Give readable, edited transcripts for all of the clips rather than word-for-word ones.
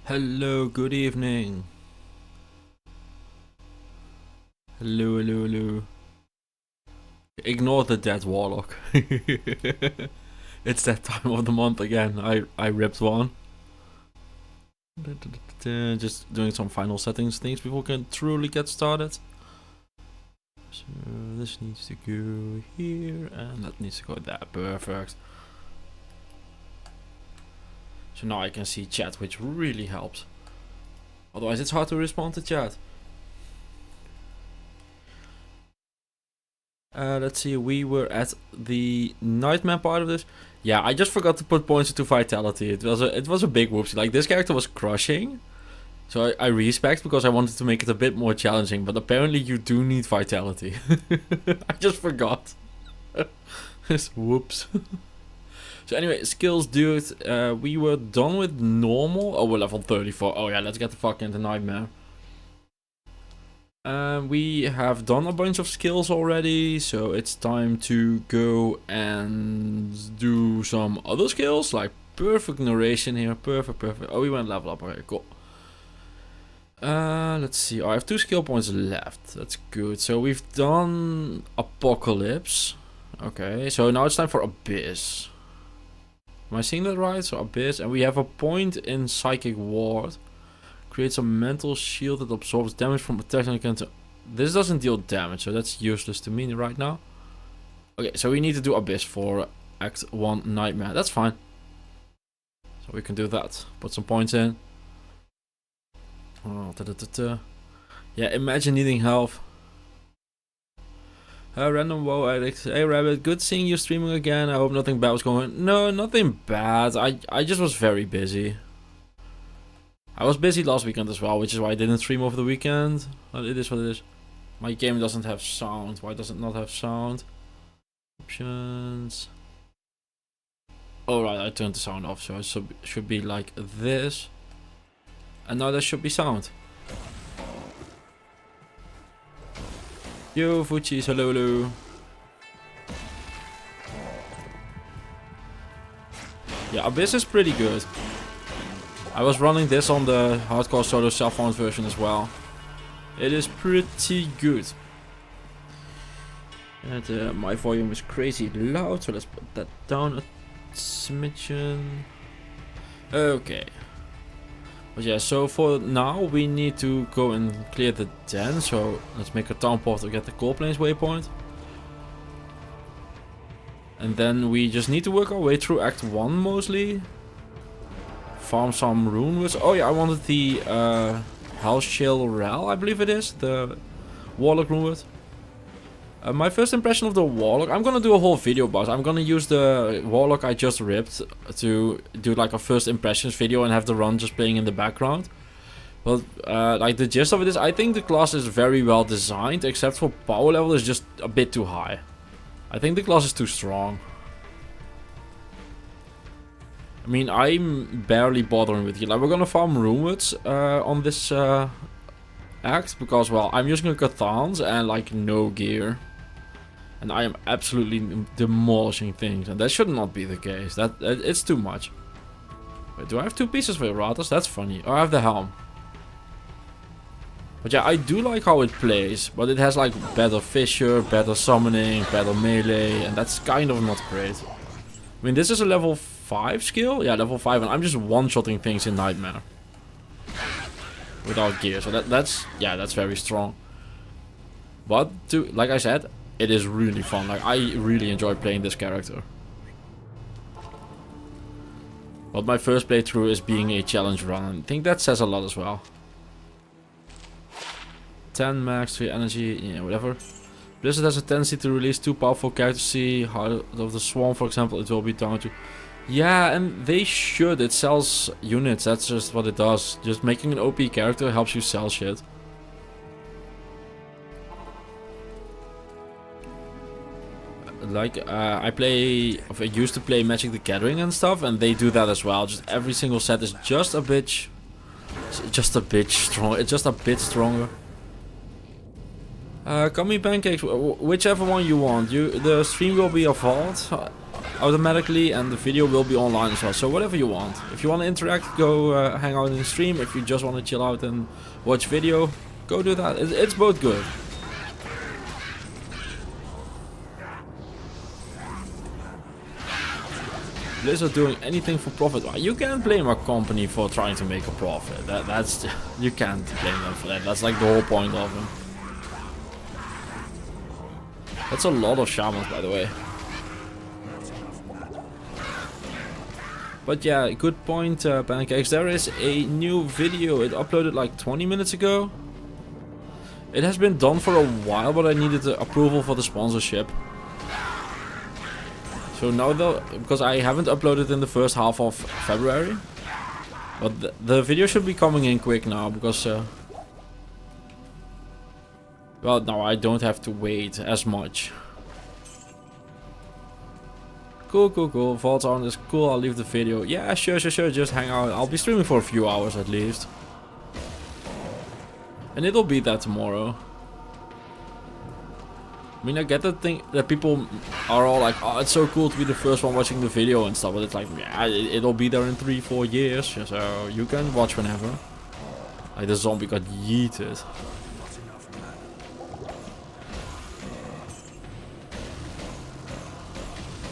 Hello, good evening. Hello, hello, hello. Ignore the dead warlock. It's that time of the month again. I ripped one. Just doing some final settings things before we can truly get started. So this needs to go here and that needs to go there. Perfect. So now I can see chat, which really helps. Otherwise it's hard to respond to chat. Let's see, we were at the nightmare part of this. Yeah, I just forgot to put points into vitality. It was a big whoopsie. Like, this character was crushing. So I respect because I wanted to make it a bit more challenging. But apparently you do need vitality. I just forgot. Whoops. So anyway, skills dude. We were done with normal. Oh, we're level 34. Oh yeah, let's get the fuck into nightmare. We have done a bunch of skills already, so it's time to go and do some other skills, like perfect narration here, perfect. Oh, we went level up, okay, cool. Let's see, I have 2 skill points left, that's good. So we've done Apocalypse, okay, so now it's time for Abyss. Am I seeing that right? So Abyss, and we have a point in Psychic Ward. Creates a mental shield that absorbs damage from attacks and can. This doesn't deal damage, so that's useless to me right now. Okay, so we need to do Abyss for Act 1 Nightmare. That's fine. So we can do that. Put some points in. Oh, yeah, imagine needing health. Random WoW addict. Hey Rabbit, good seeing you streaming again. I hope nothing bad was going on. No, nothing bad. I just was very busy. I was busy last weekend as well, which is why I didn't stream over the weekend. But it is what it is. My game doesn't have sound. Why does it not have sound? Options. Alright, I turned the sound off, so it should be like this. And now there should be sound. Yo, Fuchis, hello, hello. Yeah, Abyss is pretty good. I was running this on the hardcore solo self-found version as well. It is pretty good. And my volume is crazy loud, so let's put that down a smidgen. Okay. But yeah, so for now we need to go and clear the den. So let's make a town portal to get the Cold Plains waypoint. And then we just need to work our way through Act 1 mostly. Farm some Rune woods. Oh yeah, I wanted the Hellshell Rel, I believe it is. The Warlock Rune wood. My first impression of the Warlock, I'm gonna do a whole video about it. I'm gonna use the Warlock I just ripped to do like a first impressions video and have the run just playing in the background. But like the gist of it is, I think the class is very well designed, except for power level is just a bit too high. I think the class is too strong. I mean, I'm barely bothering with it. Like, we're gonna farm Runewoods on this act because, well, I'm using a Cathans and like no gear, and I am absolutely demolishing things, and that should not be the case. It's too much. Wait, do I have 2 pieces for Ratas? That's funny. Oh, I have the helm. But yeah, I do like how it plays, but it has like better fissure, better summoning, better melee, and that's kind of not great. I mean, this is a level 5 skill? Yeah, level 5, and I'm just one-shotting things in Nightmare. Without gear, so that's very strong. But, like I said, it is really fun. Like, I really enjoy playing this character. But my first playthrough is being a challenge run, and I think that says a lot as well. 10 max, 3 energy, yeah, whatever. Blizzard has a tendency to release 2 powerful characters. See, Heart of the Swarm, for example, it will be down to... Yeah, and they should. It sells units. That's just what it does. Just making an OP character helps you sell shit. Like, I used to play Magic the Gathering and stuff, and they do that as well. Just every single set is just a bit strong. It's just a bit stronger. Gummy pancakes, whichever one you want. The stream will be a vault. automatically, and the video will be online as well. So whatever you want. If you want to interact, go hang out in the stream. If you just want to chill out and watch video, go do that. It's both good. Blizzard doing anything for profit. Well, you can't blame a company for trying to make a profit. That's you can't blame them for that. That's like the whole point of them. That's a lot of shamans, by the way. But yeah, good point, Pancakes. There is a new video. It uploaded like 20 minutes ago. It has been done for a while, but I needed the approval for the sponsorship. So now though, because I haven't uploaded in the first half of February. But the video should be coming in quick now, because... well, now I don't have to wait as much. Cool, cool, cool. Vault on is cool. I'll leave the video. Yeah, sure. Just hang out. I'll be streaming for a few hours at least. And it'll be that tomorrow. I mean, I get the thing that people are all like, oh, it's so cool to be the first one watching the video and stuff. But it's like, yeah, it'll be there in 3-4 years. So you can watch whenever. Like, the zombie got yeeted.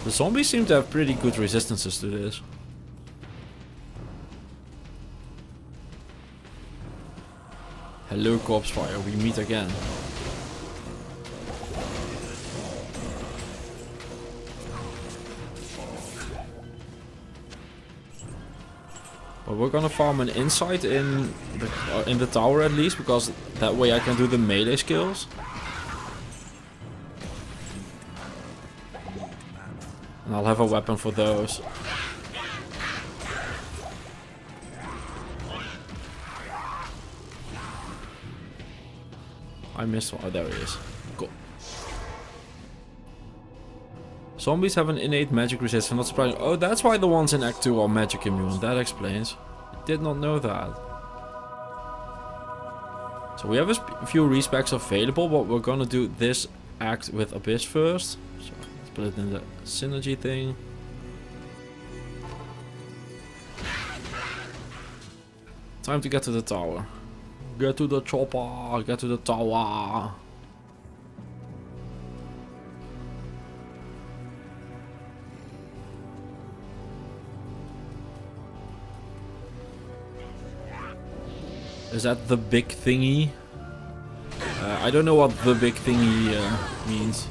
The zombies seem to have pretty good resistances to this. Hello, Corpse Fire. We meet again. But we're gonna farm an insight in the tower at least, because that way I can do the melee skills. And I'll have a weapon for those. I missed one. Oh, there he is. Cool. Zombies have an innate magic resistance, not surprising. Oh, that's why the ones in Act 2 are magic immune. That explains. I did not know that. So we have a few respecs available, but we're gonna do this act with Abyss first. So let's put it in the synergy thing. Time to get to the tower. Get to the chopper. Get to the tower. Is that the big thingy? I don't know what the big thingy means.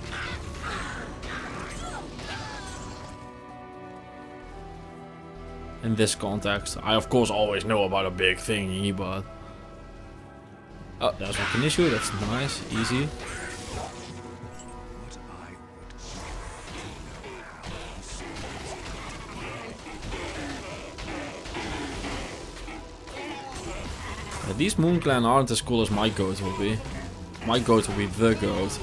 In this context, I of course always know about a big thingy, but... oh, there's like an issue, that's nice, easy. Yeah, these Moon Clan aren't as cool as my goat will be. My goat will be the goat.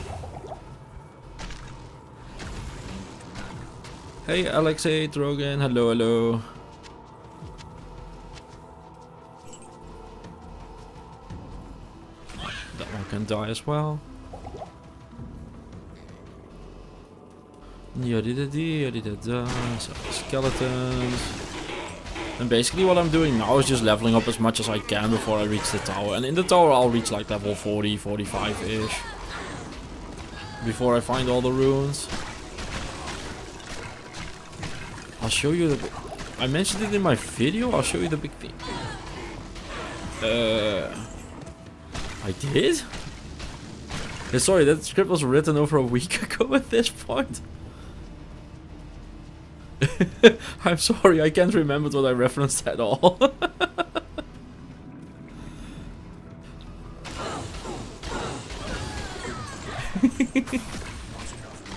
Hey Alexei, Drogan, hello, hello. That one can die as well. Yadidadi. So, skeletons. And basically what I'm doing now is just leveling up as much as I can before I reach the tower. And in the tower I'll reach like level 40, 45-ish. Before I find all the runes. I'll show you the... I mentioned it in my video, I'll show you the big thing. I did? Yeah, sorry, that script was written over a week ago at this point. I'm sorry, I can't remember what I referenced at all.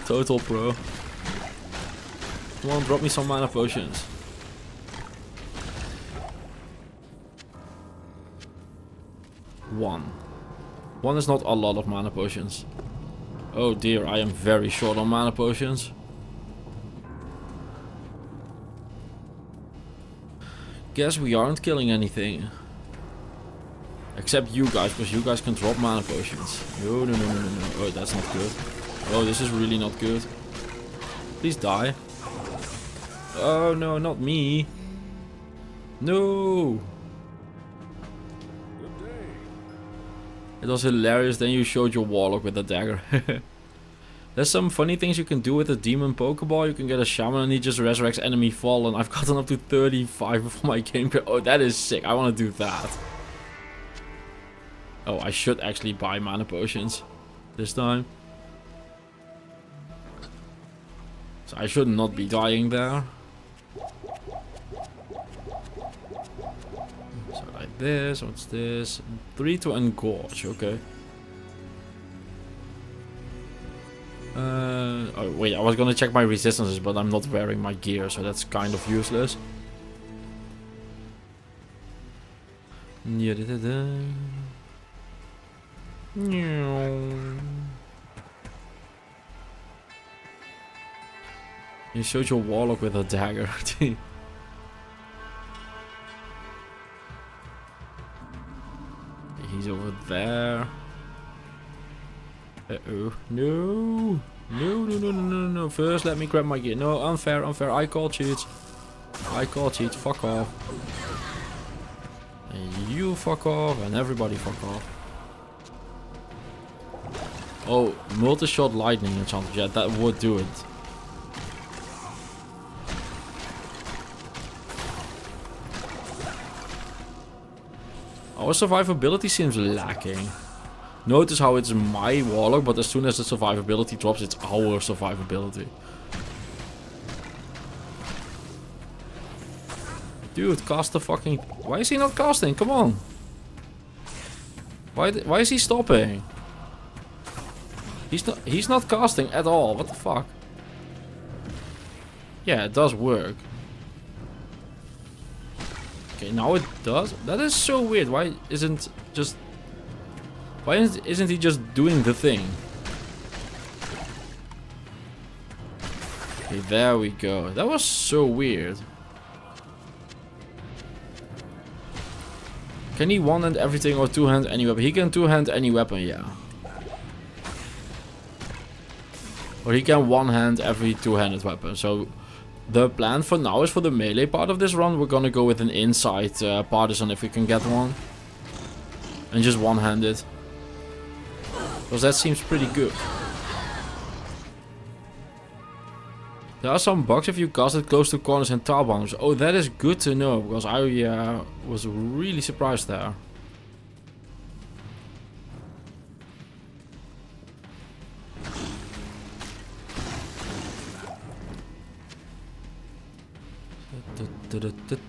Total pro. Come on, drop me some mana potions. One is not a lot of mana potions. Oh dear, I am very short on mana potions. Guess we aren't killing anything. Except you guys, because you guys can drop mana potions. No. Oh, that's not good. Oh, this is really not good. Please die. Oh no, not me. No. It was hilarious. Then you showed your warlock with a dagger. There's some funny things you can do with a demon pokeball. You can get a shaman and he just resurrects enemy fallen. I've gotten up to 35 before my gameplay. Oh, that is sick. I want to do that. Oh, I should actually buy mana potions this time. So I should not be dying there. So like this, what's this? 3 to engorge, okay. Oh wait, I was gonna check my resistances, but I'm not wearing my gear, so that's kind of useless. You showed your warlock with a dagger. He's over there. Uh-oh. No. No. First, let me grab my gear. No, unfair. I call cheats. Fuck off. And you fuck off. And everybody fuck off. Oh, multi-shot lightning enchanted. Yeah, that would do it. Our survivability seems lacking. Notice how it's my warlock, but as soon as the survivability drops, it's our survivability. Dude, cast the fucking... Why is he not casting? Come on. Why is he stopping? He's not casting at all. What the fuck? Yeah, it does work. Okay, now it does. That is so weird. Why isn't he just doing the thing? Okay, there we go. That was so weird. Can he one-hand everything or two-hand any weapon? He can two-hand any weapon, yeah. Or he can one-hand every two-handed weapon. So the plan for now is for the melee part of this run, we're gonna go with an inside partisan if we can get one. And just one-hand it. Because that seems pretty good. There are some bugs if you cast it close to corners and tower boundaries. Oh, that is good to know, because I was really surprised there.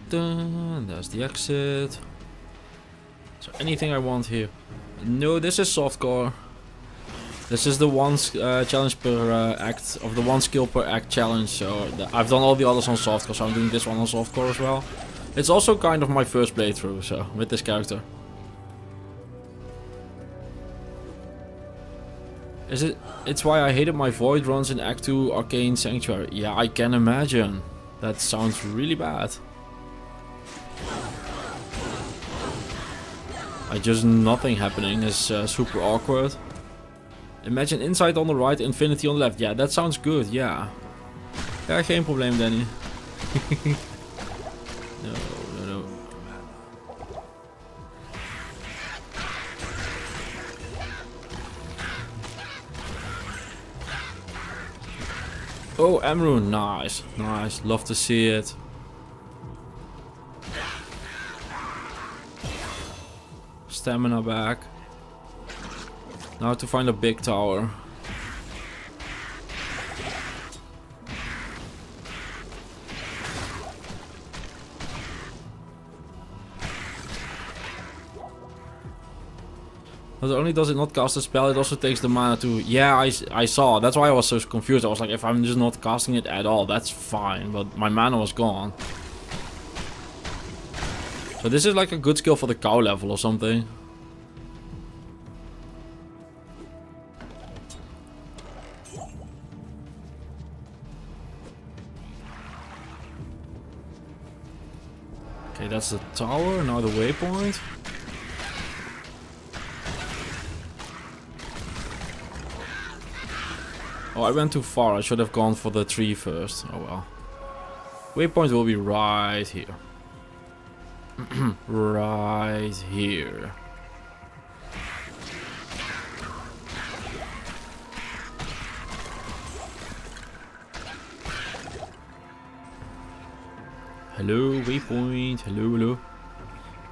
There's the exit. Is there anything I want here? No, this is softcore. This is the one challenge per act, of the one skill per act challenge. So I've done all the others on softcore, so I'm doing this one on softcore as well. It's also kind of my first playthrough, so with this character. It's why I hated my void runs in Act 2 Arcane Sanctuary. Yeah, I can imagine. That sounds really bad. Just nothing happening is super awkward. Imagine inside on the right, infinity on the left. Yeah, that sounds good, yeah. Ja, geen probleem, Danny. No. Oh, Rune, nice. Love to see it. Stamina back. Now to find a big tower. Not only does it not cast a spell, it also takes the mana too. Yeah, I saw. That's why I was so confused. I was like, if I'm just not casting it at all, that's fine. But my mana was gone. So this is like a good skill for the cow level or something. Okay, that's the tower. Now the waypoint. Oh, I went too far. I should have gone for the tree first. Oh well. Waypoint will be right here. Right here. Hello, Waypoint. Hello, hello.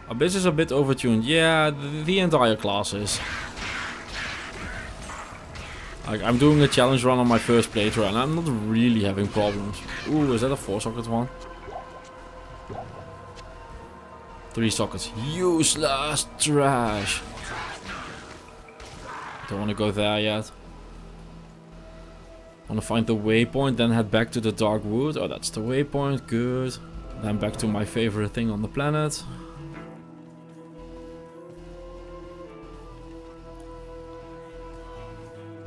Abyss is a bit overtuned. Yeah, the entire class is. Like, I'm doing a challenge run on my first playthrough and I'm not really having problems. Ooh, is that a 4-socket one? 3 sockets. Useless trash. Don't want to go there yet. Want to find the waypoint, then head back to the dark wood. Oh, that's the waypoint. Good. Then back to my favorite thing on the planet.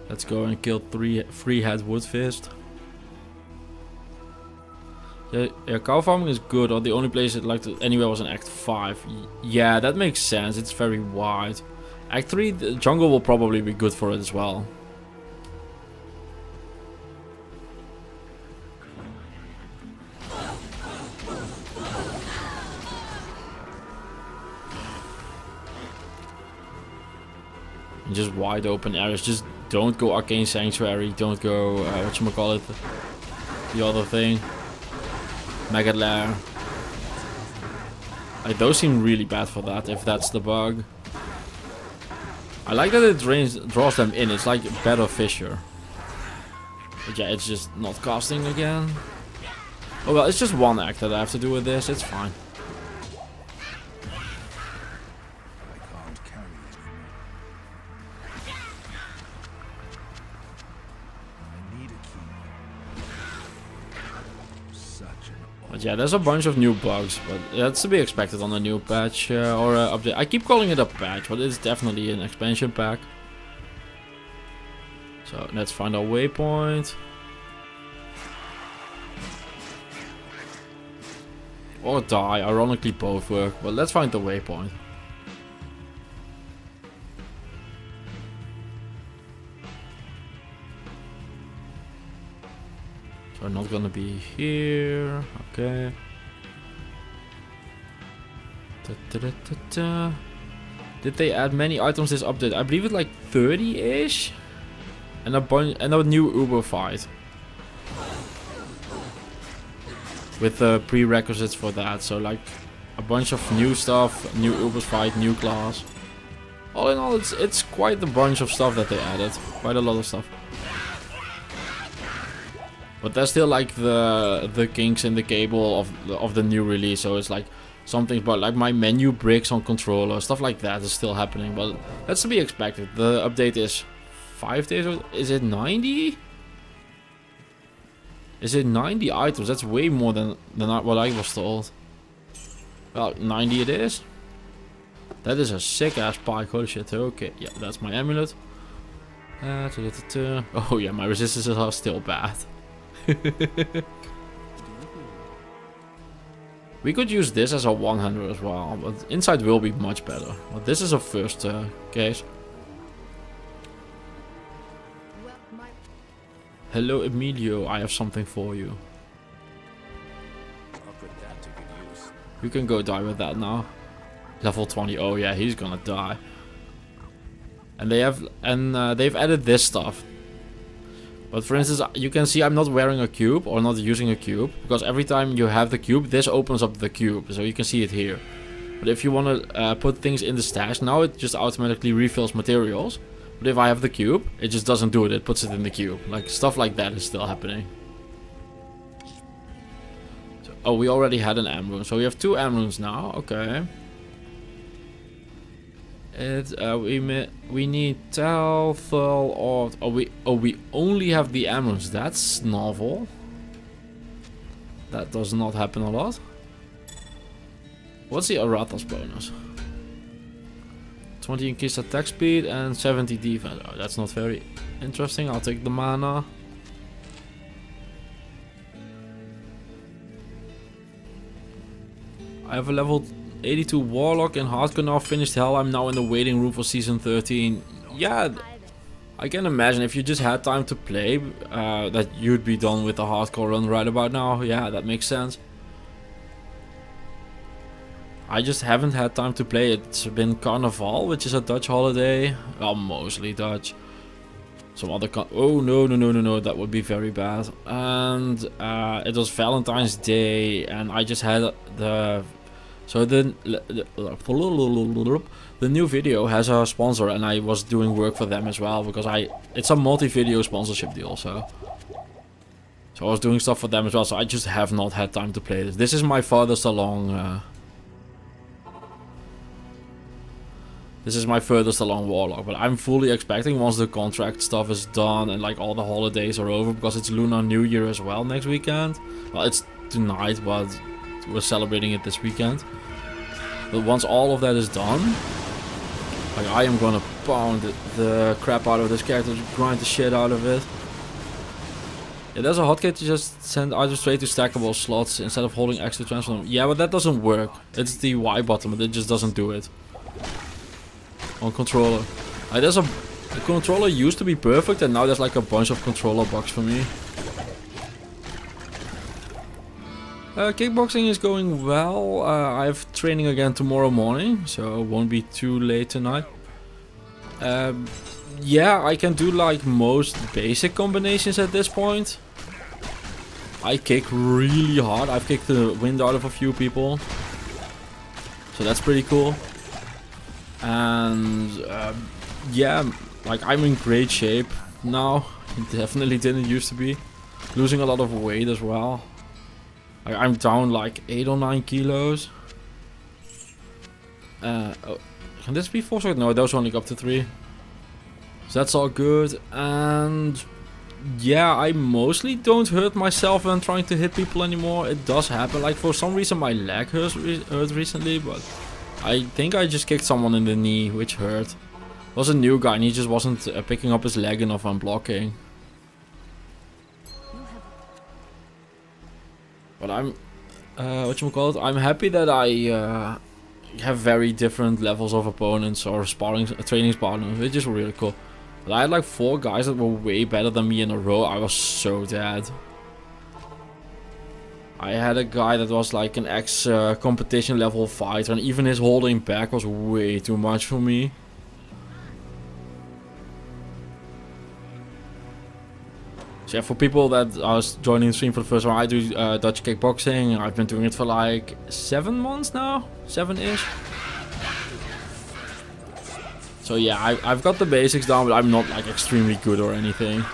Let's go and kill 3 head woodfist. Yeah, cow farming is good, or the only place I'd like to anywhere was in Act 5. Yeah, that makes sense, it's very wide. Act 3, the jungle will probably be good for it as well. And just wide open areas, just don't go Arcane Sanctuary, don't go, whatchamacallit, the other thing. Maggot lair. Like, those seem really bad for that, if that's the bug. I like that it draws them in, it's like better Fissure. But yeah, it's just not casting again. Oh well, it's just 1 act that I have to do with this, it's fine. But yeah, there's a bunch of new bugs, but that's to be expected on a new patch or update. I keep calling it a patch, but it's definitely an expansion pack. So let's find our waypoint. Or die, ironically both work, but let's find the waypoint. So I'm not gonna be here. Okay. Did they add many items this update? I believe it's like 30-ish, and a new Uber fight with the prerequisites for that. So like a bunch of new stuff, new Uber fight, new class. All in all, it's quite a bunch of stuff that they added. Quite a lot of stuff. But there's still like the kinks in the cable of the new release, so it's like something about like my menu breaks on controller, stuff like that is still happening, but that's to be expected. The update is 5 days old. Is it 90? Is it 90 items? That's way more than what I was told. Well, 90 it is. That is a sick ass pike, holy shit. Okay, yeah, that's my amulet. Oh yeah, my resistances are still bad. We could use this as a 100 as well, but inside will be much better. But this is a first case. Hello Emilio, I have something for you. You can go die with that now. Level 20. Oh yeah, he's gonna die. And they've added this stuff. But for instance, you can see I'm not wearing a cube or not using a cube, because every time you have the cube, this opens up the cube, so you can see it here. But if you want to put things in the stash, now it just automatically refills materials. But if I have the cube, it just doesn't do it, it puts it in the cube. Like, stuff like that is still happening. So, oh, we already had an Amrune, so we have 2 Amrunes now, okay. We need Talthal or we only have the Amrunes. That's novel. That does not happen a lot. What's the Arathos bonus? 20 increased attack speed and 70 defense. Oh, that's not very interesting. I'll take the mana. I have a level 82 Warlock and Hardcore now, finished Hell. I'm now in the waiting room for Season 13. Yeah, I can imagine if you just had time to play, that you'd be done with the Hardcore run right about now. Yeah, that makes sense. I just haven't had time to play it. It's been Carnival, which is a Dutch holiday. Well, mostly Dutch. Some other oh no, that would be very bad. And it was Valentine's Day, and I just had the new video has a sponsor, and I was doing work for them as well, because it's a multi-video sponsorship deal, so I was doing stuff for them as well. So I just have not had time to play this. This is my furthest along. This is my furthest along Warlock, but I'm fully expecting once the contract stuff is done and like all the holidays are over, because it's Lunar New Year as well next weekend. Well, it's tonight, but we're celebrating it this weekend. But once all of that is done, like, I am gonna pound the crap out of this character, grind the shit out of it. Yeah, there's a hotkey to just send items straight to stackable slots instead of holding extra transfer. Yeah, but that doesn't work. It's the Y button, but it just doesn't do it. On controller. Like, the controller used to be perfect, and now there's like a bunch of controller bugs for me. Kickboxing is going well. I have training again tomorrow morning, so it won't be too late tonight. Yeah, I can do like most basic combinations at this point. I kick really hard. I've kicked the wind out of a few people, so that's pretty cool. And yeah, like, I'm in great shape now. Definitely didn't used to be. Losing a lot of weight as well. Like, I'm down like 8 or 9 kilos. Oh, can this be 4 seconds? No, those only go up to 3. So that's all good. And yeah, I mostly don't hurt myself when trying to hit people anymore. It does happen. Like, for some reason my leg hurt recently, but I think I just kicked someone in the knee, which hurt. It was a new guy and he just wasn't picking up his leg enough when blocking. But I'm, whatchamacallit, I'm happy that I have very different levels of opponents or sparring, training partners, which is really cool. But I had like 4 guys that were way better than me in a row. I was so dead. I had a guy that was like an ex-competition level fighter, and even his holding back was way too much for me. So yeah, for people that are joining the stream for the first time, I do Dutch kickboxing. I've been doing it for like 7 months now, 7-ish. So yeah, I've got the basics down, but I'm not like extremely good or anything.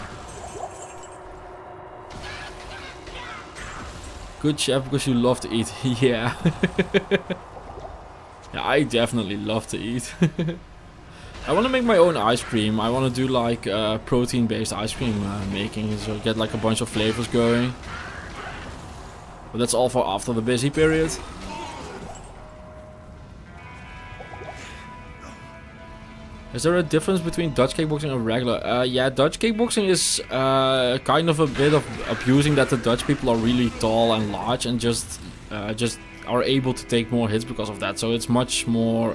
Good chef because you love to eat. Yeah. Yeah, I definitely love to eat. I want to make my own ice cream. I want to do like protein based ice cream making, so get like a bunch of flavors going. But that's all for after the busy period. Is there a difference between Dutch kickboxing and regular? Yeah, Dutch kickboxing is kind of a bit of abusing that the Dutch people are really tall and large and just are able to take more hits because of that. So it's much more,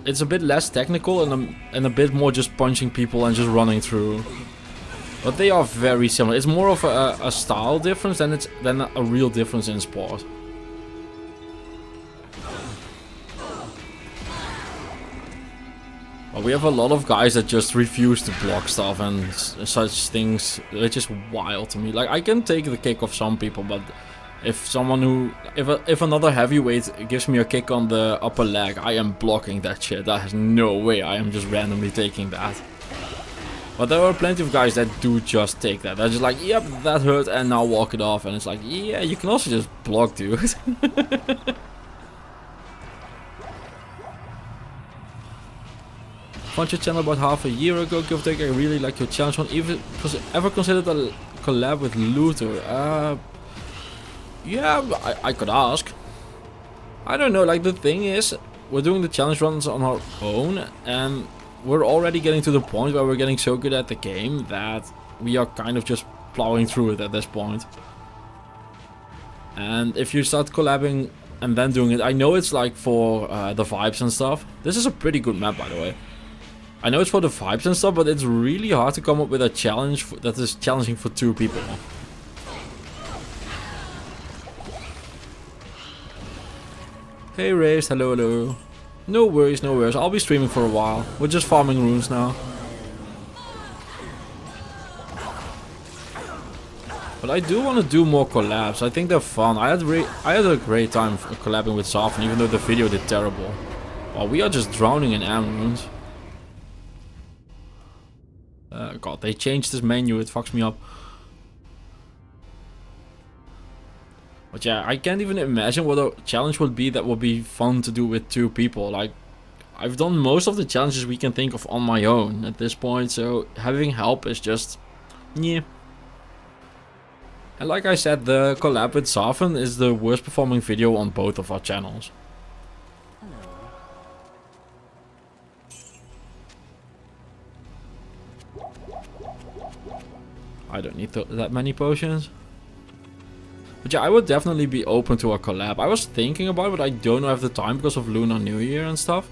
it's a bit less technical and a bit more just punching people and just running through. But they are very similar. It's more of a style difference than a real difference in sport. Well, we have a lot of guys that just refuse to block stuff and such things. It's just wild to me. Like, I can take the kick of some people, but if another heavyweight gives me a kick on the upper leg, I am blocking that shit. That has no way I am just randomly taking that. But there are plenty of guys that do just take that. They're just like, yep, that hurt, and now walk it off. And it's like, yeah, you can also just block, dude. Found your channel about half a year ago, give or take. I really like your challenge one. Ever considered a collab with Luther? Yeah, I could ask. I don't know, like, the thing is, we're doing the challenge runs on our own, and we're already getting to the point where we're getting so good at the game that we are kind of just plowing through it at this point. And if you start collabing and then doing it, I know it's like for the vibes and stuff. This is a pretty good map, by the way. I know it's for the vibes and stuff, but it's really hard to come up with a challenge that is challenging for 2 people. Hey Raised, hello, hello. No worries, no worries. I'll be streaming for a while. We're just farming runes now. But I do want to do more collabs. I think they're fun. I had a great time collabing with Soften, even though the video did terrible. Well, we are just drowning in am runes. God, they changed this menu. It fucks me up. But yeah, I can't even imagine what a challenge would be that would be fun to do with 2 people. Like, I've done most of the challenges we can think of on my own at this point, so having help is just... yeah. And like I said, the collab with Soften is the worst performing video on both of our channels. I don't need that many potions. But yeah, I would definitely be open to a collab. I was thinking about it, but I don't have the time because of Lunar New Year and stuff.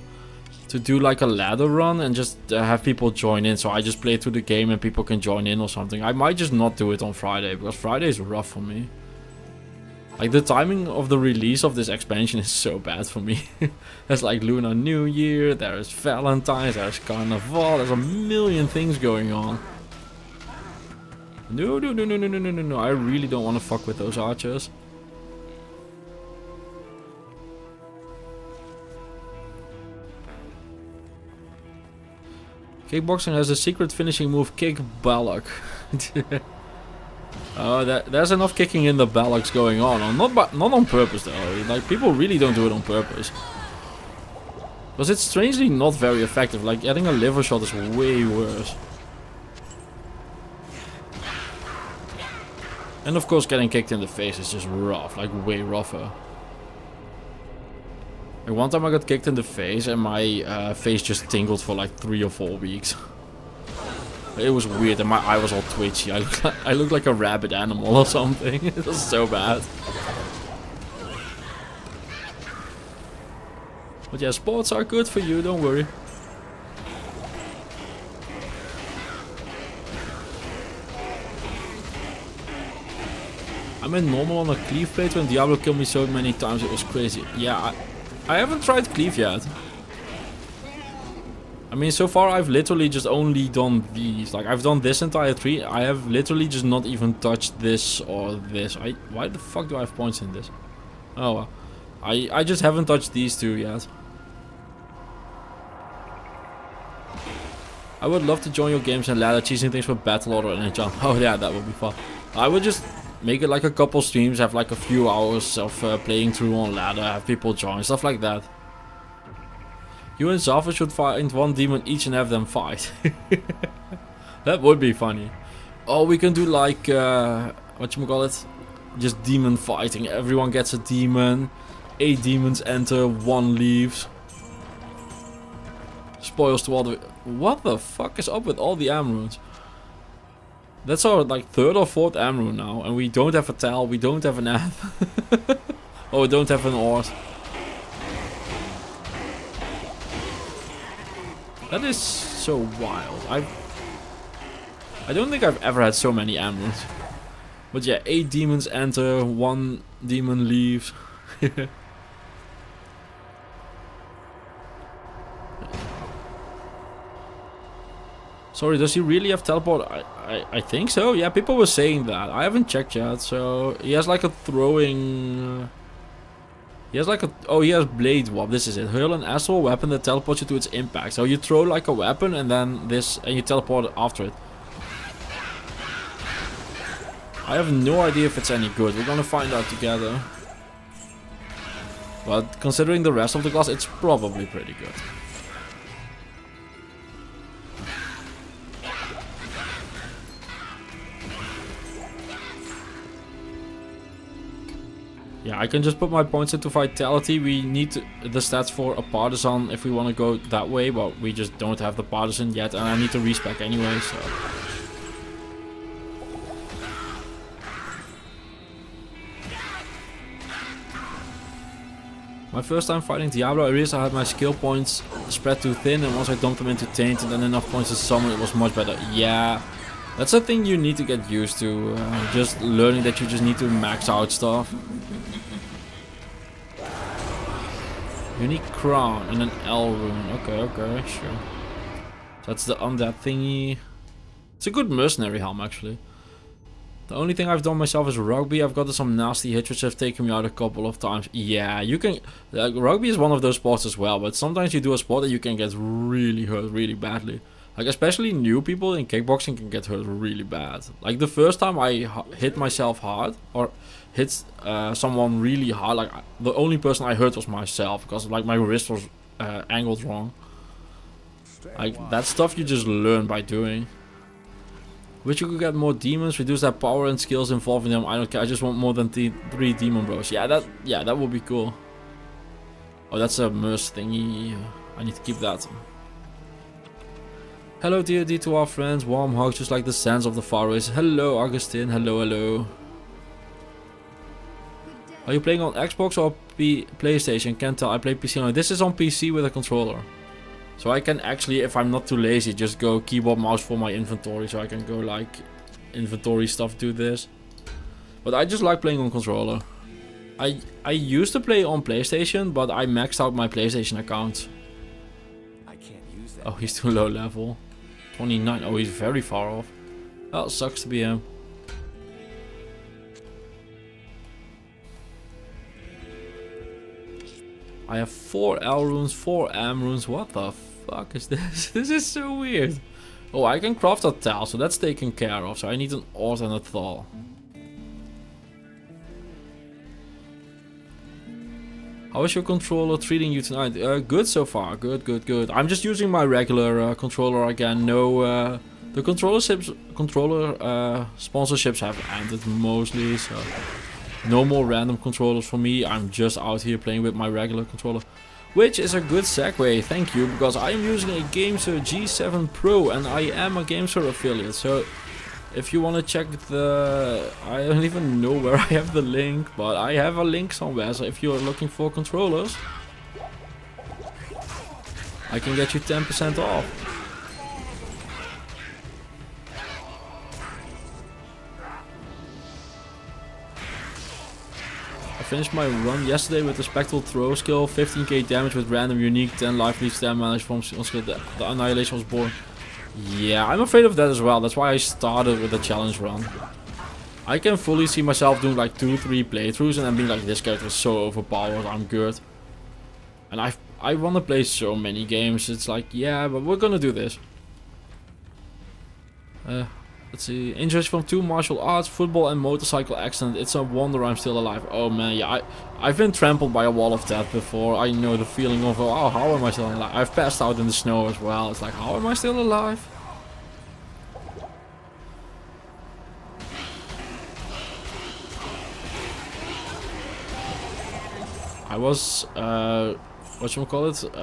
To do like a ladder run and just have people join in. So I just play through the game and people can join in or something. I might just not do it on Friday because Friday is rough for me. Like the timing of the release of this expansion is so bad for me. There's like Lunar New Year, there's Valentine's, there's Carnival, there's a million things going on. No, no, no, no, no, no, no, no, no. I really don't want to fuck with those archers. Kickboxing has a secret finishing move, Kick Ballock. Oh, there's enough kicking in the Ballocks going on. Not on purpose though. Like, people really don't do it on purpose. Because it's strangely not very effective. Like, getting a liver shot is way worse. And of course getting kicked in the face is just rough, like way rougher. Like one time I got kicked in the face and my face just tingled for like 3 or 4 weeks. It was weird and my eye was all twitchy. I looked like a rabid animal or something. It was so bad. But yeah, sports are good for you, don't worry. I'm in normal on a cleave plate when Diablo killed me so many times, it was crazy. Yeah, I haven't tried cleave yet. I mean, so far I've literally just only done these. Like, I've done this entire tree. I have literally just not even touched this or this. Why the fuck do I have points in this? Oh well. I just haven't touched these 2 yet. I would love to join your games and ladder, choosing things for battle order and enchant. Oh yeah, that would be fun. I would just make it like a couple streams, have like a few hours of playing through on ladder, have people join, stuff like that. You and Zava should find one demon each and have them fight. That would be funny. Oh, we can do like, whatchamacallit? Just demon fighting. Everyone gets a demon. 8 demons enter, 1 leaves. Spoils to all the... What the fuck is up with all the am runes? That's our like 3rd or 4th am rune now, and we don't have a Tal, we don't have an app. Oh, we don't have an Ord. That is so wild. I don't think I've ever had so many am runes. But yeah, 8 demons enter, 1 demon leaves. Sorry, does he really have teleport? I think so. Yeah, people were saying that. I haven't checked yet. So he has like a throwing. He has like a. Oh, he has blade wop. This is it. Hurl an astral weapon that teleports you to its impact. So you throw like a weapon and then this, and you teleport after it. I have no idea if it's any good. We're gonna find out together. But considering the rest of the class, it's probably pretty good. Yeah, I can just put my points into vitality. We need the stats for a partisan if we want to go that way, but we just don't have the partisan yet, and I need to respec anyway, so. My first time fighting Diablo, I realized I had my skill points spread too thin, and once I dumped them into Taint and then enough points to summon, it was much better. Yeah, that's a thing you need to get used to, just learning that you just need to max out stuff. Unique crown and an L rune. Okay, sure. That's the undead thingy. It's a good mercenary helm actually. The only thing I've done myself is rugby. I've got some nasty hits which have taken me out a couple of times. Yeah, you can... rugby is one of those sports as well, but sometimes you do a sport that you can get really hurt really badly. Like especially new people in kickboxing can get hurt really bad. Like the first time I hit myself hard, or hit someone really hard, like the only person I hurt was myself, because like my wrist was angled wrong. Like that stuff you just learn by doing. Wish you could get more demons, reduce their power and skills involving them. I don't care, I just want more than 3 demon bros. Yeah, that would be cool. Oh, that's a merc thingy. I need to keep that. Hello DOD to our friends, warm hugs just like the sands of the faroes. Hello Augustine, hello. Are you playing on Xbox or PlayStation? Can't tell, I play PC only. This is on PC with a controller. So I can actually, if I'm not too lazy, just go keyboard mouse for my inventory. So I can go like inventory stuff, do this. But I just like playing on controller. I used to play on PlayStation, but I maxed out my PlayStation account. I can't use that. Oh, he's too low level. 29. Oh, he's very far off. Well, sucks to be him. I have 4 L runes, 4 M runes. What the fuck is this? This is so weird. Oh, I can craft a towel, so that's taken care of. So I need an ort and a thal. How is your controller treating you tonight? Good so far. Good. I'm just using my regular controller again. No, the controller sponsorships have ended mostly, so no more random controllers for me. I'm just out here playing with my regular controller, which is a good segue. Thank you, because I am using a GameSir G7 Pro, and I am a GameSir affiliate. So if you want to check I don't even know where I have the link, but I have a link somewhere. So if you're looking for controllers, I can get you 10% off. I finished my run yesterday with the Spectral Throw skill, 15k damage with random unique, 10 life leads, 10 damage from skill. The Annihilation was born. Yeah, I'm afraid of that as well. That's why I started with the challenge run. I can fully see myself doing like 2-3 playthroughs and then being like, this character is so overpowered, I'm good. And I want to play so many games. It's like, yeah, but we're gonna do this. Let's see. Injuries from 2 martial arts, football and motorcycle accident. It's a wonder I'm still alive. Oh man, yeah, I've been trampled by a wall of death before. I know the feeling of, oh, how am I still alive? I've passed out in the snow as well. It's like, how am I still alive? I was, whatchamacallit?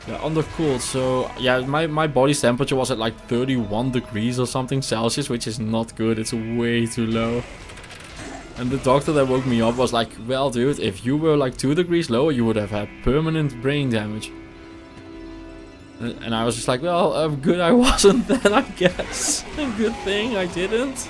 Yeah, undercooled, so yeah, my body's temperature was at like 31 degrees or something Celsius, which is not good. It's way too low. And the doctor that woke me up was like, well dude, if you were like 2 degrees lower, you would have had permanent brain damage. And I was just like, well, I'm good I wasn't then, I guess. Good thing I didn't.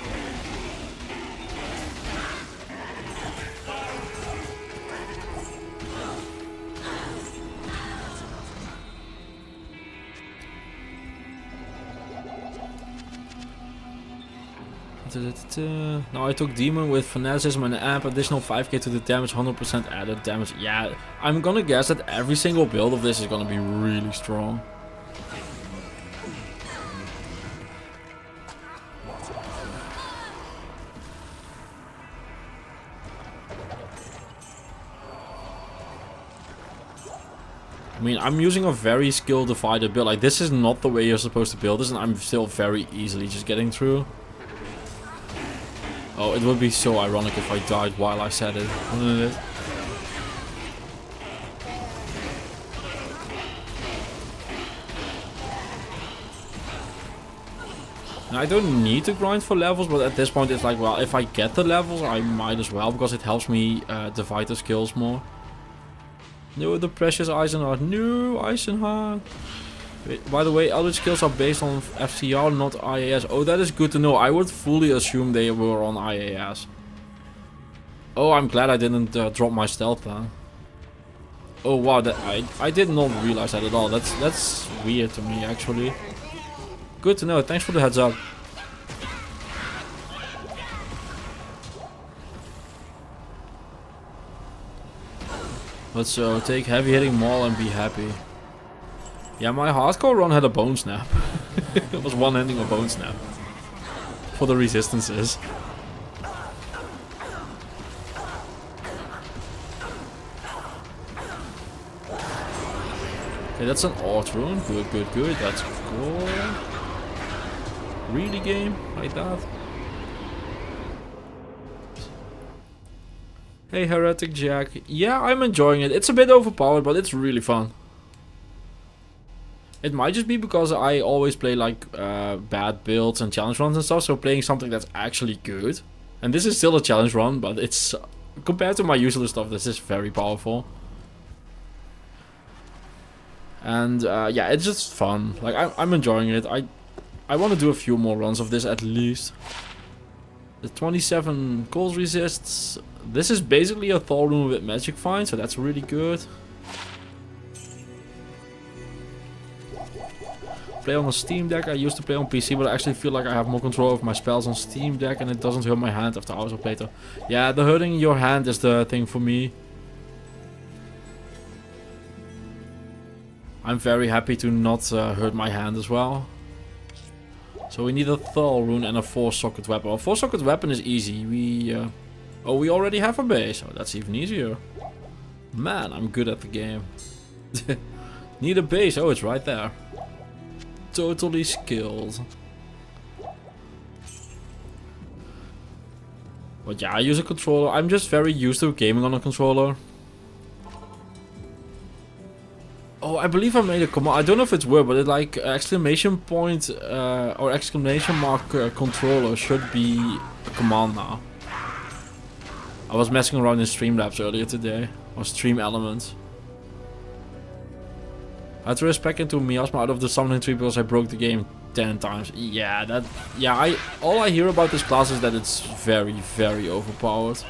Now I took Demon with Fanaticism and Amp, additional 5k to the damage, 100% added damage. Yeah, I'm gonna guess that every single build of this is gonna be really strong. I mean, I'm using a very skill divided build. Like, this is not the way you're supposed to build this, and I'm still very easily just getting through. Oh, it would be so ironic if I died while I said it, wouldn't it? And I don't need to grind for levels, but at this point it's like, well, if I get the levels, I might as well, because it helps me divide the skills more. No, the precious Eisenhart. No, Eisenhart. By the way, other skills are based on FCR, not IAS. Oh, that is good to know. I would fully assume they were on IAS. Oh, I'm glad I didn't drop my stealth then. Oh wow, that I did not realize that at all. That's weird to me actually. Good to know. Thanks for the heads up. But so take heavy hitting maul and be happy. Yeah, my hardcore run had a bone snap. It was one ending a bone snap for the resistances. Okay, that's an art rune. Good, good, good. That's cool. Really game like that. Hey, Heretic Jack. Yeah, I'm enjoying it. It's a bit overpowered, but it's really fun. It might just be because I always play like bad builds and challenge runs and stuff, so playing something that's actually good. And this is still a challenge run, but it's compared to my usual stuff, this is very powerful. And yeah, it's just fun. Like I'm enjoying it. I want to do a few more runs of this at least. The 27 calls resists. This is basically a Thor rune with magic find, so that's really good. Play on a Steam Deck. I used to play on PC, but I actually feel like I have more control of my spells on Steam Deck, and it doesn't hurt my hand after hours of playthrough. Yeah, the hurting your hand is the thing for me. I'm very happy to not hurt my hand as well. So we need a Thor rune and a 4-socket weapon. A 4-socket weapon is easy. We already have a base. Oh, that's even easier. Man, I'm good at the game. Need a base. Oh, it's right there. Totally skilled. But yeah, I use a controller. I'm just very used to gaming on a controller. Oh, I believe I made a command. I don't know if it's word, but it's like exclamation point or exclamation mark controller should be a command now. I was messing around in Streamlabs earlier today, or Stream Elements. I had to respec into Miasma out of the summoning tree because I broke the game 10 times. Yeah, all I hear about this class is that it's very, very overpowered.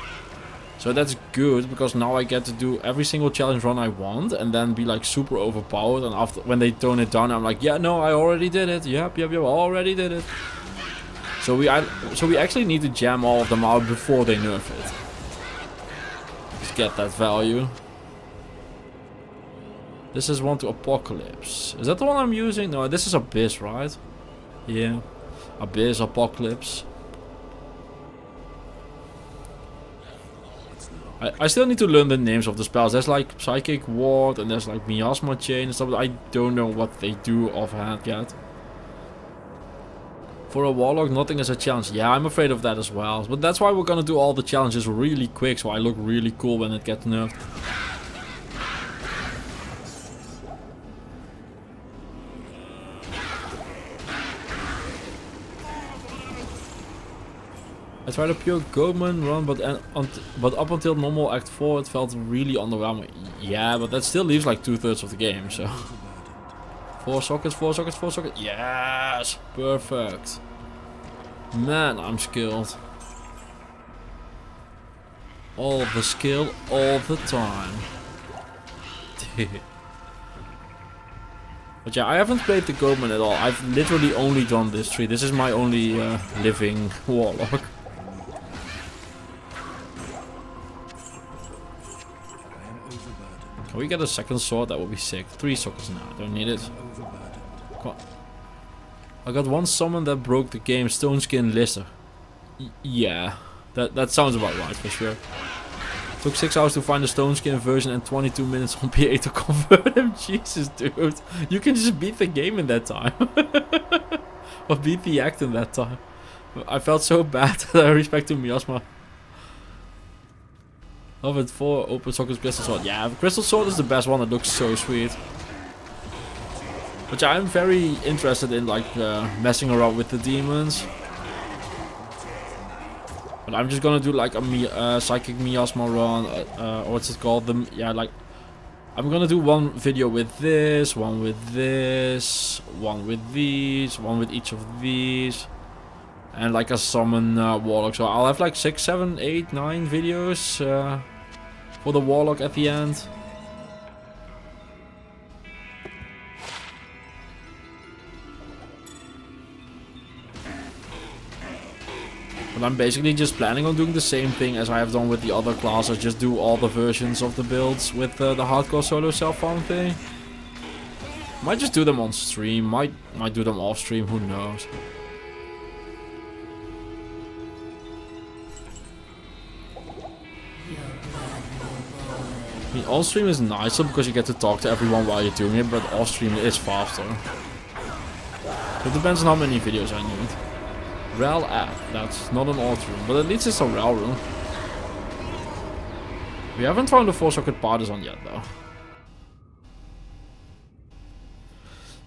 So that's good, because now I get to do every single challenge run I want and then be like super overpowered, and after when they tone it down I'm like, yeah, no, I already did it. Yep, already did it. So we actually need to jam all of them out before they nerf it. Just get that value. This is one to Apocalypse. Is that the one I'm using? No, this is Abyss, right? Yeah. Abyss, Apocalypse. I still need to learn the names of the spells. There's like Psychic Ward and there's like Miasma Chain and stuff. I don't know what they do offhand yet. For a Warlock, nothing is a challenge. Yeah, I'm afraid of that as well. But that's why we're gonna do all the challenges really quick, so I look really cool when it gets nerfed. I tried a pure Goatman run, but up until normal Act 4 it felt really underwhelming. Yeah, but that still leaves like 2/3 of the game, so... 4 sockets, 4 sockets, 4 sockets. Yes! Perfect. Man, I'm skilled. All the skill, all the time. But yeah, I haven't played the Goatman at all. I've literally only done this tree. This is my only living Warlock. Can we get a second sword? That would be sick. 3 sockets now. Don't need it. Come on. I got one summon that broke the game. Stone Skin Lister. Yeah. That sounds about right for sure. Took 6 hours to find the Stone Skin version and 22 minutes on PA to convert him. Jesus, dude. You can just beat the game in that time. Or beat the act in that time. I felt so bad that I respect to Miasma. Love it. 4 open sockets, Crystal Sword. Yeah, Crystal Sword is the best one. It looks so sweet. But yeah, I'm very interested in like messing around with the demons. But I'm just gonna do like a Psychic Miasma run. What's it called? Yeah, like I'm gonna do one video with this, one with this, one with these, one with each of these. And like a summon Warlock. So I'll have like 6, 7, 8, 9 videos for the Warlock at the end. But I'm basically just planning on doing the same thing as I have done with the other classes. Just do all the versions of the builds with the hardcore solo self-farm thing. Might just do them on stream. Might do them off stream. Who knows? I mean, on stream is nicer because you get to talk to everyone while you're doing it, but off stream it is faster. It depends on how many videos I need. Rel app, that's not an alt rune, but at least it's a Rel rune. We haven't found the 4-socket partisan yet though.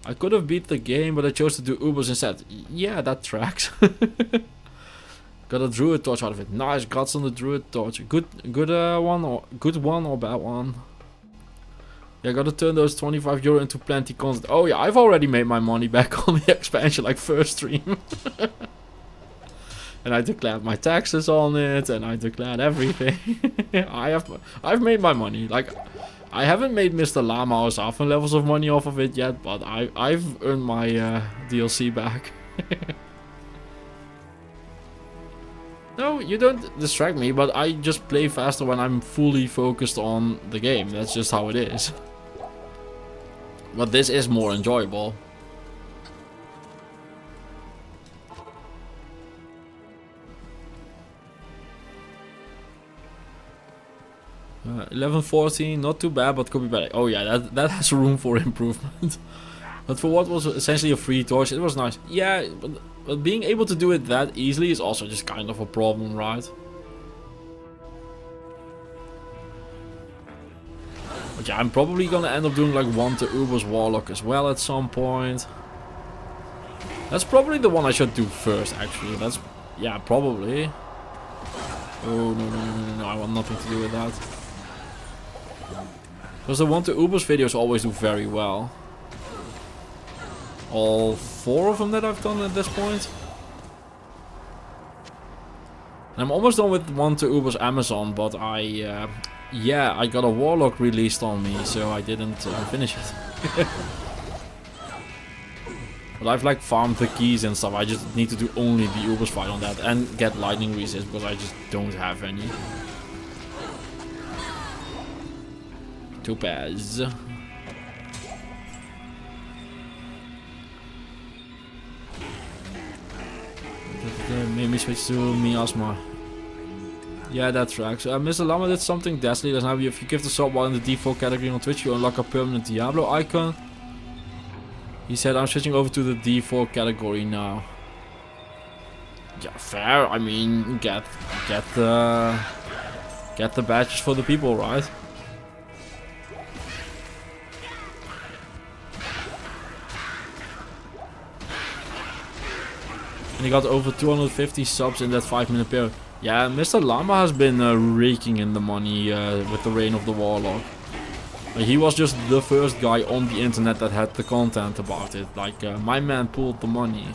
I could have beat the game, but I chose to do Ubers instead. Yeah, that tracks. Got a druid torch out of it. Nice, guts on the druid torch. Good one or bad one. Yeah, gotta turn those 25 euro into plenty content. Oh yeah, I've already made my money back on the expansion, like first stream. And I declared my taxes on it, and I declared everything. I've made my money. Like, I haven't made Mr. Llama or Zafin levels of money off of it yet, but I've earned my DLC back. No, you don't distract me, but I just play faster when I'm fully focused on the game. That's just how it is. But this is more enjoyable. 11-14, not too bad, but could be better. Oh yeah, that has room for improvement. But for what was essentially a free torch, it was nice. Yeah, but being able to do it that easily is also just kind of a problem, right? But yeah, I'm probably gonna end up doing like one to Uber's Warlock as well at some point. That's probably the one I should do first, actually. That's, yeah, probably. Oh, no, I want nothing to do with that. Because the one to Uber's videos always do very well. All 4 of them that I've done at this point. And I'm almost done with one to Uber's Amazon, but yeah, I got a Warlock released on me, so I didn't finish it. But I've like farmed the keys and stuff. I just need to do only the Uber's fight on that and get lightning resist because I just don't have any. Topaz. Made me switch to Miasma. Yeah, that tracks. Mr. Llama did something deadly. That's now if you give the sub while in the default category on Twitch, you unlock a permanent Diablo icon. He said, I'm switching over to the default category now. Yeah, fair. I mean, get the badges for the people, right? And he got over 250 subs in that 5-minute period. Yeah, Mr. Llama has been raking in the money with the Reign of the Warlock. He was just the first guy on the internet that had the content about it. Like, my man pulled the money.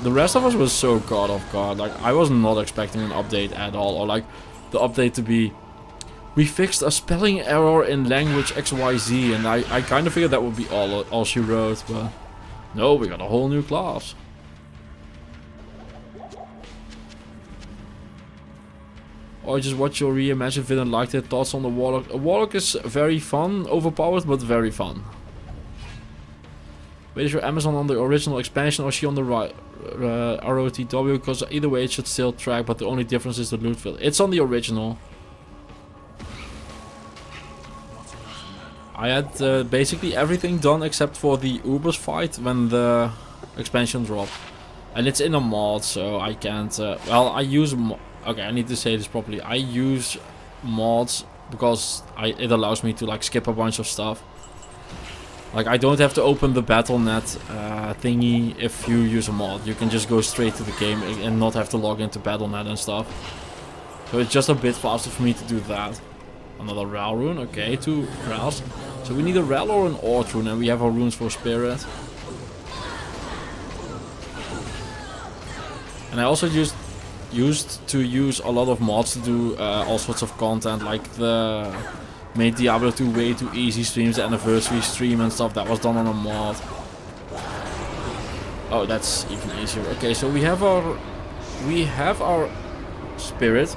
The rest of us was so caught off guard. Like, I was not expecting an update at all. Or like, the update to be, we fixed a spelling error in language XYZ. And I kind of figured that would be all she wrote. But no, we got a whole new class. Or just watch your reimagined video and liked it. Thoughts on the Warlock? A Warlock is very fun, overpowered, but very fun. Wait, is your Amazon on the original expansion or is she on the right ROTW? Because either way it should still track, but the only difference is the loot field. It's on the original. I had basically everything done except for the Uber's fight when the expansion dropped. And it's in a mod, so I can't... well, I use... Okay, I need to say this properly. I use mods because it allows me to like skip a bunch of stuff. Like, I don't have to open the Battle.net thingy if you use a mod. You can just go straight to the game and not have to log into Battle.net and stuff. So it's just a bit faster for me to do that. Another Rel rune, okay, 2 Rels. So we need a Rel or an Ort rune, and we have our runes for Spirit. And I also used to use a lot of mods to do all sorts of content, like the made Diablo 2 way too easy streams, the anniversary stream and stuff that was done on a mod. Oh, that's even easier. Okay, so we have our spirit.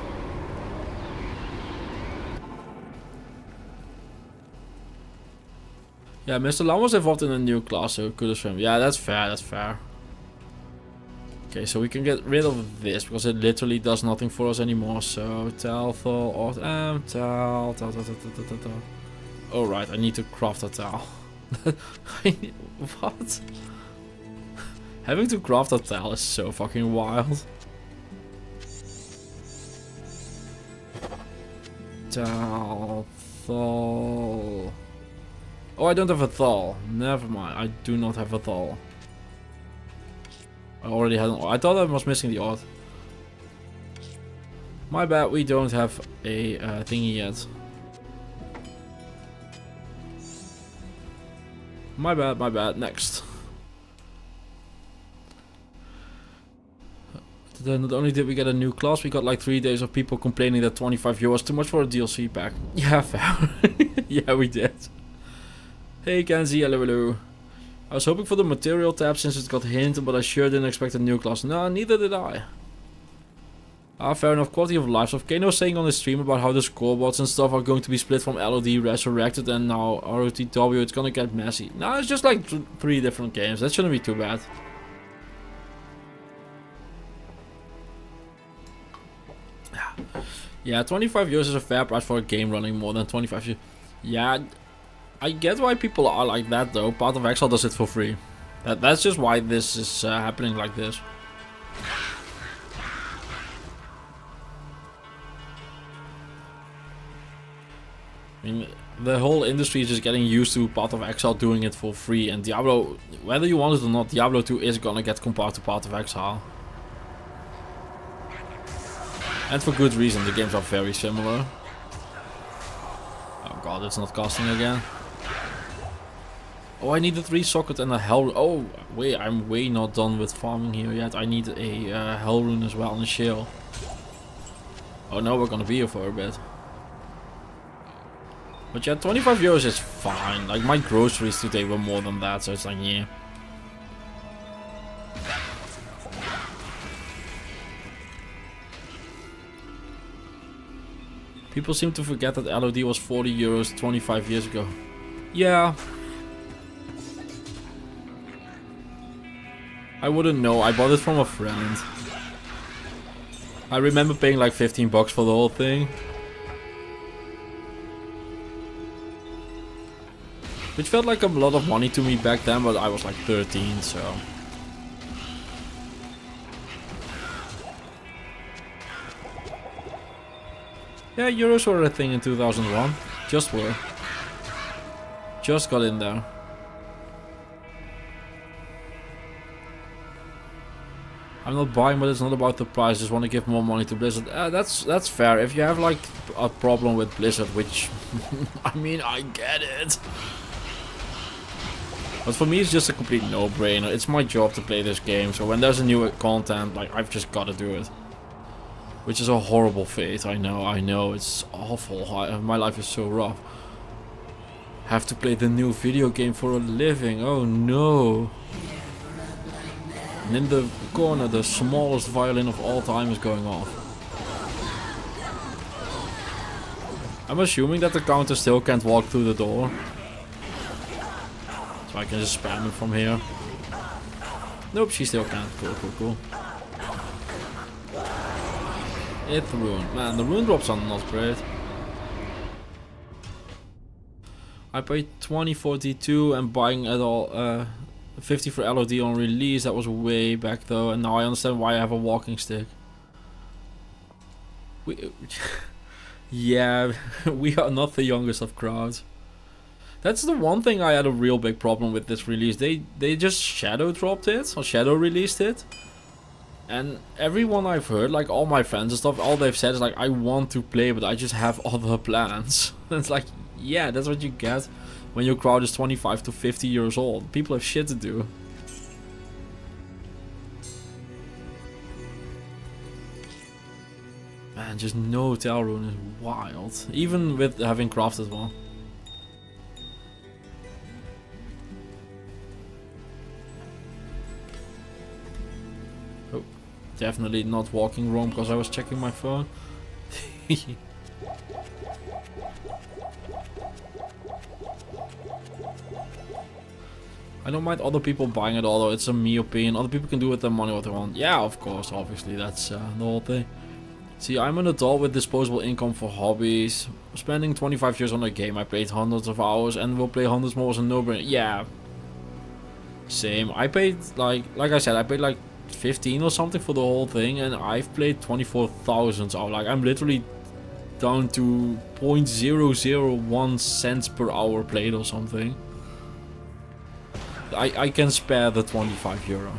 Yeah, Mr. Lam was involved in a new class, so could have swim. Yeah, that's fair, that's fair. Okay, so we can get rid of this, because it literally does nothing for us anymore. So, tell. Oh, right, I need to craft a towel. What? Having to craft a towel is so fucking wild. Towel. Oh, I don't have a thal. Never mind. I do not have a thal. I already had an I thought I was missing the odd. My bad, we don't have a thingy yet. My bad. Next. Then not only did we get a new class, we got like 3 days of people complaining that 25 euros is too much for a DLC pack. Yeah, fair. Yeah, we did. Hey Kenzie, hello. I was hoping for the material tab since it got hinted, but I sure didn't expect a new class. No, neither did I. Ah, fair enough. Quality of life. So Kano was saying on his stream about how the scoreboards and stuff are going to be split from LOD, Resurrected, and now ROTW. It's gonna get messy. No, it's just like 3 different games. That shouldn't be too bad. Yeah, 25 euros is a fair price for a game running more than 25 euros. Yeah, I get why people are like that though. Path of Exile does it for free. That's just why this is happening like this. I mean, the whole industry is just getting used to Path of Exile doing it for free, and Diablo, whether you want it or not, Diablo 2 is gonna get compared to Path of Exile. And for good reason, the games are very similar. Oh god, it's not casting again. Oh, I need a 3 socket and a hell. Oh, wait, I'm way not done with farming here yet. I need a hell rune as well and a shield. Oh no, we're gonna be here for a bit. But yeah, 25 euros is fine. Like, my groceries today were more than that, so it's like, yeah. People seem to forget that LOD was 40 euros 25 years ago. Yeah. I wouldn't know. I bought it from a friend. I remember paying like 15 bucks for the whole thing. Which felt like a lot of money to me back then, but I was like 13, so... Yeah, euros were a thing in 2001. Just were. Just got in there. I'm not buying, but it's not about the price. Just want to give more money to Blizzard. That's fair. If you have like a problem with Blizzard, which I mean, I get it. But for me, it's just a complete no-brainer. It's my job to play this game, so when there's a new content, like, I've just got to do it. Which is a horrible fate, I know, it's awful. My life is so rough. Have to play the new video game for a living, oh no. And in the corner, the smallest violin of all time is going off. I'm assuming that the counter still can't walk through the door. So I can just spam it from here. Nope, she still can't. Cool. It's the Rune. Man, the Rune drops are not great. I paid 20.42 and buying it all 50 for LOD on release. That was way back though, and now I understand why I have a walking stick. Yeah, we are not the youngest of crowds. That's the one thing I had a real big problem with this release. They just shadow dropped it, or shadow released it. And everyone I've heard, like all my friends and stuff, all they've said is like, I want to play, but I just have other plans. And it's like, yeah, that's what you get when your crowd is 25 to 50 years old. People have shit to do. Man, just no tail rune is wild. Even with having crafted one. Definitely not walking wrong because I was checking my phone. I don't mind other people buying it, although it's a me opinion. Other people can do with their money what they want. Yeah, of course, obviously, that's the whole thing. See, I'm an adult with disposable income for hobbies. Spending 25 years on a game, I played hundreds of hours and will play hundreds more as a no-brainer. Yeah. Same. I paid, like I said, I paid like 15 or something for the whole thing, and I've played 24,000 hours. Like, I'm literally down to 0.001 cents per hour played or something. I can spare the 25 euro.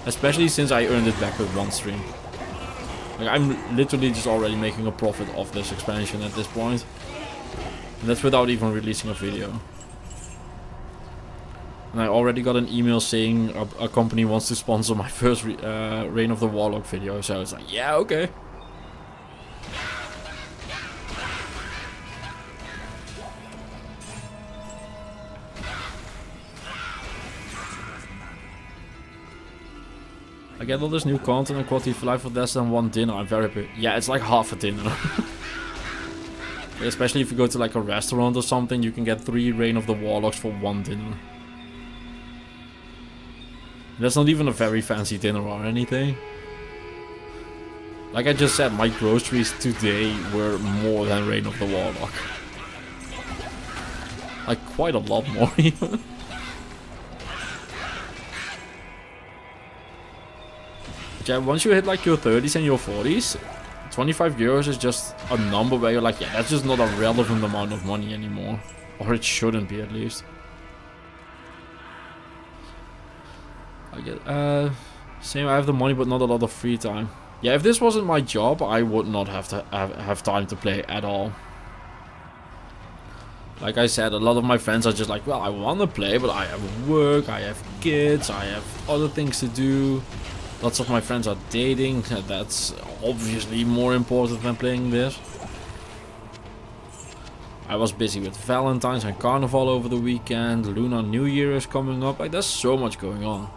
Especially since I earned it back with one stream. Like, I'm literally just already making a profit off this expansion at this point. And that's without even releasing a video. And I already got an email saying a company wants to sponsor my first Reign of the Warlock video. So it's like, yeah, okay. I get all this new content and quality of life for less than one dinner. I'm very happy. Yeah, it's like half a dinner. Especially if you go to like a restaurant or something, you can get 3 Reign of the Warlocks for one dinner. That's not even a very fancy dinner or anything. Like I just said, my groceries today were more than Reign of the Warlock. Like quite a lot more even. Yeah, once you hit like your 30s and your 40s, 25 euros is just a number where you're like, yeah, that's just not a relevant amount of money anymore. Or it shouldn't be, at least. I get, same, I have the money but not a lot of free time. Yeah, if this wasn't my job, I would not have to have time to play at all. Like I said, a lot of my friends are just like, well, I want to play, but I have work, I have kids, I have other things to do. Lots of my friends are dating, that's obviously more important than playing this. I was busy with Valentine's and Carnival over the weekend, Lunar New Year is coming up, like there's so much going on.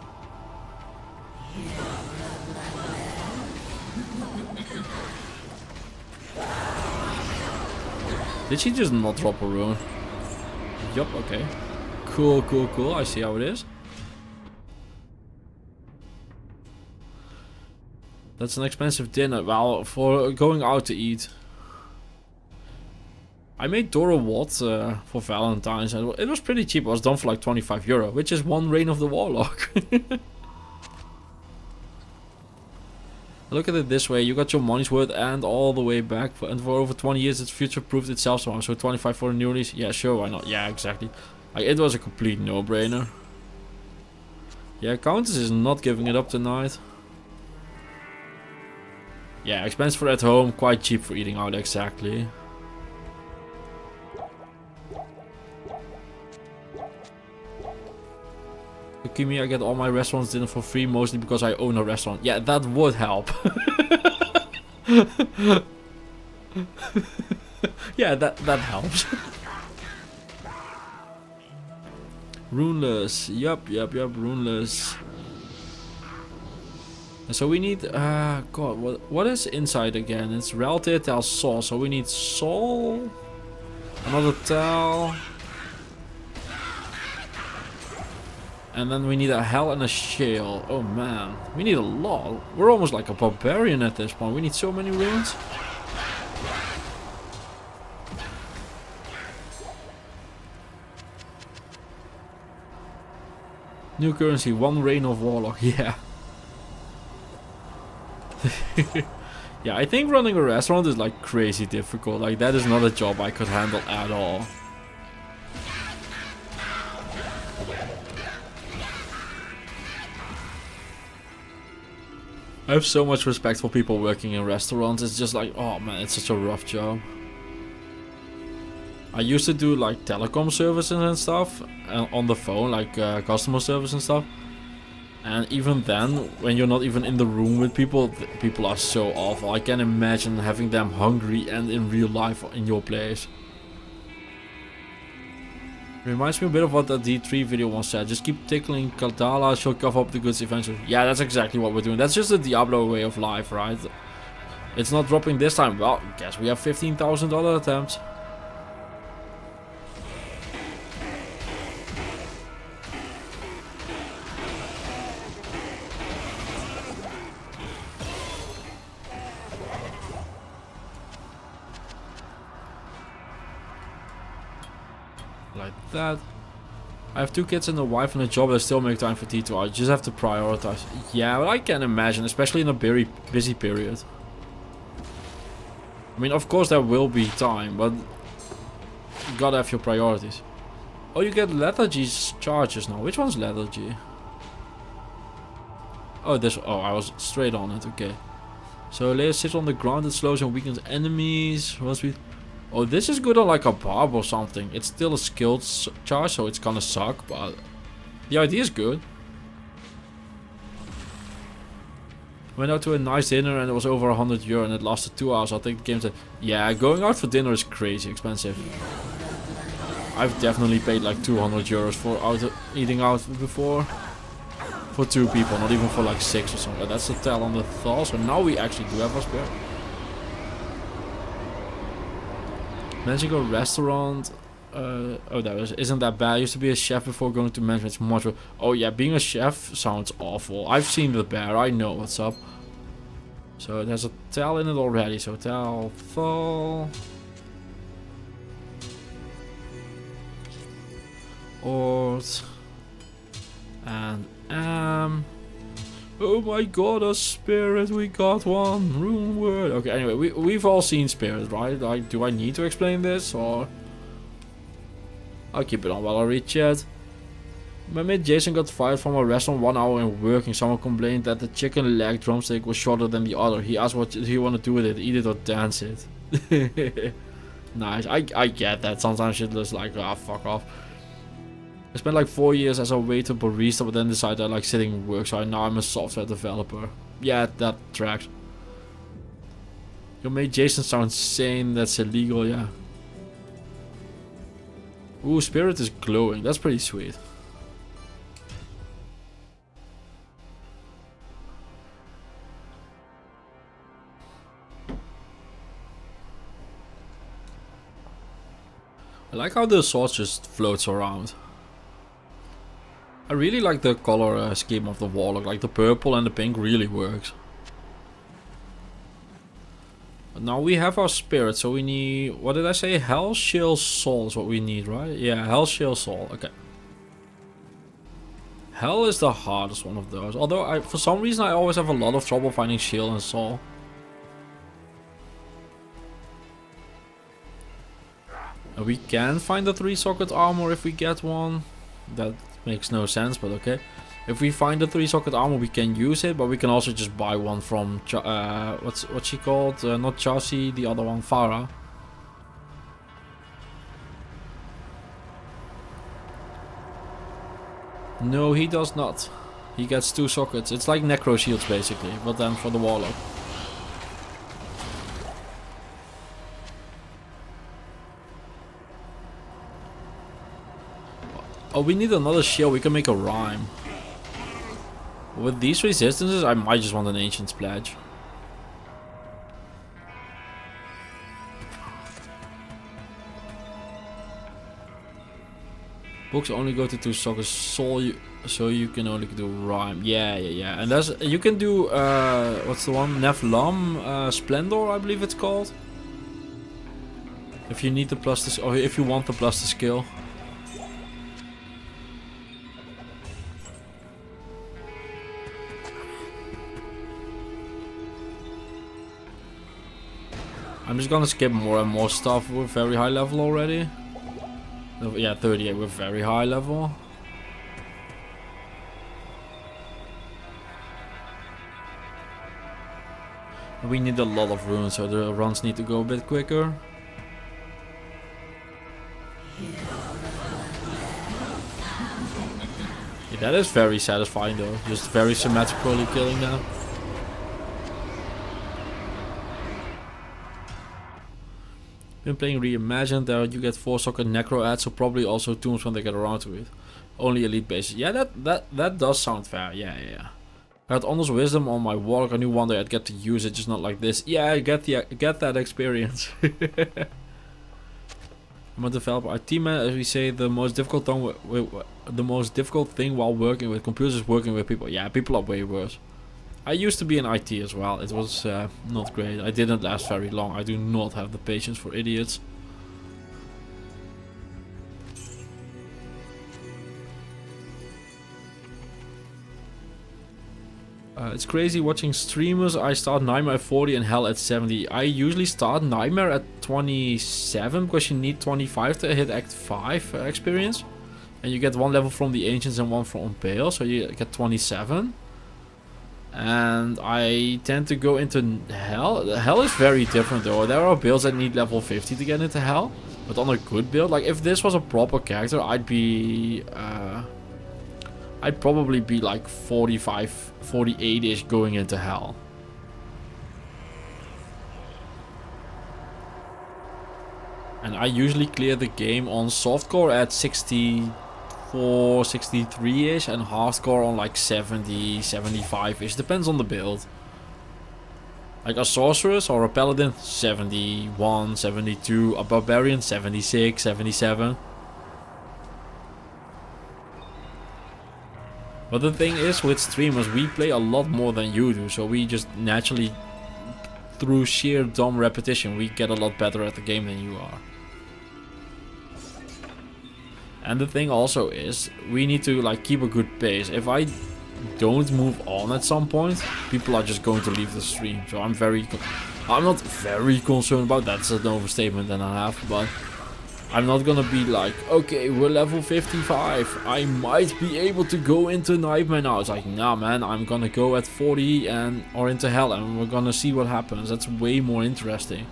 Did she just not drop a rune? Yup, okay. Cool, cool, cool, I see how it is. That's an expensive dinner. Well, for going out to eat. I made Dora what for Valentine's. And it was pretty cheap. It was done for like 25 euro. Which is one Reign of the Warlock. Look at it this way. You got your money's worth and all the way back. And for over 20 years it's future-proofed itself somehow. So 25 for a new release? Yeah, sure, why not? Yeah, exactly. Like, it was a complete no-brainer. Yeah, Countess is not giving it up tonight. Yeah, expensive for at home, quite cheap for eating out, exactly. Look at me, I get all my restaurants dinner for free, mostly because I own a restaurant. Yeah, that would help. Yeah, that helps. Runeless, yup, runeless. So we need, god, what is inside again? It's Realty, Tal, Soul. So we need Soul, another Tal, and then we need a Hell and a Shale. Oh man, we need a lot. We're almost like a barbarian at this point. We need so many runes. New currency, 1 Reign of Warlock, yeah. Yeah, I think running a restaurant is like crazy difficult. Like, that is not a job I could handle at all. I have so much respect for people working in restaurants. It's just like, oh man, it's such a rough job. I used to do like telecom services and stuff on the phone, like customer service and stuff. And even then, when you're not even in the room with people, people are so awful. I can imagine having them hungry and in real life in your place. Reminds me a bit of what the D3 video once said. Just keep tickling Katala, she'll cover up the goods eventually. Yeah, that's exactly what we're doing. That's just the Diablo way of life, right? It's not dropping this time. Well, guess we have $15,000 attempts. Like that. I have 2 kids and a wife and a job. I still make time for T2. I just have to prioritize. Yeah, but I can imagine, especially in a very busy period. I mean, of course there will be time, but you gotta have your priorities. Oh, you get lethargy's charges now. Which one's lethargy? Oh, this. Oh, I was straight on it. Okay. So lair sits on the ground. It slows and weakens enemies. Once we. Oh, this is good on like a barb or something. It's still a skilled charge, so it's gonna suck, but the idea is good. Went out to a nice dinner and it was over €100 and it lasted 2 hours. I think the game said, yeah, going out for dinner is crazy expensive. I've definitely paid like €200 for eating out before. For 2 people, not even for like 6 or something. That's the tell on the thaw, so now we actually do have a spare. Managing a restaurant, oh, isn't that bad. I used to be a chef before going to management. It's much. Oh yeah, being a chef sounds awful. I've seen the bear. I know what's up. So it has a tell in it already. So tell fall. Ort. And oh my god, a spirit, we got one. Rune word. Okay, anyway, we've all seen spirit, right? Like, do I need to explain this, or I'll keep it on while I read chat. My mate Jason got fired from a restaurant 1 hour in working. Someone complained that the chicken leg drumstick was shorter than the other. He asked what do you want to do with it, eat it or dance it. Nice, I get that. Sometimes shit looks like, ah, fuck off. I spent like 4 years as a waiter barista, but then decided I like sitting in work, so now I'm a software developer. Yeah, that tracks. Your mate Jason sounds sane, that's illegal, yeah. Ooh, spirit is glowing, that's pretty sweet. I like how the sword just floats around. I really like the color scheme of the Warlock, like the purple and the pink really works. But now we have our spirit, so we need, what did I say? Hell Shield Soul is what we need, right? Yeah, Hell Shield Soul, okay. Hell is the hardest one of those, although for some reason I always have a lot of trouble finding Shield and Soul. And we can find the 3-socket armor if we get one. That makes no sense, but okay. If we find the 3-socket armor, we can use it, but we can also just buy one from what's she called? Not Chassis, the other one, Farah. No, he does not. He gets 2 sockets. It's like Necro Shields basically, but then for the Warlock. Oh, we need another shield. We can make a rhyme. With these resistances, I might just want an Ancient's Pledge. Books only go to 2 sockets, so you can only do rhyme. Yeah. And that's, you can do what's the one? Nephilim Splendor, I believe it's called. If you need the plus to, or if you want the plus to skill. I'm just gonna skip more and more stuff. We're very high level already. Yeah, 38, we're very high level. We need a lot of runes, so the runs need to go a bit quicker. Yeah, that is very satisfying though, just very symmetrically killing them. Been playing Reimagined, there you get 4-socket necro ads, so probably also tombs when they get around to it. Only elite bases. Yeah, that does sound fair. Yeah. I had Honor's Wisdom on my Warlock. I knew one day I'd get to use it, just not like this. Yeah, I get that experience. I'm a developer. I team, as we say, the most difficult thing while working with computers is working with people. Yeah, people are way worse. I used to be in IT as well. It was not great. I didn't last very long. I do not have the patience for idiots. It's crazy watching streamers. I start Nightmare at 40 and Hell at 70. I usually start Nightmare at 27 because you need 25 to hit Act 5 experience. And you get one level from the Ancients and one from Pale, so you get 27. And I tend to go into Hell. Hell is very different though. There are builds that need level 50 to get into Hell. But on a good build, like if this was a proper character, I'd probably be like 45, 48-ish going into Hell. And I usually clear the game on softcore at 64, 63-ish and hardcore on like 70, 75-ish. Depends on the build. Like a sorceress or a paladin, 71, 72. A barbarian, 76, 77. But the thing is, with streamers, we play a lot more than you do, so we just naturally, through sheer dumb repetition, we get a lot better at the game than you are. And the thing also is, we need to like keep a good pace. If I don't move on at some point, people are just going to leave the stream. So I'm not very concerned about that. That's an overstatement and a half, but I'm not gonna be like, okay, we're level 55. I might be able to go into Nightmare now. It's like, nah, man, I'm gonna go at 40 or into Hell, and we're gonna see what happens. That's way more interesting.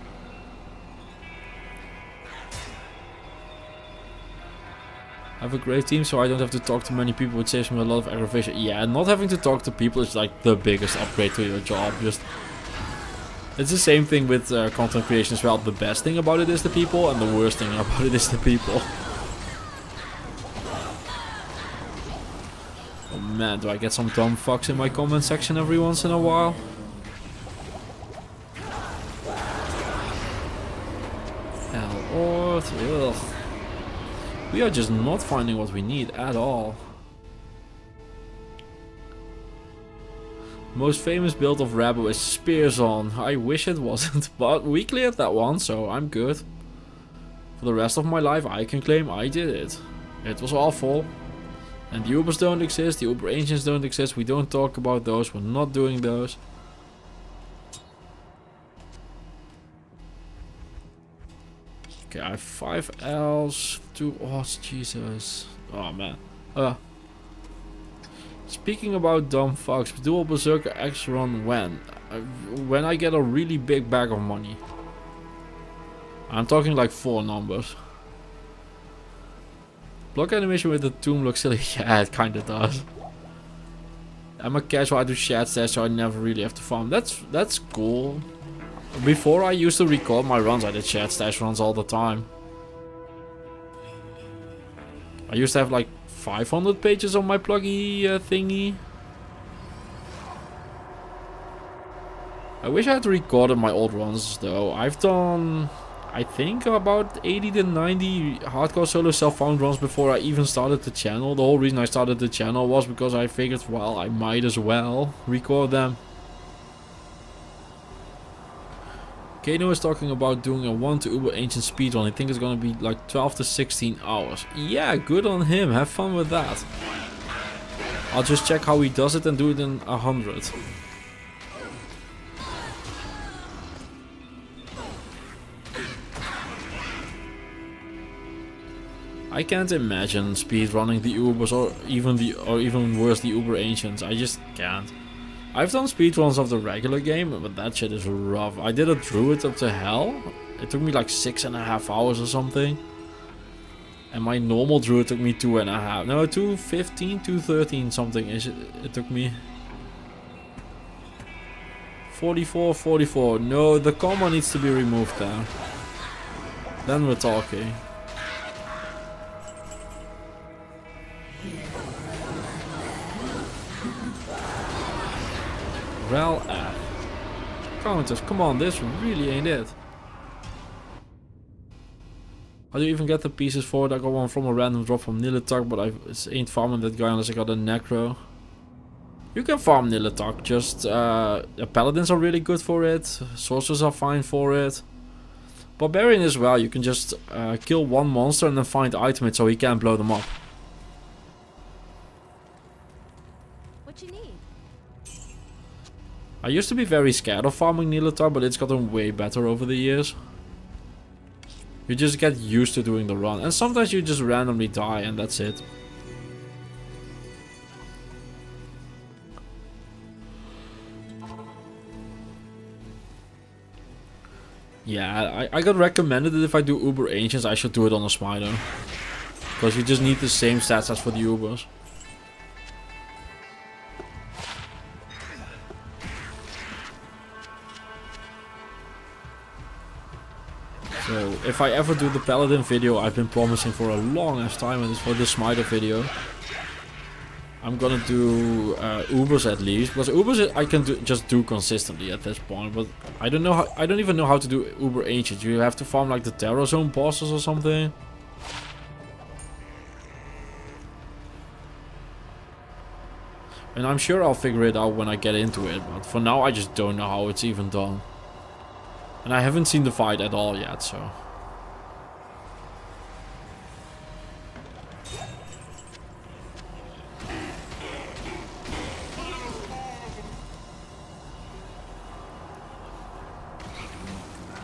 I have a great team, so I don't have to talk to many people. It saves me a lot of aggravation. Yeah, not having to talk to people is like the biggest upgrade to your job. It's the same thing with content creation as well. The best thing about it is the people, and the worst thing about it is the people. Oh man, do I get some dumb fucks in my comment section every once in a while? Hell, ugh. We are just not finding what we need at all. Most famous build of Rebel is Spears on. I wish it wasn't, but we cleared that one, so I'm good. For the rest of my life, I can claim I did it. It was awful. And the Ubers don't exist, the Uber Ancients don't exist, we don't talk about those, we're not doing those. Okay, I have 5 L's, 2 O's, Jesus. Oh man. Speaking about dumb fucks, Dual Berserker X run when? When I get a really big bag of money. I'm talking like 4 numbers. Block animation with the tomb looks silly. Yeah, it kinda does. I'm a casual, I do chat stats, so I never really have to farm. That's cool. Before I used to record my runs, I did chat stash runs all the time. I used to have like 500 pages on my pluggy thingy. I wish I had recorded my old runs though. I've done, I think, about 80 to 90 hardcore solo self-found runs before I even started the channel. The whole reason I started the channel was because I figured, well, I might as well record them. Kano is talking about doing a 1 to Uber Ancient speedrun. I think it's gonna be like 12 to 16 hours. Yeah, good on him. Have fun with that. I'll just check how he does it and do it in 100. I can't imagine speedrunning the Ubers or even worse the Uber Ancients. I just can't. I've done speedruns of the regular game, but that shit is rough. I did a Druid up to Hell. It took me like 6.5 hours or something. And my normal Druid took me 2.5. No, 2:15, 2:13 something. It took me 44. No, the comma needs to be removed there. Then we're talking. Rel F. Counters, come on, this really ain't it. How do you even get the pieces for it? I got one from a random drop from Nilatak, but I ain't farming that guy unless I got a necro. You can farm Nilatak, just paladins are really good for it, sorcerers are fine for it. Barbarian as well, you can just kill one monster and then find item it so he can't blow them up. What you need? I used to be very scared of farming Nilatar, but it's gotten way better over the years. You just get used to doing the run, and sometimes you just randomly die and that's it. Yeah, I got recommended that if I do Uber Ancients, I should do it on a Spider. Because you just need the same stats as for the Ubers. So, if I ever do the Paladin video I've been promising for a long ass time, and it's for the Smiter video, I'm gonna do Ubers at least, because Ubers I can just do consistently at this point, but I don't know how, I don't even know how to do Uber Ancient. You have to farm like the Terror Zone bosses or something. And I'm sure I'll figure it out when I get into it, but for now I just don't know how it's even done. And I haven't seen the fight at all yet, so...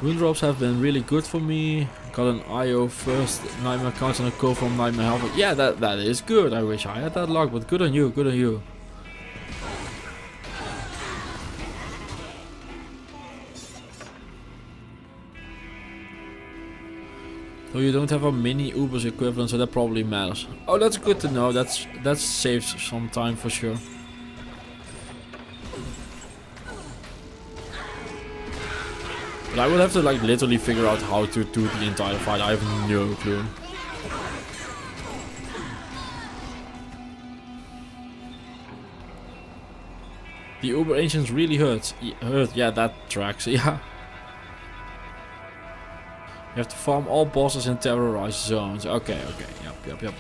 Rune drops have been really good for me. Got an IO first Nightmare count and a call from Nightmare Helmet. Yeah, that is good. I wish I had that luck, but good on you, good on you. So you don't have a mini Ubers equivalent, so that probably matters. Oh, that's good to know. That saves some time for sure. But I would have to like literally figure out how to do the entire fight. I have no clue. The Uber Ancients really hurt. Yeah, that tracks. Yeah. You have to farm all bosses in terrorized zones. Okay, yep.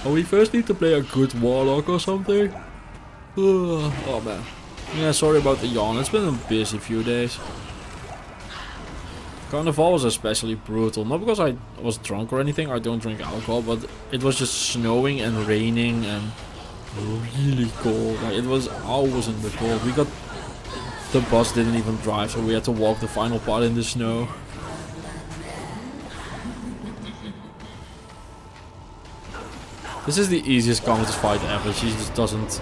Oh, we first need to play a good Warlock or something? Oh man. Yeah, sorry about the yawn. It's been a busy few days. Carnival was especially brutal. Not because I was drunk or anything. I don't drink alcohol, but it was just snowing and raining and really cold. Like, it was hours in the cold. The bus didn't even drive, so we had to walk the final part in the snow. This is the easiest Comet's fight ever. She just doesn't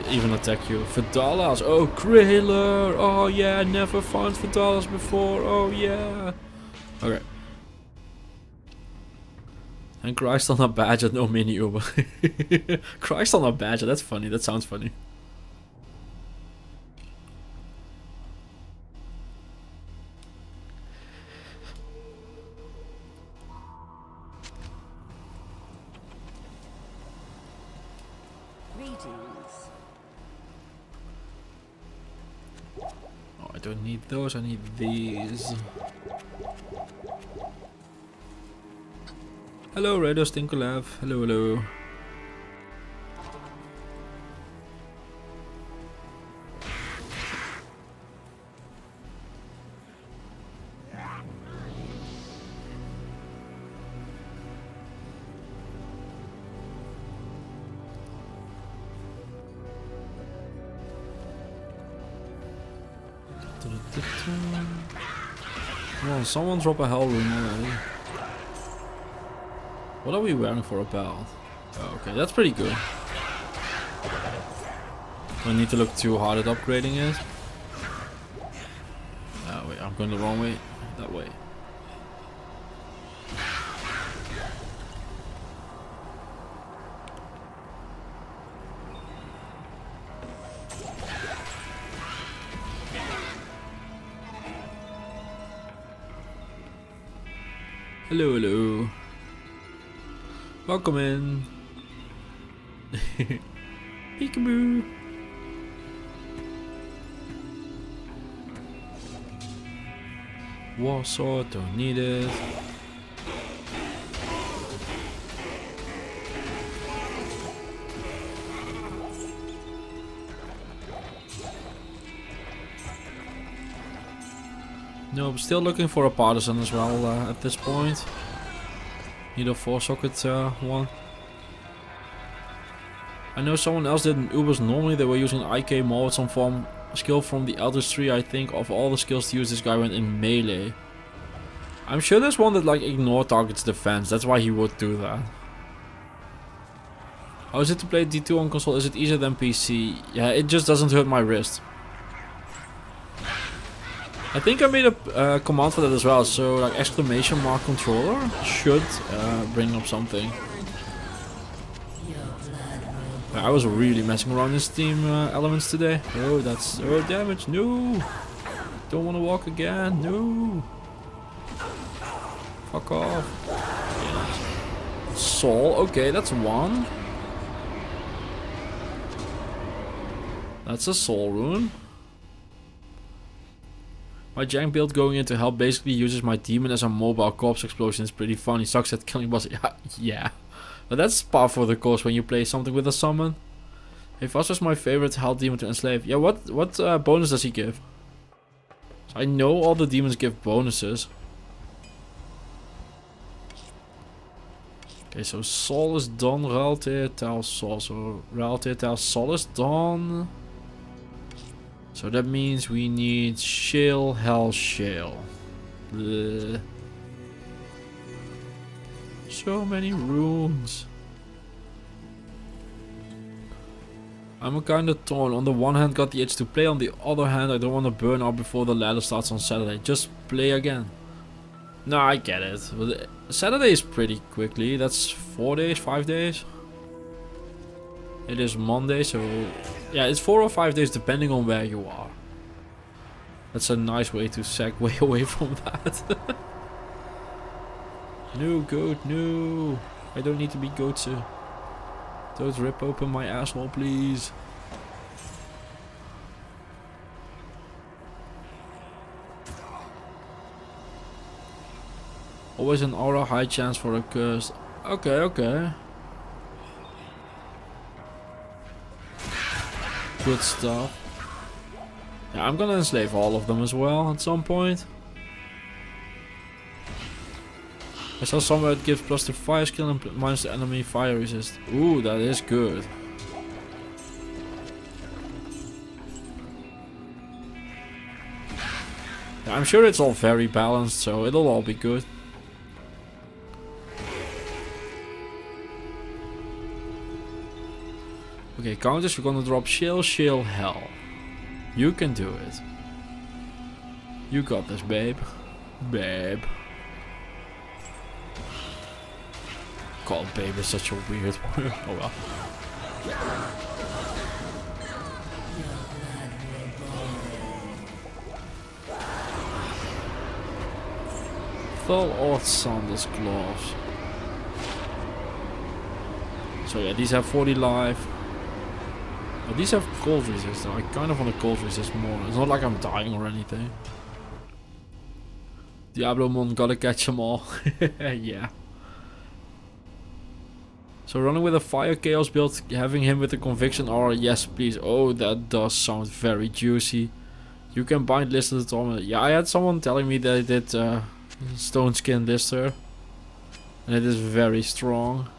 even attack you. Vidalas, oh Krailer, oh yeah, never found Vidalas before, oh yeah. Okay. And Christ on a badger, no mini Uber. Christ on a badger, that's funny, that sounds funny. I don't need those, I need these. Hello, Radio Stinkolab. Hello, hello. Come on, someone drop a Hell Rune already. What are we wearing for a belt? Oh, okay, that's pretty good. Don't need to look too hard at upgrading it. Oh wait, I'm going the wrong way. That way. Hello, hello. Welcome in. Peekaboo. War sword, don't need it. Nope, still looking for a partisan as well at this point. Need a 4-socket one. I know someone else did in Ubers. Normally they were using IK more with some form skill from the Eldritch Tree. I think of all the skills to use, this guy went in melee. I'm sure there's one that like ignore targets defense. That's why he would do that. How is it to play D2 on console? Is it easier than PC? Yeah, it just doesn't hurt my wrist. I think I made a command for that as well, so like exclamation mark controller should bring up something. I was really messing around in Steam elements today. Oh, that's damage. No, don't want to walk again. No, fuck off. Soul. Okay, that's one. That's a soul rune. My jank build going into help basically uses my demon as a mobile corpse explosion. It's pretty fun. He sucks at killing boss. Yeah. But that's par for the course when you play something with a summon. Hey, Foster's my favorite health demon to enslave. Yeah, what bonus does he give? So I know all the demons give bonuses. Okay, so Sol is done. Realte tells Sol. So Realte tells Sol is done. So that means we need Shale, Hell, Shale. Bleh. So many runes. I'm kinda torn. On the one hand got the itch to play, on the other hand I don't want to burn out before the ladder starts on Saturday. Just play again. No, I get it. But Saturday is pretty quickly. That's 4 days, 5 days. It is Monday, so yeah, it's 4 or 5 days depending on where you are. That's a nice way to segue away from that. No, goat, no. I don't need to be goatsu. Don't rip open my asshole, please. Always an aura, high chance for a curse. Okay, okay. Good stuff. Yeah, I'm gonna enslave all of them as well at some point. I saw somewhere it gives plus to fire skill and minus the enemy fire resist. Ooh, that is good. Yeah, I'm sure it's all very balanced, so it'll all be good. Okay, counters, we're gonna drop Shale, Shale, Hell. You can do it. You got this, babe. Babe. God, babe is such a weird word. Oh well. Full Earth Sanders gloves. So yeah, these have 40 life. Oh, these have cold resist. I kind of want to cold resist more. It's not like I'm dying or anything. Diablo Mon, gotta catch them all. Yeah. So running with a fire chaos build, having him with a conviction aura, yes please. Oh, that does sound very juicy. You can bind Lister to Torment. Yeah, I had someone telling me that I did Stone Skin Lister. And it is very strong.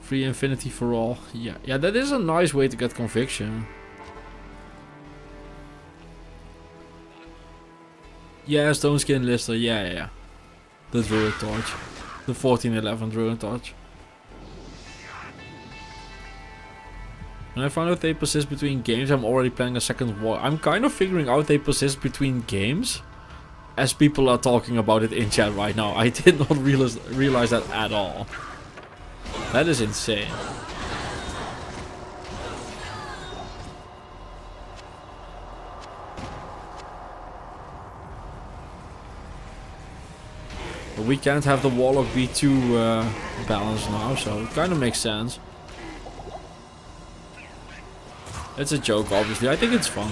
Free infinity for all. Yeah, that is a nice way to get conviction. Yeah, Stone Skin Lister. Yeah. The Druid Torch. The 1411 Druid Torch. When I find out they persist between games, I'm already planning a second war. I'm kind of figuring out they persist between games as people are talking about it in chat right now. I did not realize that at all. That is insane. But we can't have the Warlock be too balanced now, so it kind of makes sense. It's a joke, obviously. I think it's fun.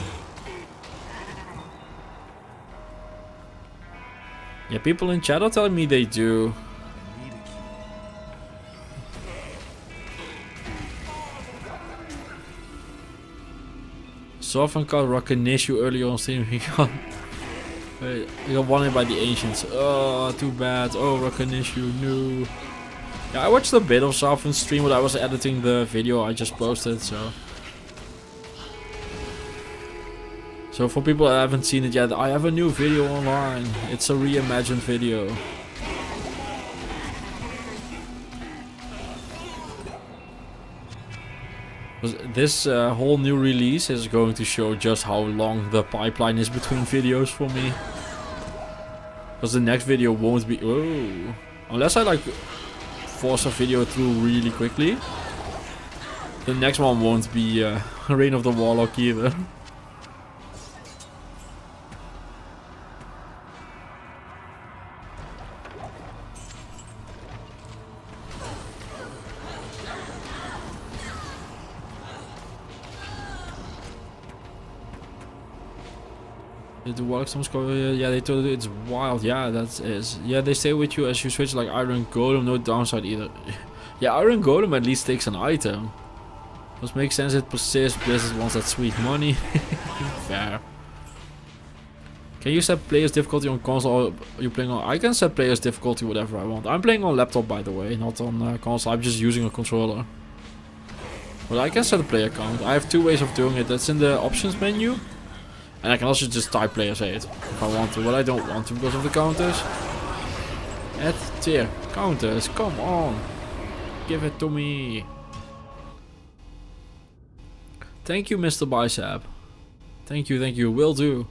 Yeah, people in chat are telling me they do. Sovereign called Rakanishu earlier on stream. He got one hit by the Ancients. Oh, too bad. Oh, Rakanishu, no. Yeah, I watched a bit of Sovereign's stream when I was editing the video I just posted, so. So for people that haven't seen it yet, I have a new video online. It's a reimagined video. This whole new release is going to show just how long the pipeline is between videos for me. Because the next video won't be... Oh, unless I like force a video through really quickly. The next one won't be Reign of the Warlock either. The Warlock some score, yeah, they told you it's wild. Yeah, that is. Yeah, they stay with you as you switch, like Iron Golem, no downside either. Yeah, Iron Golem at least takes an item. Which makes sense, it persists. Blizzard wants that sweet money. Fair. Can you set players difficulty on console or are you playing on... I can set players difficulty whatever I want. I'm playing on laptop, by the way, not on console. I'm just using a controller. But I can set a player count. I have two ways of doing it. That's in the options menu. And I can also just type players 8 if I want to, but I don't want to because of the counters. Add tier. Counters, come on. Give it to me. Thank you, Mr. Bicep. Thank you, will do.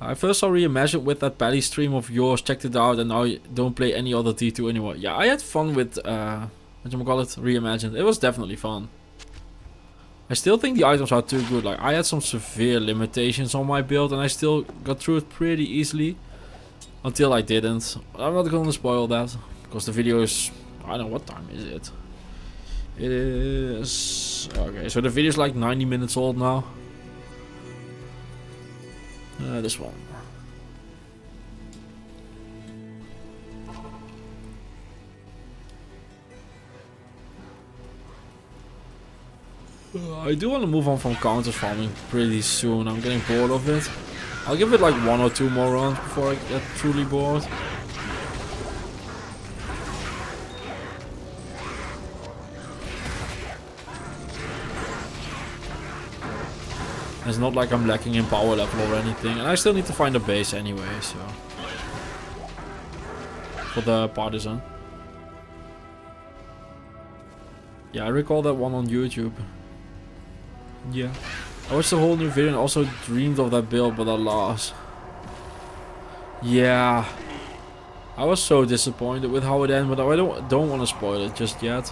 I first saw Reimagine with that Paddy stream of yours, checked it out, and now I don't play any other T2 anymore. Yeah, I had fun with, what do you call it, Reimagined. It was definitely fun. I still think the items are too good. Like, I had some severe limitations on my build and I still got through it pretty easily. Until I didn't. I'm not gonna spoil that. Because the video is... I don't know, what time is it? It is... Okay, so the video is like 90 minutes old now. This one. I do want to move on from counters farming pretty soon. I'm getting bored of it. I'll give it like 1 or 2 more runs before I get truly bored. It's not like I'm lacking in power level or anything. And I still need to find a base anyway, so. For the partisan. Yeah, I recall that one on YouTube. Yeah. I watched the whole new video and also dreamed of that build, but alas. Yeah. I was so disappointed with how it ended, but I don't want to spoil it just yet.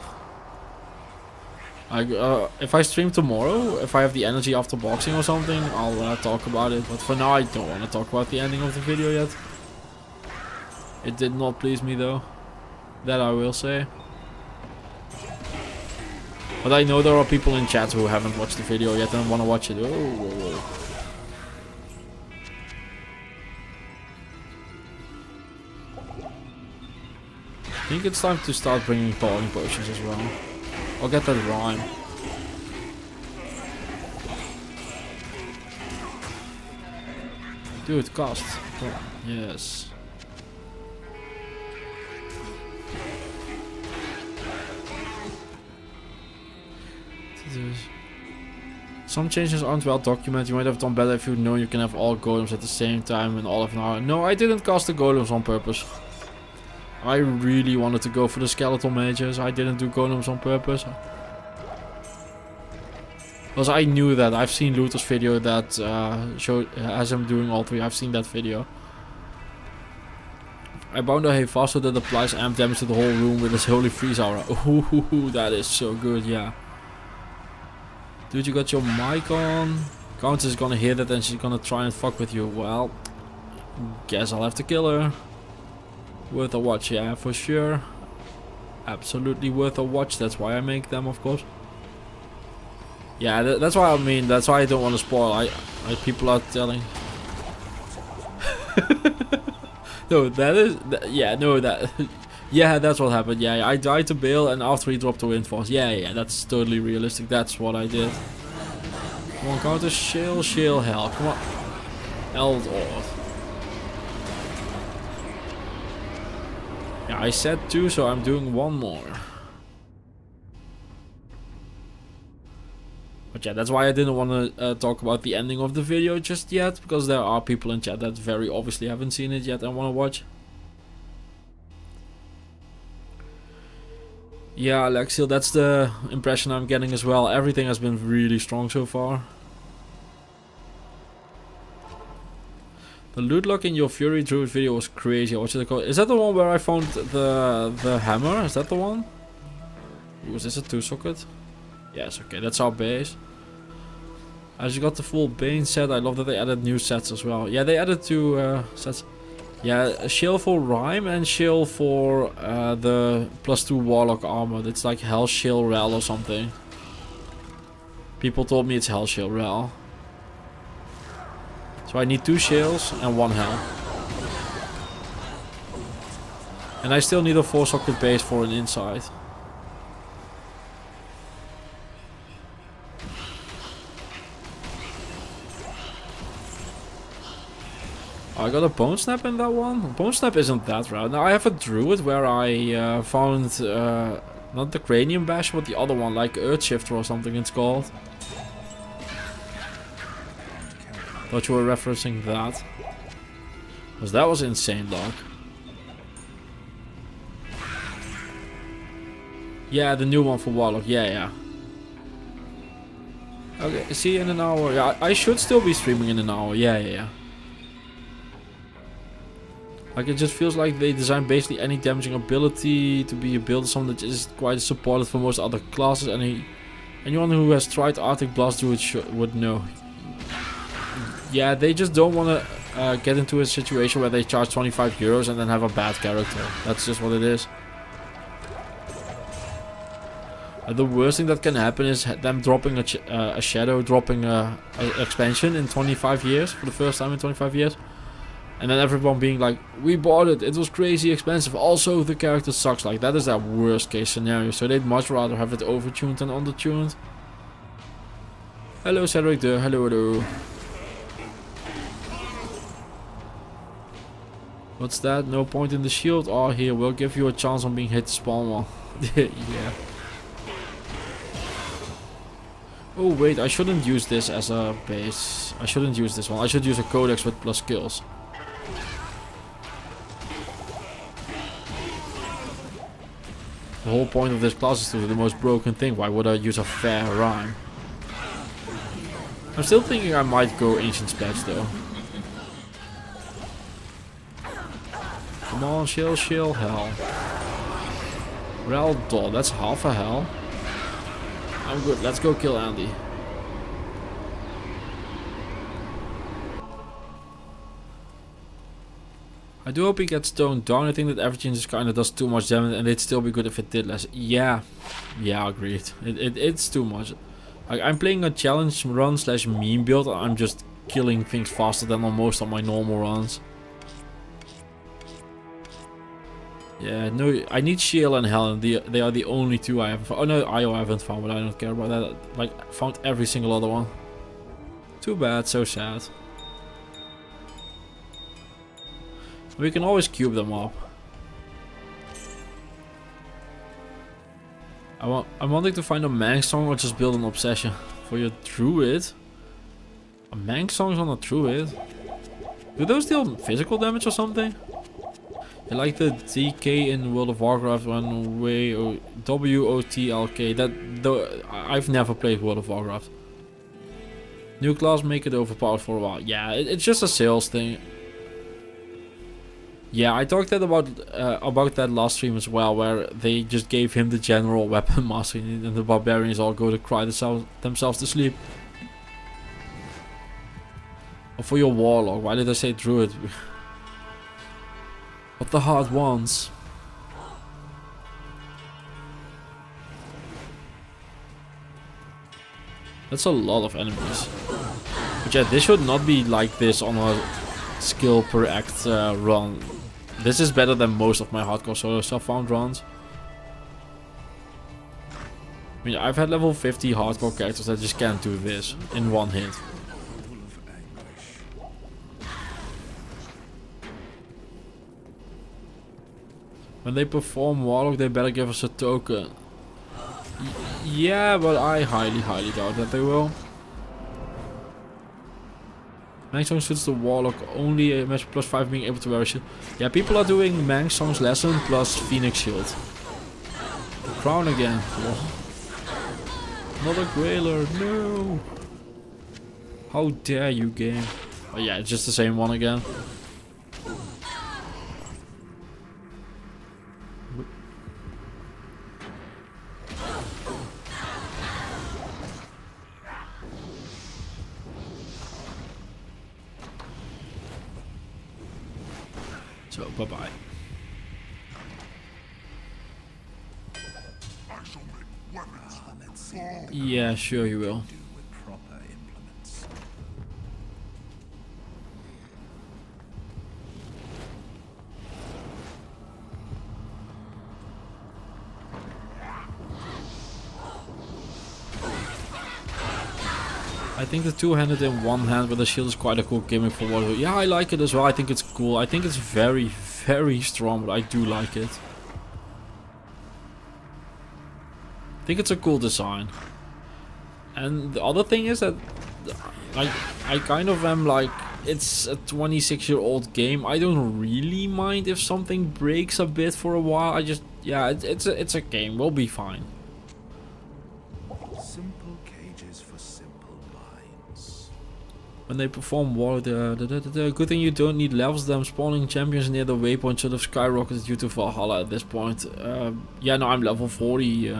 If I stream tomorrow, if I have the energy after boxing or something, I'll talk about it. But for now, I don't want to talk about the ending of the video yet. It did not please me though. That I will say. But I know there are people in chat who haven't watched the video yet and want to watch it. Oh, whoa, whoa. I think it's time to start bringing powering potions as well. I'll get that rhyme. Dude, cost. Oh, yes. Some changes aren't well documented. You might have done better if you'd known you can have all golems at the same time in all of an hour. No, I didn't cast the golems on purpose. I really wanted to go for the skeletal mages. I didn't do golems on purpose. Because I knew that. I've seen Luther's video that has him doing all 3. I've seen that video. I bound a Hephaestus that applies amp damage to the whole room with his holy freeze aura. Ooh, that is so good, yeah. Dude, you got your mic on. Countess is gonna hear that and she's gonna try and fuck with you. Well, guess I'll have to kill her. Worth a watch, yeah, for sure. Absolutely worth a watch. That's why I make them, of course. Yeah, that's why I mean. That's why I don't want to spoil. I people are telling. No, that is. Yeah, no, that. Yeah, that's what happened. Yeah, I died to Bale, and after he dropped the wind force. Yeah, that's totally realistic. That's what I did. Come on, counter shield hell. Come on, Eldor. Yeah, I said 2, so I'm doing 1 more. But yeah, that's why I didn't want to talk about the ending of the video just yet, because there are people in chat that very obviously haven't seen it yet and want to watch. Yeah, Alexiel, that's the impression I'm getting as well. Everything has been really strong so far. The loot lock in your Fury Druid video was crazy. What should I call it? Is that the one where I found the hammer? Is that the one? Was this a 2-socket? Yes, okay, that's our base. I just got the full Bane set. I love that they added new sets as well. Yeah, they added 2 sets. Yeah, a shield for Rhyme and shield for the +2 Warlock armor. It's like Hell Shield Rel or something. People told me it's Hell Shield Rel. So I need 2 shields and 1 hell. And I still need a 4-socket base for an inside. I got a Bone Snap in that one. Bone Snap isn't that rare. Now I have a Druid where I found not the Cranium Bash, but the other one, like Earthshifter or something it's called. Thought you were referencing that. Because that was insane luck. Yeah, the new one for Warlock. Yeah. Okay, see you in an hour. Yeah, I should still be streaming in an hour. Yeah. Like, it just feels like they designed basically any damaging ability to be a build or something that is quite supported for most other classes. Anyone who has tried Arctic Blast would know. Yeah, they just don't want to get into a situation where they charge 25 euros and then have a bad character. That's just what it is. The worst thing that can happen is them dropping a shadow, dropping a expansion in 25 years, for the first time in 25 years. And then everyone being like, we bought it, it was crazy expensive, also the character sucks. Like, that is that worst case scenario. So they'd much rather have it overtuned than undertuned. Hello Cedric, hello. What's that? No point in the shield? Oh, here, we'll give you a chance on being hit to spawn one. Yeah. Oh, wait, I shouldn't use this as a base. I shouldn't use this one. I should use a codex with plus skills. The whole point of this class is to do the most broken thing. Why would I use a fair rhyme? I'm still thinking I might go Ancient Splash though. Come on, shield, hell. Rel dot, that's half a hell. I'm good, let's go kill Andy. I do hope he gets toned down. I think that everything just kinda does too much damage and it'd still be good if it did less. Yeah, agreed. It's too much. Like, I'm playing a challenge run / meme build. I'm just killing things faster than on most of my normal runs. Yeah, no, I need Shield and Hell, and they are the only 2 I haven't found. Oh no, Io I haven't found, but I don't care about that. Like, found every single other one. Too bad, so sad. We can always cube them up. I'm wanting to find a Manx song or just build an obsession for your Druid. A Manx song on a Druid? Do those deal physical damage or something? I like the DK in World of Warcraft when WOTLK. I've never played World of Warcraft. New class make it overpowered for a while. Yeah, it's just a sales thing. Yeah, I talked about that last stream as well, where they just gave him the general weapon mastery and the barbarians all go to cry themselves to sleep. Or for your warlock, why did I say druid? What the heart wants. That's a lot of enemies. But yeah, this should not be like this on a skill per act run. This is better than most of my hardcore solo self-found runs. I mean, I've had level 50 hardcore characters that just can't do this in one hit. When they perform Warlock, they better give us a token. Yeah, but I highly doubt that they will. Mangsong suits the Warlock, only a match plus 5 being able to wear a shield. Yeah, people are doing Mangsong's lesson plus Phoenix shield. The crown again. Whoa. Not a Grailer, no! How dare you, game? Oh yeah, it's just the same one again. So, bye-bye. Yeah, sure you will. I think the two-handed in one hand with a shield is quite a cool gimmick for Warlock. Yeah, I like it as well. I think it's cool. I think it's very strong, but I do like it. I think it's a cool design. And the other thing is that I kind of am like, it's a 26-year-old game. I don't really mind if something breaks a bit for a while. I just, yeah, it's a game. We'll be fine. Simple cages for simple minds. When they perform War, the good thing you don't need levels. Them spawning champions near the Waypoint should have skyrocketed you to Valhalla at this point. Yeah, no, I'm level 40.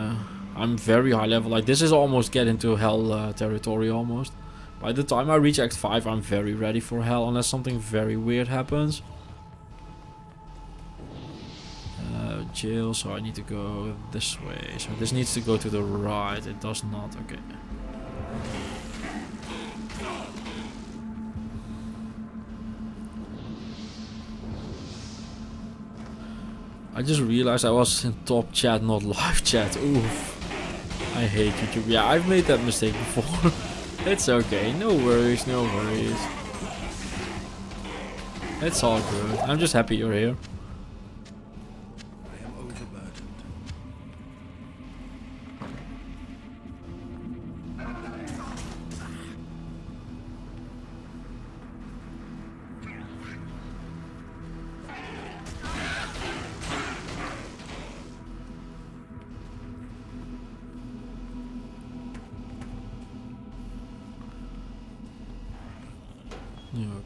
I'm very high level. Like, this is almost get into hell territory almost. By the time I reach Act 5, I'm very ready for hell, unless something very weird happens. Jail, so I need to go this way. So this needs to go to the right. It does not. Okay. I just realized I was in top chat, not live chat. Oof. I hate YouTube. Yeah, I've made that mistake before. It's okay. No worries, no worries. It's all good. I'm just happy you're here. I am overburdened.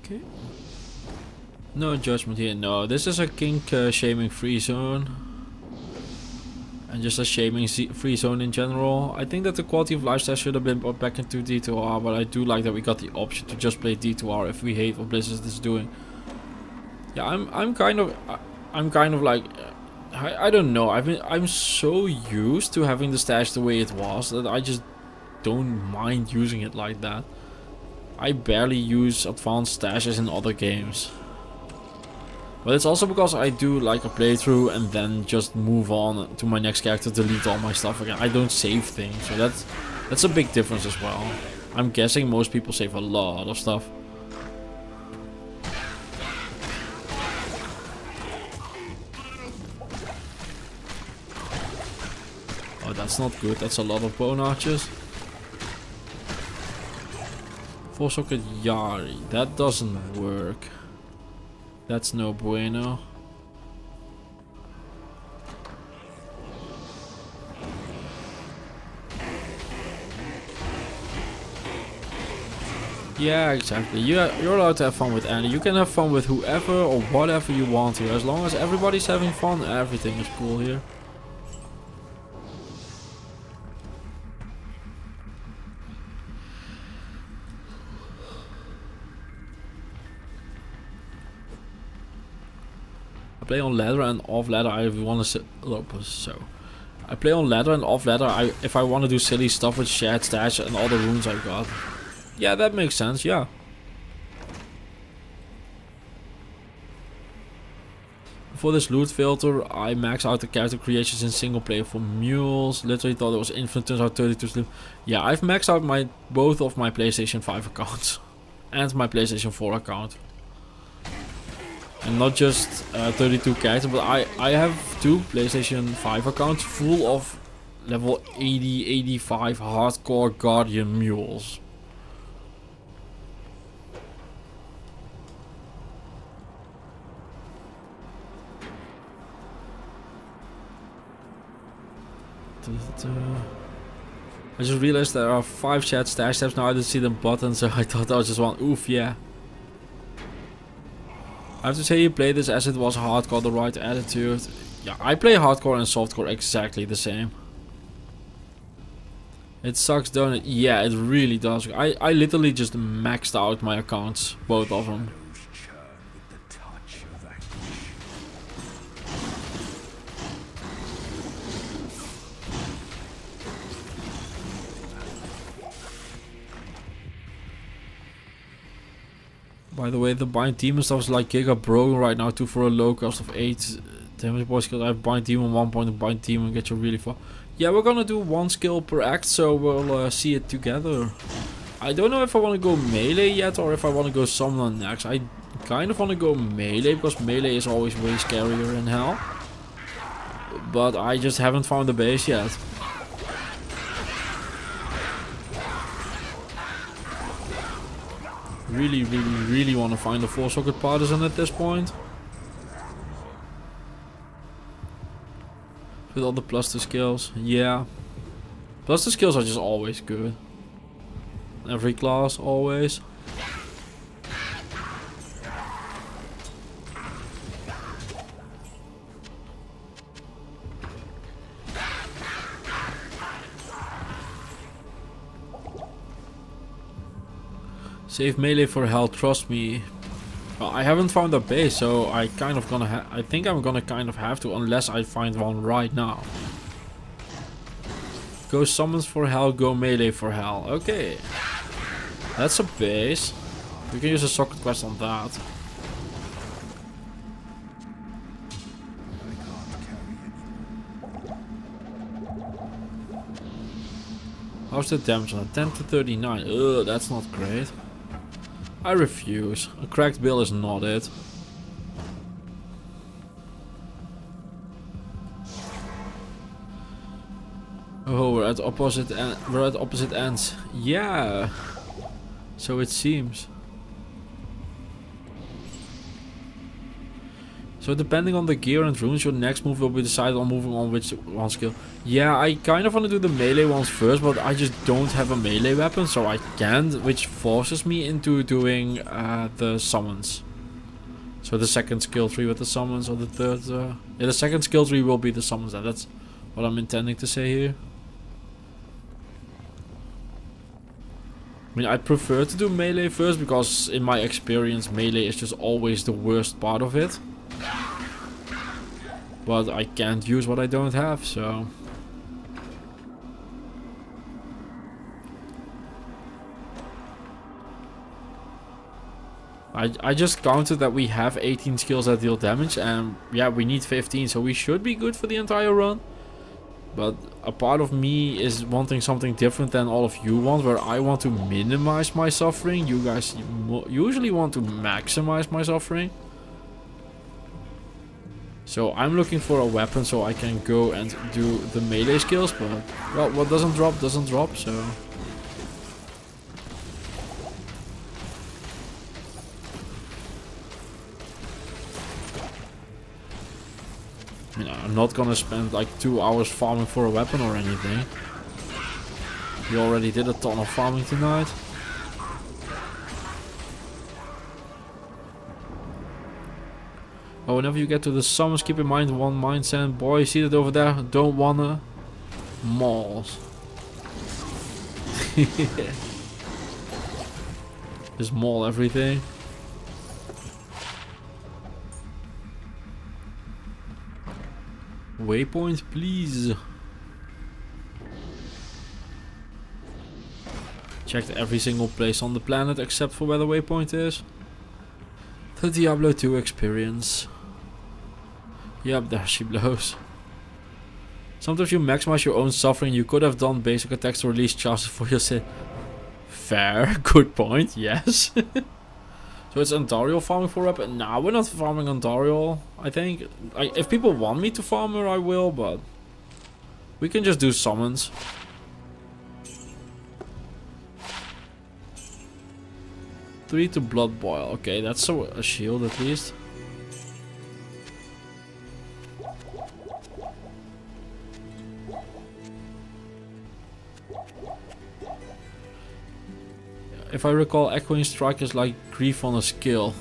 Okay. No judgment here. No, this is a kink shaming free zone. And just a shaming free zone in general. I think that the quality of lifestyle should have been brought back into D2R, but I do like that we got the option to just play D2R if we hate what Blizzard is doing. Yeah, I'm kind of like, I don't know. I'm so used to having the stash the way it was that I just don't mind using it like that. I barely use advanced stashes in other games. But it's also because I do like a playthrough and then just move on to my next character, delete all my stuff again. I don't save things, so that's a big difference as well. I'm guessing most people save a lot of stuff. Oh, that's not good. That's a lot of bone archers. Full socket Yari. That doesn't work. That's no bueno. Yeah, exactly. You're allowed to have fun with Annie. You can have fun with whoever or whatever you want to. As long as everybody's having fun, everything is cool here. I play on ladder and off ladder. I want to so. I play on ladder and off ladder. If I want to do silly stuff with shared stash and all the runes I got. Yeah, that makes sense. Yeah. For this loot filter, I max out the character creations in single player for mules. Literally thought it was infinite, turns out 32 sleep. Yeah, I've maxed out both of my PlayStation 5 accounts and my PlayStation 4 account. And not just 32 characters, but I have 2 PlayStation 5 accounts full of level 80, 85 hardcore guardian mules. I just realized there are 5 chat stash tabs now. I didn't see the button, so I thought that was just one. Oof, yeah. I have to say, you play this as it was hardcore, the right attitude. Yeah, I play hardcore and softcore exactly the same. It sucks, don't it? Yeah, it really does. I literally just maxed out my accounts, both of them. By the way, the bind demon stuff is like giga broken right now too for a low cost of 8 damage boy skills. I have bind demon 1 point and bind demon get you really far. Yeah, we're gonna do 1 skill per act, so we'll see it together. I don't know if I want to go melee yet or if I want to go summon next. I kind of want to go melee because melee is always way scarier in hell. But I just haven't found the base yet. Really want to find a 4-socket partisan at this point. With all the +2 skills. Yeah. +2 skills are just always good. Every class, always. Save melee for hell, trust me. Well, I haven't found a base, so I think I'm gonna kind of have to, unless I find one right now. Go summons for hell, go melee for hell. Okay. That's a base. We can use a socket quest on that. How's the damage on that? 10 to 39. Ugh, that's not great. I refuse. A cracked bill is not it. Oh, we're at opposite ends. Yeah. So it seems. So depending on the gear and runes, your next move will be decided on moving on which one skill. Yeah, I kind of want to do the melee ones first, but I just don't have a melee weapon, so I can't, which forces me into doing the summons. So the second skill tree with the summons, or the third... yeah, the second skill tree will be the summons, and that's what I'm intending to say here. I mean, I prefer to do melee first, because in my experience, melee is just always the worst part of it. But I can't use what I don't have, so... I just counted that we have 18 skills that deal damage, and yeah, we need 15, so we should be good for the entire run. But a part of me is wanting something different than all of you want, where I want to minimize my suffering. You guys usually want to maximize my suffering. So I'm looking for a weapon so I can go and do the melee skills, but well, what doesn't drop, so... I mean, I'm not gonna spend like 2 hours farming for a weapon or anything. We already did a ton of farming tonight. Oh, whenever you get to the summons, keep in mind one mindset. Boy, see that over there? Don't wanna malls. Just maul everything. Waypoint, please. Checked every single place on the planet except for where the waypoint is. The Diablo 2 experience. Yep, there she blows. Sometimes you maximize your own suffering. You could have done basic attacks to release chances for your sin. Fair, good point, yes. So it's Andariel farming for weapon? Nah, we're not farming Andariel. I think, if people want me to farm her, I will, but we can just do summons. Three to blood boil. Okay, that's a shield at least. If I recall, Echoing Strike is like grief on a skill.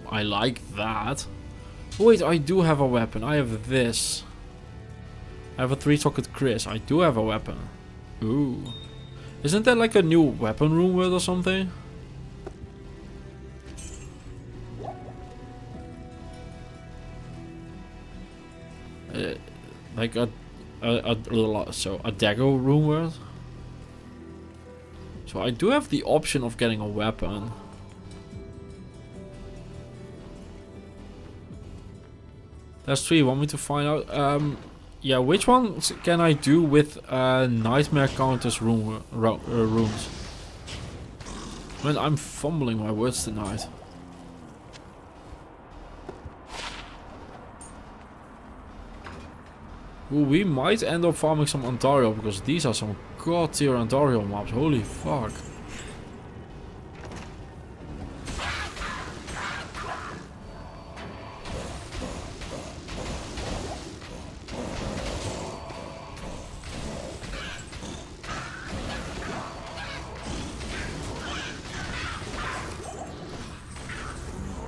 I like that. Wait, I do have a weapon. I have this. I have a 3-socket Chris. I do have a weapon. Ooh. Isn't that like a new weapon rune word or something? Like a dagger rune word. So I do have the option of getting a weapon. That's 3. Want me to find out? Yeah, which ones can I do with nightmare counters runes? Man, I'm fumbling my words tonight. Ooh, we might end up farming some Andariel because these are some god tier Andariel mobs. Holy fuck.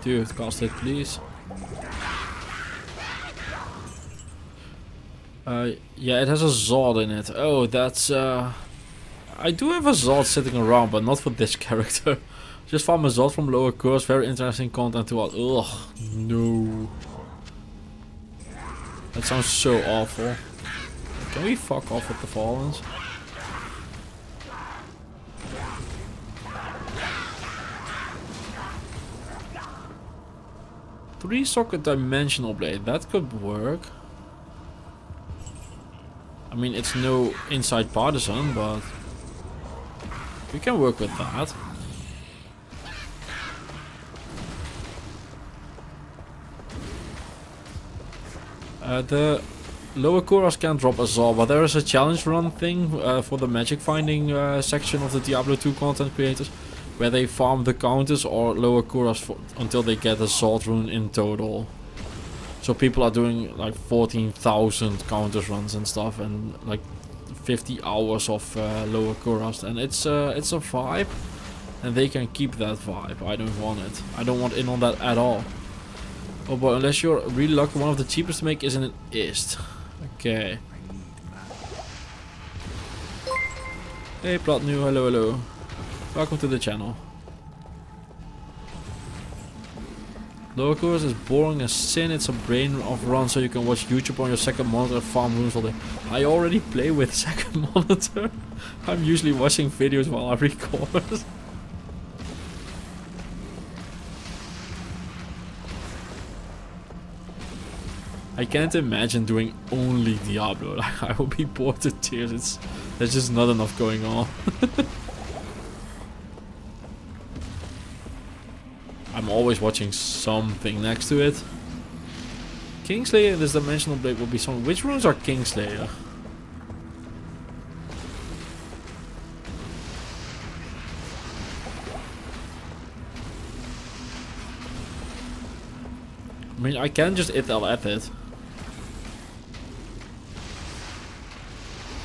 Dude, cast it please. Yeah, it has a Zod in it. Oh, that's I do have a Zod sitting around, but not for this character. Just found a Zod from lower course. Very interesting content to watch. Ugh, no. That sounds so awful. Can we fuck off with the Fallens? Three-socket dimensional blade. That could work. I mean, it's no inside partisan, but we can work with that. The lower Koras can't drop a Zol, but there is a challenge run thing for the magic finding section of the Diablo 2 content creators, where they farm the counters or lower Koras until they get a Zod rune in total. So people are doing like 14,000 counters runs and stuff, and like 50 hours of lower Koras, and it's a vibe, and they can keep that vibe. I don't want it. I don't want in on that at all. Oh boy, unless you're really lucky, one of the cheapest to make is in an Ist. Okay. Hey Platnu, hello, hello. Welcome to the channel. Lower course is boring as sin. It's a brain off run so you can watch YouTube on your second monitor and farm runes all day. I already play with second monitor. I'm usually watching videos while I record. I can't imagine doing only Diablo. Like, I will be bored to tears. There's just not enough going on. I'm always watching something next to it. Kingslayer, this dimensional blade will be some. Which runes are Kingslayer? I mean, I can just ital at it.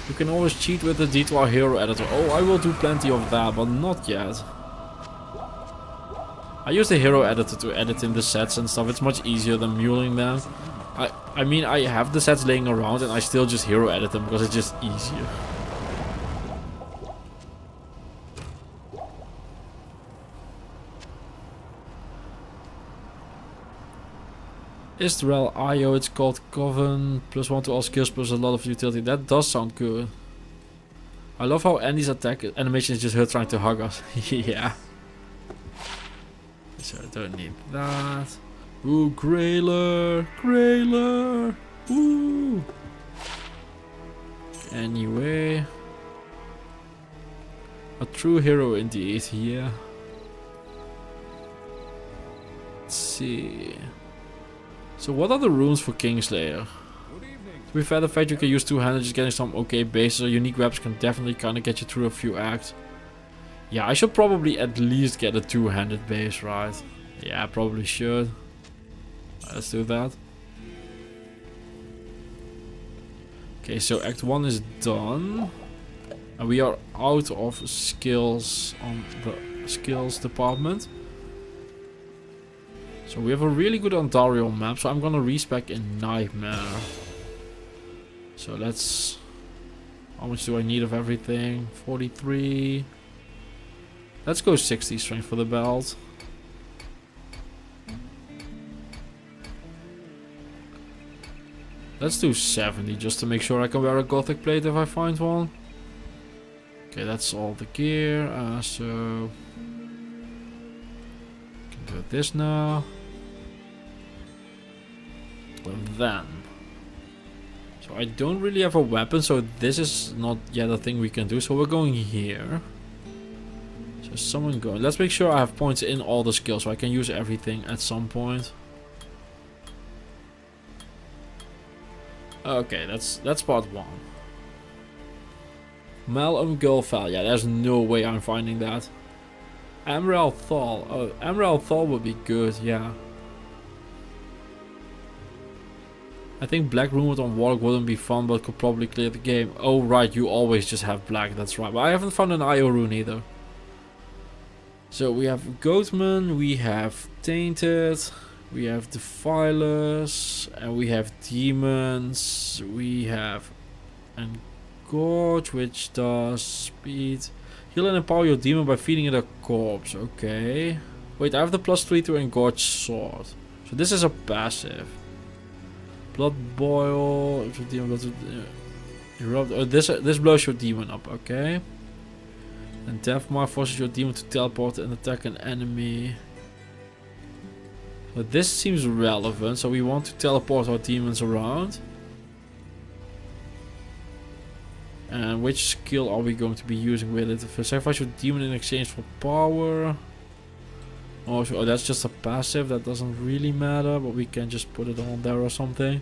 You can always cheat with the D12 hero editor. Oh, I will do plenty of that, but not yet. I use the hero editor to edit in the sets and stuff. It's much easier than muling them. I mean, I have the sets laying around and I still just hero edit them because it's just easier. Is Duriel IO, it's called Coven. +1 to all skills plus a lot of utility. That does sound good. I love how Andy's attack animation is just her trying to hug us. Yeah. So I don't need that. Ooh, Grayler! Grayler! Ooh! Anyway. A true hero indeed, yeah. Let's see. So what are the runes for Kingslayer? To be fair, the fact you can use two-handed, just getting some okay bases or unique weapons can definitely kind of get you through a few acts. Yeah, I should probably at least get a two-handed base, right? Yeah, I probably should. Let's do that. Okay, so Act 1 is done. And we are out of skills on the skills department. So we have a really good Duriel map, so I'm gonna respec in Nightmare. So let's... How much do I need of everything? 43. Let's go 60 strength for the belt. Let's do 70 just to make sure I can wear a gothic plate if I find one. Okay, that's all the gear. So... Can do this now. And then... So I don't really have a weapon, so this is not yet a thing we can do. So we're going here. So someone going. Let's make sure I have points in all the skills so I can use everything at some point. Okay, that's part 1. Malum Gulfal. Yeah, there's no way I'm finding that. Emerald Thal. Oh, Emerald Thal would be good, yeah. I think black Rune on Warlock wouldn't be fun, but could probably clear the game. Oh right, you always just have black, that's right. But I haven't found an IO rune either. So we have Goatman, we have Tainted, we have Defilers, and we have Demons. We have Engorge, which does speed. Heal and empower your demon by feeding it a corpse, okay. Wait, I have the +3 to Engorge Sword. So this is a passive. Blood boil. Erupt. Oh, this blows your demon up. Okay. And Deathmark forces your demon to teleport and attack an enemy. So this seems relevant. So we want to teleport our demons around. And which skill are we going to be using with it? Sacrifice your demon in exchange for power. Oh, that's just a passive. That doesn't really matter, but we can just put it on there or something.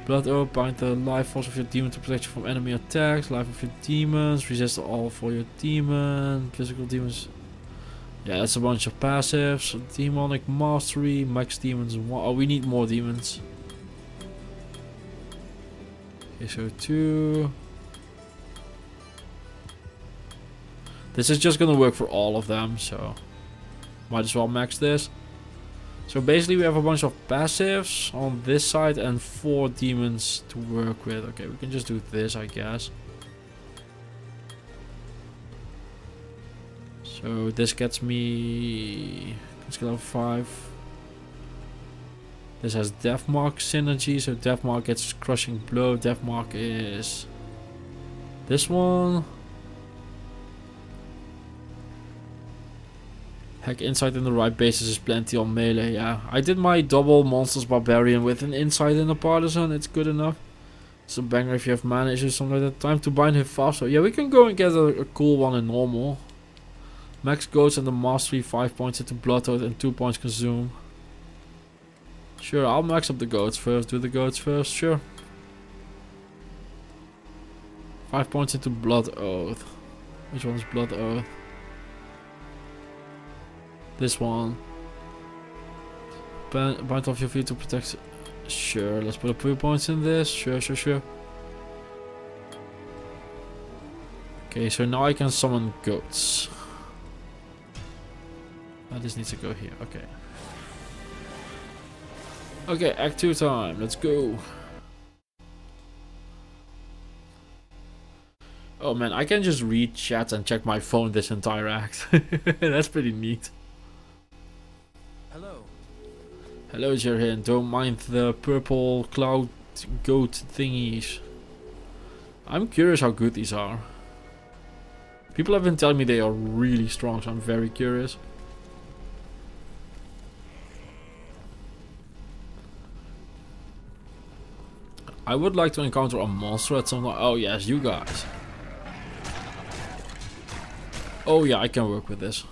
Blood Oath, bind the life force of your demon to protect you from enemy attacks. Life of your demons, resist all for your demon. Physical demons. Yeah, that's a bunch of passives. Demonic mastery, max demons. Oh, we need more demons. Okay, so 2. This is just gonna work for all of them, so might as well max this. So basically we have a bunch of passives on this side and 4 demons to work with. Okay, we can just do this, I guess. So this gets me skill level 5. This has Deathmark synergy, so Deathmark gets crushing blow. Deathmark is this one. Heck, insight in the right bases is plenty on melee, yeah. I did my double monsters barbarian with an insight in the partisan, it's good enough. It's a banger if you have mana issues, something like that. Time to bind him faster. Yeah, we can go and get a cool one in normal. Max goats and the mastery, 5 points into Blood Oath and 2 points consume. Sure, I'll max up the goats first. Do the goats first, sure. 5 points into Blood Oath. Which one is Blood Oath? This one. Bind off your feet to protect. Sure, let's put a few points in this. Sure. Okay, so now I can summon goats. This needs to go here. Okay. Okay, Act 2 time. Let's go. Oh man, I can just read chat and check my phone this entire act. That's pretty neat. Hello, Jerhin. Don't mind the purple cloud goat thingies. I'm curious how good these are. People have been telling me they are really strong, so I'm very curious. I would like to encounter a monster at some point. Oh yes, you guys. Oh yeah, I can work with this.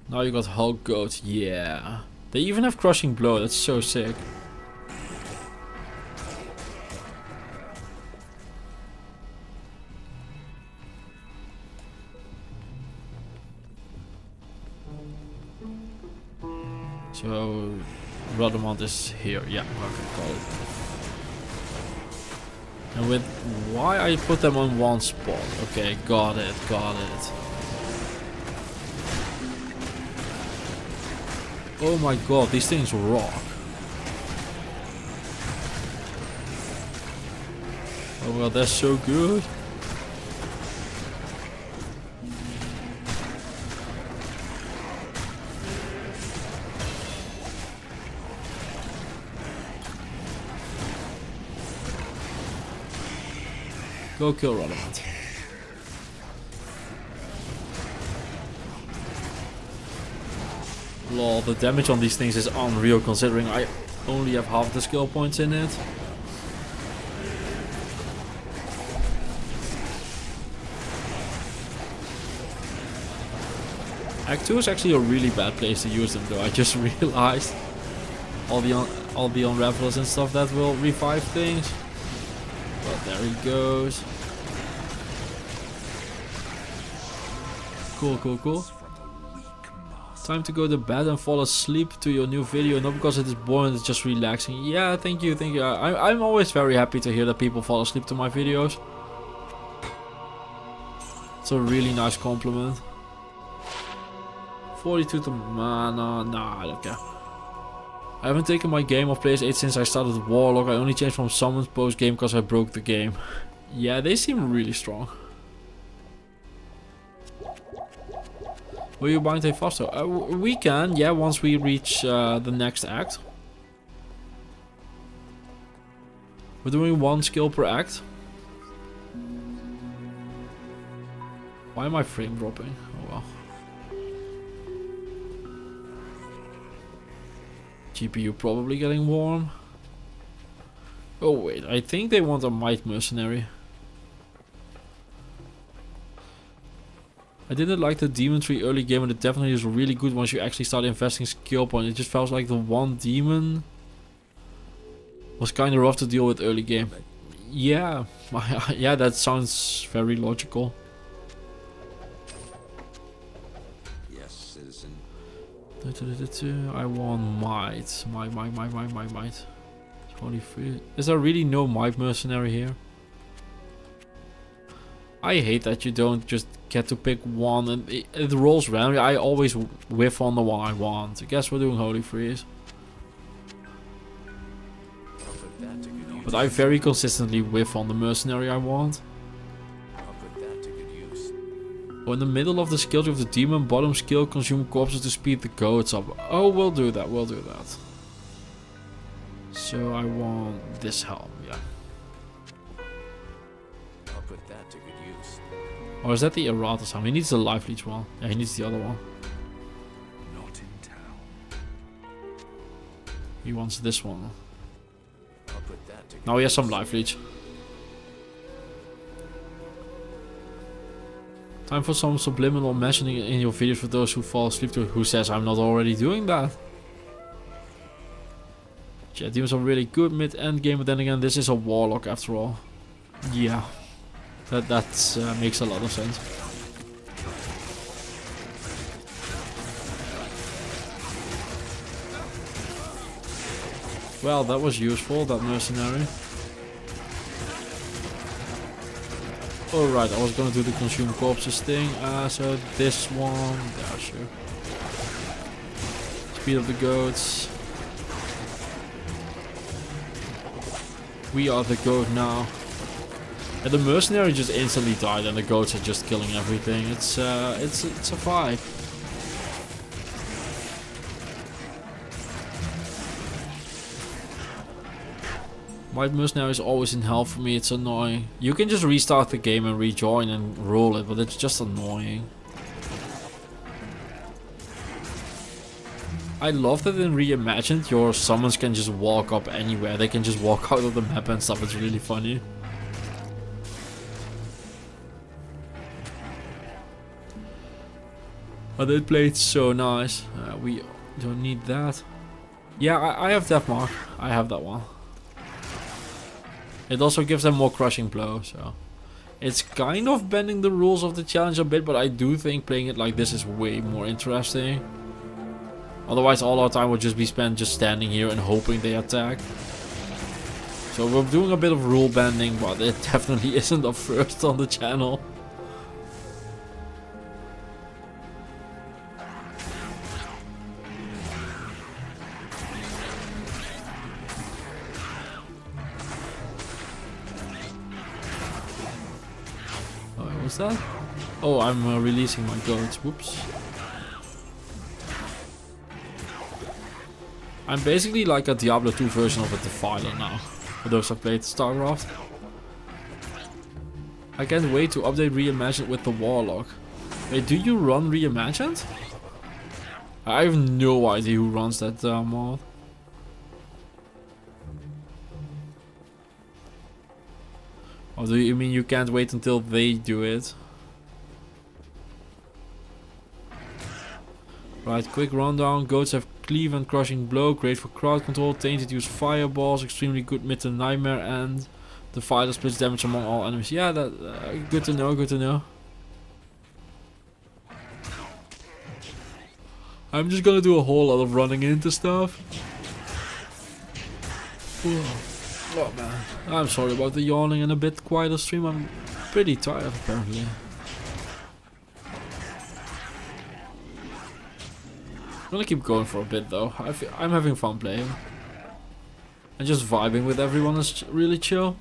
Now you got Hulk Goat. Yeah. They even have Crushing Blow. That's so sick. So, Rudimont is here. Yeah, okay, got it. And with why I put them on one spot. Okay, got it, got it. Oh my god, these things rock. Oh well, they're so good. Go kill Rudimont. Lol, the damage on these things is unreal considering I only have half the skill points in it. Act 2 is actually a really bad place to use them though, I just realized. All the unravelers and stuff that will revive things. But there he goes. Cool, cool, cool. Time to go to bed and fall asleep to your new video. Not because it is boring, it's just relaxing. Yeah, thank you, thank you. I'm always very happy to hear that people fall asleep to my videos. It's a really nice compliment. 42 to mana. Nah, I don't care. I haven't taken my game of Players 8 since I started Warlock. I only changed from summons post game because I broke the game. Yeah, they seem really strong. Will you bind a faster? We can, yeah, once we reach the next act. We're doing 1 skill per act. Why am I frame dropping? Oh well. GPU probably getting warm. Oh wait, I think they want a Might Mercenary. I didn't like the Demon Tree early game, and it definitely is really good once you actually start investing skill points. It just felt like the one demon was kind of rough to deal with early game. Yeah, yeah, that sounds very logical. Yes, citizen. I want might. Might. 23. Is there really no Might Mercenary here? I hate that you don't just get to pick one and it rolls randomly. I always whiff on the one I want. I guess we're doing Holy Freeze. But I very consistently whiff on the mercenary I want. Oh, in the middle of the skill tree of the demon, bottom skill, consume corpses to speed the goats up. Oh, we'll do that, we'll do that. So I want this helm, yeah. I'll put that to good use. Or is that the Erratus helm? He needs the life leech one. Yeah, he needs the other one. Not in town. He wants this one. I'll put that to good Now he has some life leech. Time for some subliminal messaging in your videos for those who fall asleep to. Who says I'm not already doing that? Yeah, demons are really good mid-end game, but then again, this is a warlock after all. Yeah, that makes a lot of sense. Well, that was useful, that mercenary. Alright, I was gonna do the consume corpses thing. So this one, there, sure. Speed of the goats. We are the goat now. And the mercenary just instantly died, and the goats are just killing everything. It's a vibe. White Mercenary is always in hell for me, it's annoying. You can just restart the game and rejoin and roll it, but it's just annoying. I love that in Reimagined your summons can just walk up anywhere. They can just walk out of the map and stuff, it's really funny. But it played so nice. We don't need that. Yeah, I have Deathmark. I have that one. It also gives them more crushing blow, so it's kind of bending the rules of the challenge a bit, but I do think playing it like this is way more interesting. Otherwise all our time would just be spent just standing here and hoping they attack. So we're doing a bit of rule bending, but it definitely isn't a first on the channel. What's that? Oh, I'm releasing my goats. Whoops. I'm basically like a Diablo 2 version of a Defiler now. For those who have played StarCraft. I can't wait to update Reimagined with the Warlock. Wait, do you run Reimagined? I have no idea who runs that mod. Or do you mean you can't wait until they do it? Right, quick rundown. Goats have cleave and crushing blow, great for crowd control. Tainted use fireballs, extremely good mid to nightmare, and the fighter splits damage among all enemies. Yeah, that good to know, good to know. I'm just gonna do a whole lot of running into stuff. Oh man, I'm sorry about the yawning and a bit quieter stream. I'm pretty tired apparently. I'm gonna keep going for a bit though. I'm having fun playing. And just vibing with everyone is really chill.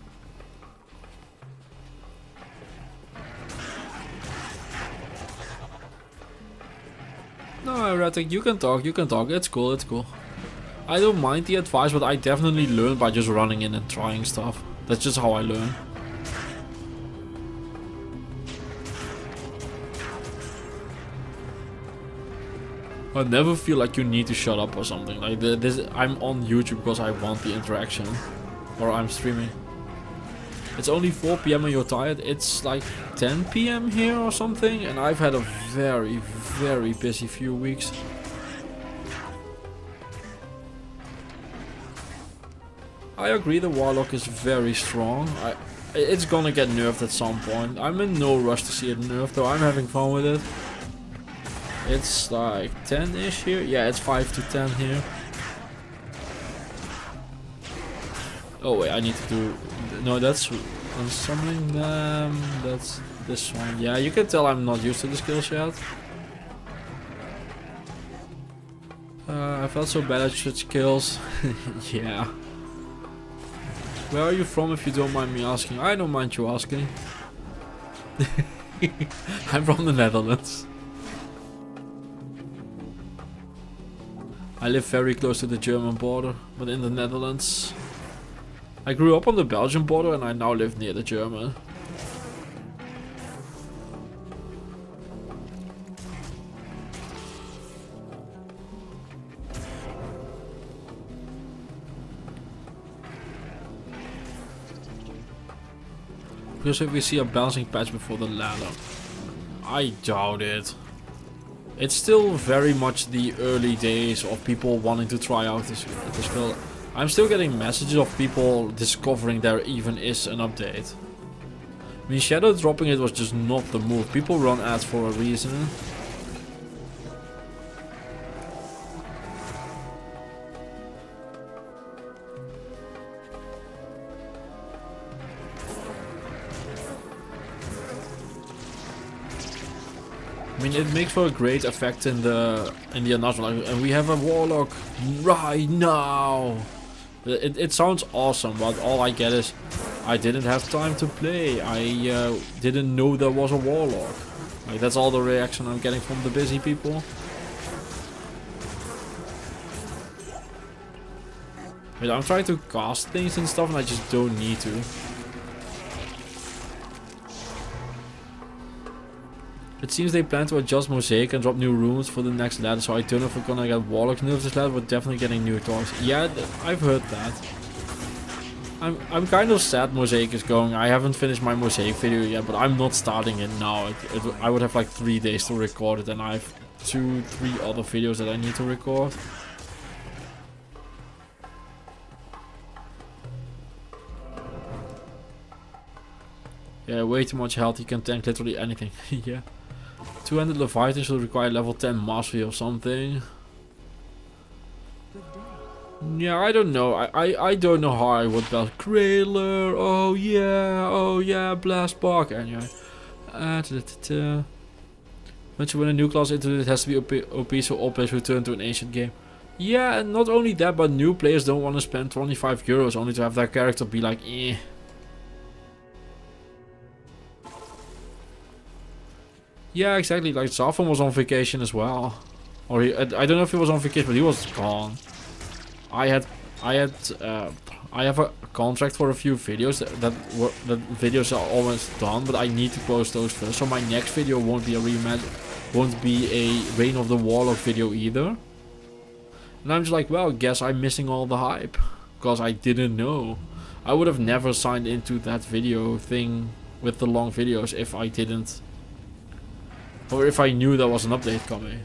No, Erratic, you can talk, it's cool, it's cool. I don't mind the advice, but I definitely learn by just running in and trying stuff. That's just how I learn. I never feel like you need to shut up or something. Like this, I'm on YouTube because I want the interaction. Or I'm streaming. It's only 4 PM and you're tired. It's like 10 PM here or something. And I've had a very, very busy few weeks. I agree the Warlock is very strong. It's gonna get nerfed at some point. I'm in no rush to see it nerfed though. I'm having fun with it. It's like 10-ish here. Yeah, it's 5 to 10 here. Oh wait, I need to do... No, that's summoning them. That's this one. Yeah, you can tell I'm not used to the skills yet. I felt so bad at such kills. Yeah. Where are you from if you don't mind me asking? I don't mind you asking. I'm from the Netherlands. I live very close to the German border, but in the Netherlands. I grew up on the Belgian border and I now live near the German. Because if we see a balancing patch before the ladder, I doubt it. It's still very much the early days of people wanting to try out this build. I'm still getting messages of people discovering there even is an update. I mean, shadow dropping it was just not the move. People run ads for a reason. I mean, it makes for a great effect in the announcement, and we have a Warlock right now. It sounds awesome, but all I get is I didn't have time to play. I didn't know there was a Warlock. Like, that's all the reaction I'm getting from the busy people. But I'm trying to cast things and stuff and I just don't need to. It seems they plan to adjust Mosaic and drop new runes for the next ladder, so I don't know if we're gonna get Warlock nerfs this ladder, but definitely getting new toys. Yeah, I've heard that. I'm kind of sad Mosaic is going. I haven't finished my Mosaic video yet, but I'm not starting it now. I would have like 3 days to record it, and I have 2-3 other videos that I need to record. Yeah, way too much health. You can tank literally anything. Yeah. 200 Leviathan should require level 10 mastery or something. Yeah, I don't know. I don't know how I would build Krayler. Oh yeah, Blast Bark. Anyway. Once you win a new class into it, it has to be OP so all players return to an ancient game. Yeah, and not only that, but new players don't want to spend 25 euros only to have their character be like, eh. Yeah, exactly. Like Zafon was on vacation as well, or I don't know if he was on vacation, but he was gone. I have a contract for a few videos that videos are almost done, but I need to post those first. So my next video won't be a Reign of the Warlock video either. And I'm just like, well, guess I'm missing all the hype because I didn't know. I would have never signed into that video thing with the long videos if I didn't. Or if I knew there was an update coming.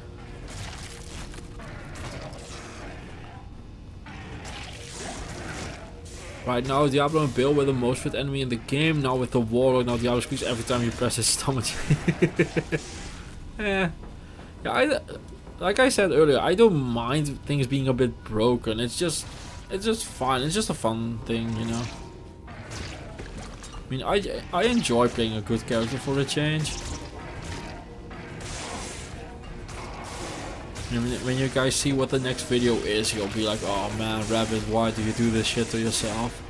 Right now Diablo and Bill were the most fit enemy in the game. Now with the Warlock, now Diablo squeaks every time you press his stomach. Yeah, like I said earlier, I don't mind things being a bit broken. It's just fun. It's just a fun thing, you know. I mean, I enjoy playing a good character for a change. When you guys see what the next video is, you'll be like, oh man, Rabbit, why do you do this shit to yourself?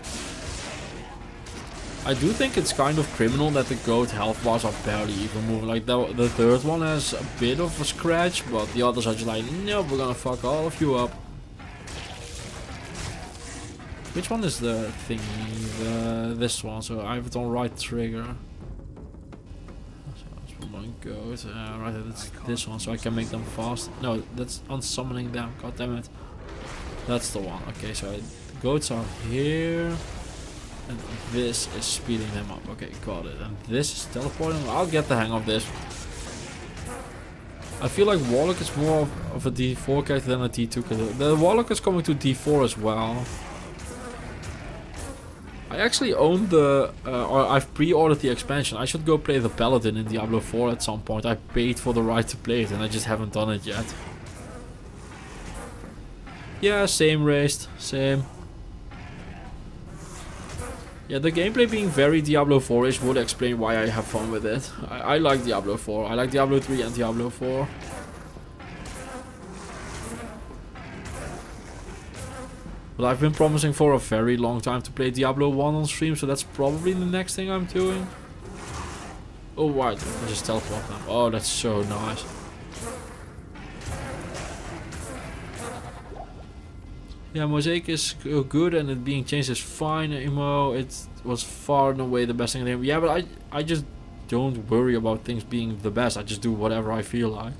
I do think it's kind of criminal that the goat health bars are barely even moving. Like the third one has a bit of a scratch, but the others are just like, no, we're gonna fuck all of you up. Which one is the thingy? This one, so I have it on right trigger. Goat. Right, it's this one, so I can make them fast. No, that's on summoning them. God damn it. That's the one. Okay, so the goats are here, and this is speeding them up. Okay, got it. And this is teleporting. I'll get the hang of this. I feel like Warlock is more of a D4 character than a D2 character. The Warlock is coming to D4 as well. I actually own the, or I've pre-ordered the expansion. I should go play the Paladin in Diablo 4 at some point. I paid for the right to play it and I just haven't done it yet. Yeah, same raised, same. Yeah, the gameplay being very Diablo 4-ish would explain why I have fun with it. I like Diablo 4. I like Diablo 3 and Diablo 4. But I've been promising for a very long time to play Diablo 1 on stream, so that's probably the next thing I'm doing. Oh right, I just teleport now. Oh, that's so nice. Yeah, Mosaic is good and it being changed is fine. Emo, it was far and away the best thing in the game. Yeah, but I just don't worry about things being the best. I just do whatever I feel like.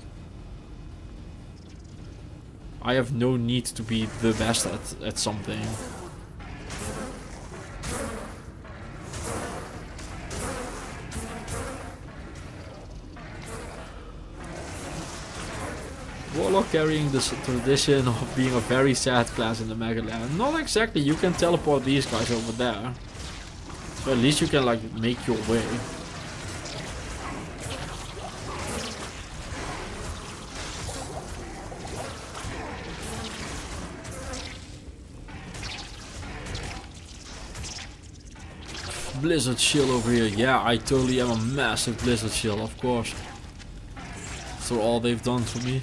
I have no need to be the best at something. Warlock carrying this tradition of being a very sad class in the Maggot lair. Not exactly, you can teleport these guys over there. So at least you can like make your way. Blizzard shield over here. Yeah, I totally am a massive Blizzard shield, of course. After all they've done for me.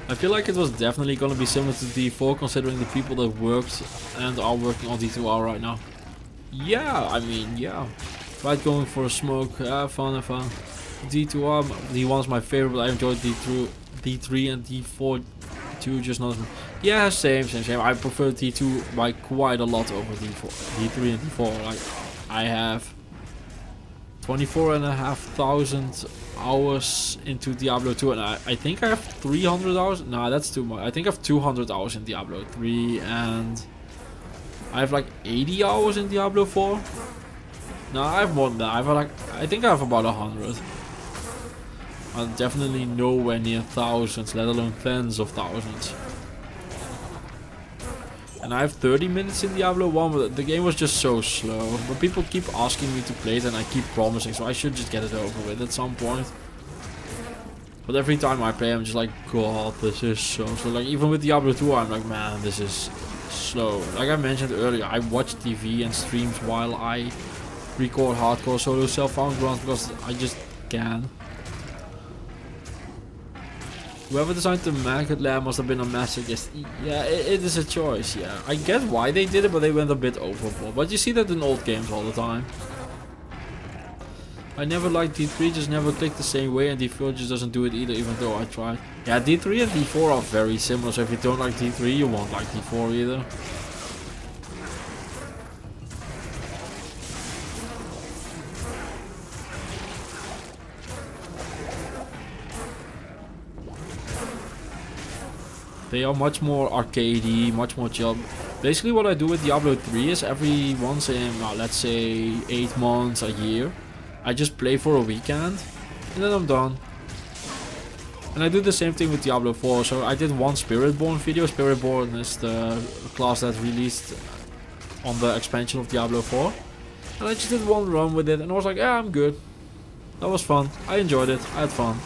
I feel like it was definitely gonna be similar to D4 considering the people that worked and are working on D2R right now. Yeah, I mean, yeah. Right, going for a smoke, have fun, have fun. D2R, D1 is my favorite, but I enjoyed D3 and D4 D2 just not as much. Yeah, same. I prefer D2 by quite a lot over D4, D3 and D4. Like, I have 24,500 hours into Diablo 2, and I think I have 300 hours. No, that's too much. I think I have 200 hours in Diablo 3, and I have like 80 hours in Diablo 4. No, I have more than that. I think I have about 100. I'm definitely nowhere near thousands, let alone tens of thousands. And I have 30 minutes in Diablo 1, but the game was just so slow. But people keep asking me to play it and I keep promising, so I should just get it over with at some point. But every time I play, I'm just like, God, this is so slow. Like, even with Diablo 2, I'm like, man, this is slow. Like I mentioned earlier, I watch TV and streams while I record hardcore solo self-found runs because I just can. Whoever designed the Maggot lair must have been a masochist. Yeah, it is a choice, yeah. I get why they did it, but they went a bit overboard. But you see that in old games all the time. I never liked D3, just never clicked the same way, and D4 just doesn't do it either, even though I tried. Yeah, D3 and D4 are very similar, so if you don't like D3, you won't like D4 either. They are much more arcadey, much more chill. Basically what I do with Diablo 3 is every once in, let's say 8 months, a year, I just play for a weekend and then I'm done. And I do the same thing with Diablo 4. So I did one Spiritborn video. Spiritborn is the class that released on the expansion of Diablo 4. And I just did one run with it and I was like, yeah, I'm good. That was fun. I enjoyed it. I had fun.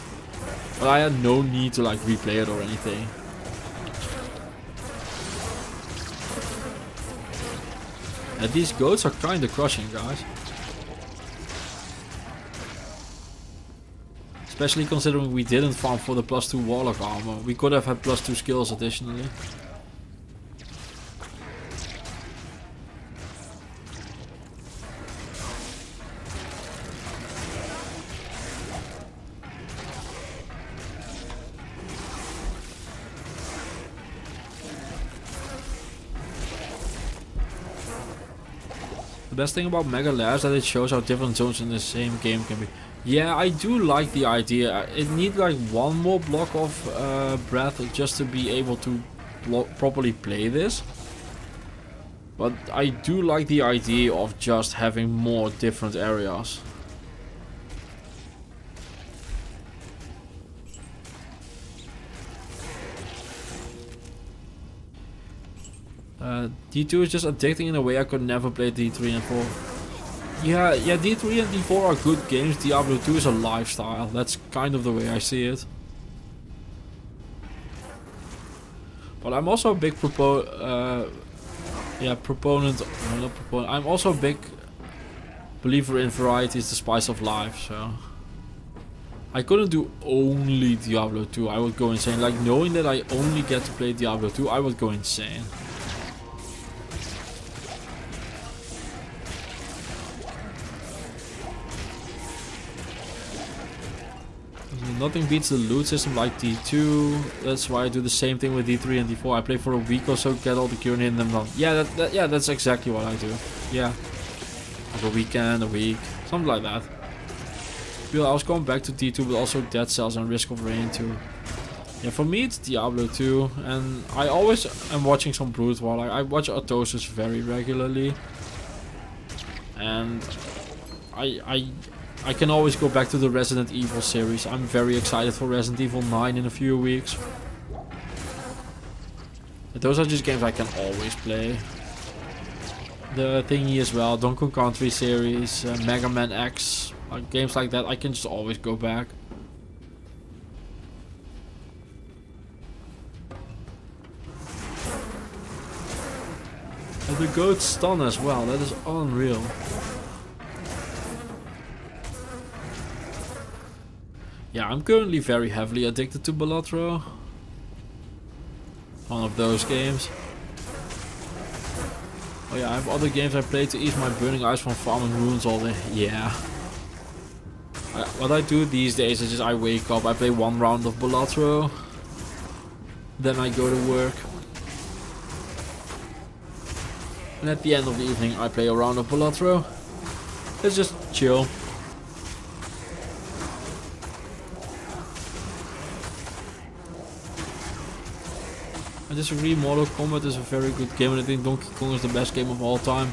But I had no need to like replay it or anything. And these goats are kinda crushing, guys. Especially considering we didn't farm for the +2 Warlock armor. We could have had +2 skills additionally. The best thing about Mega Lair is that it shows how different zones in the same game can be. Yeah, I do like the idea. It needs like one more block of breath just to be able to properly play this. But I do like the idea of just having more different areas. D2 is just addicting in a way I could never play D3 and 4. Yeah, D3 and D4 are good games. Diablo 2 is a lifestyle. That's kind of the way I see it. But I'm also a big proponent. I'm also a big believer in variety is the spice of life. So I couldn't do only Diablo 2. I would go insane. Like knowing that I only get to play Diablo 2, I would go insane. Nothing beats the loot system like D2. That's why I do the same thing with D3 and D4. I play for a week or so, get all the gear and hit them done. Yeah, that's exactly what I do. Yeah, like a weekend, a week, something like that. I was going back to D2, but also Dead Cells and Risk of Rain too. Yeah, for me it's Diablo 2, and I always am watching some Brood War. Like I watch Autosis very regularly, and I can always go back to the Resident Evil series. I'm very excited for Resident Evil 9 in a few weeks. But those are just games I can always play. The Thingy as well, Donkey Kong Country series, Mega Man X, games like that, I can just always go back. And the goat stun as well, that is unreal. Yeah, I'm currently very heavily addicted to Balatro. One of those games. Oh yeah, I have other games I play to ease my burning eyes from farming runes all day. Yeah. What I do these days is just I wake up, I play one round of Balatro. Then I go to work. And at the end of the evening I play a round of Balatro. It's just chill. I disagree, Mortal Kombat is a very good game and I think Donkey Kong is the best game of all time.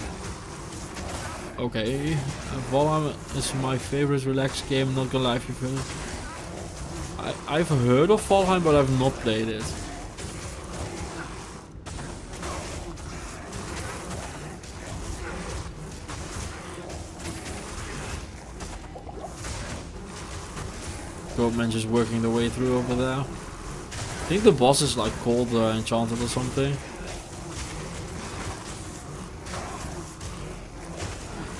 Okay, Valheim is my favorite relaxed game, not gonna lie if you've heard it. I've heard of Valheim but I've not played it. Goatman just working their way through over there. I think the boss is like called Enchanted or something.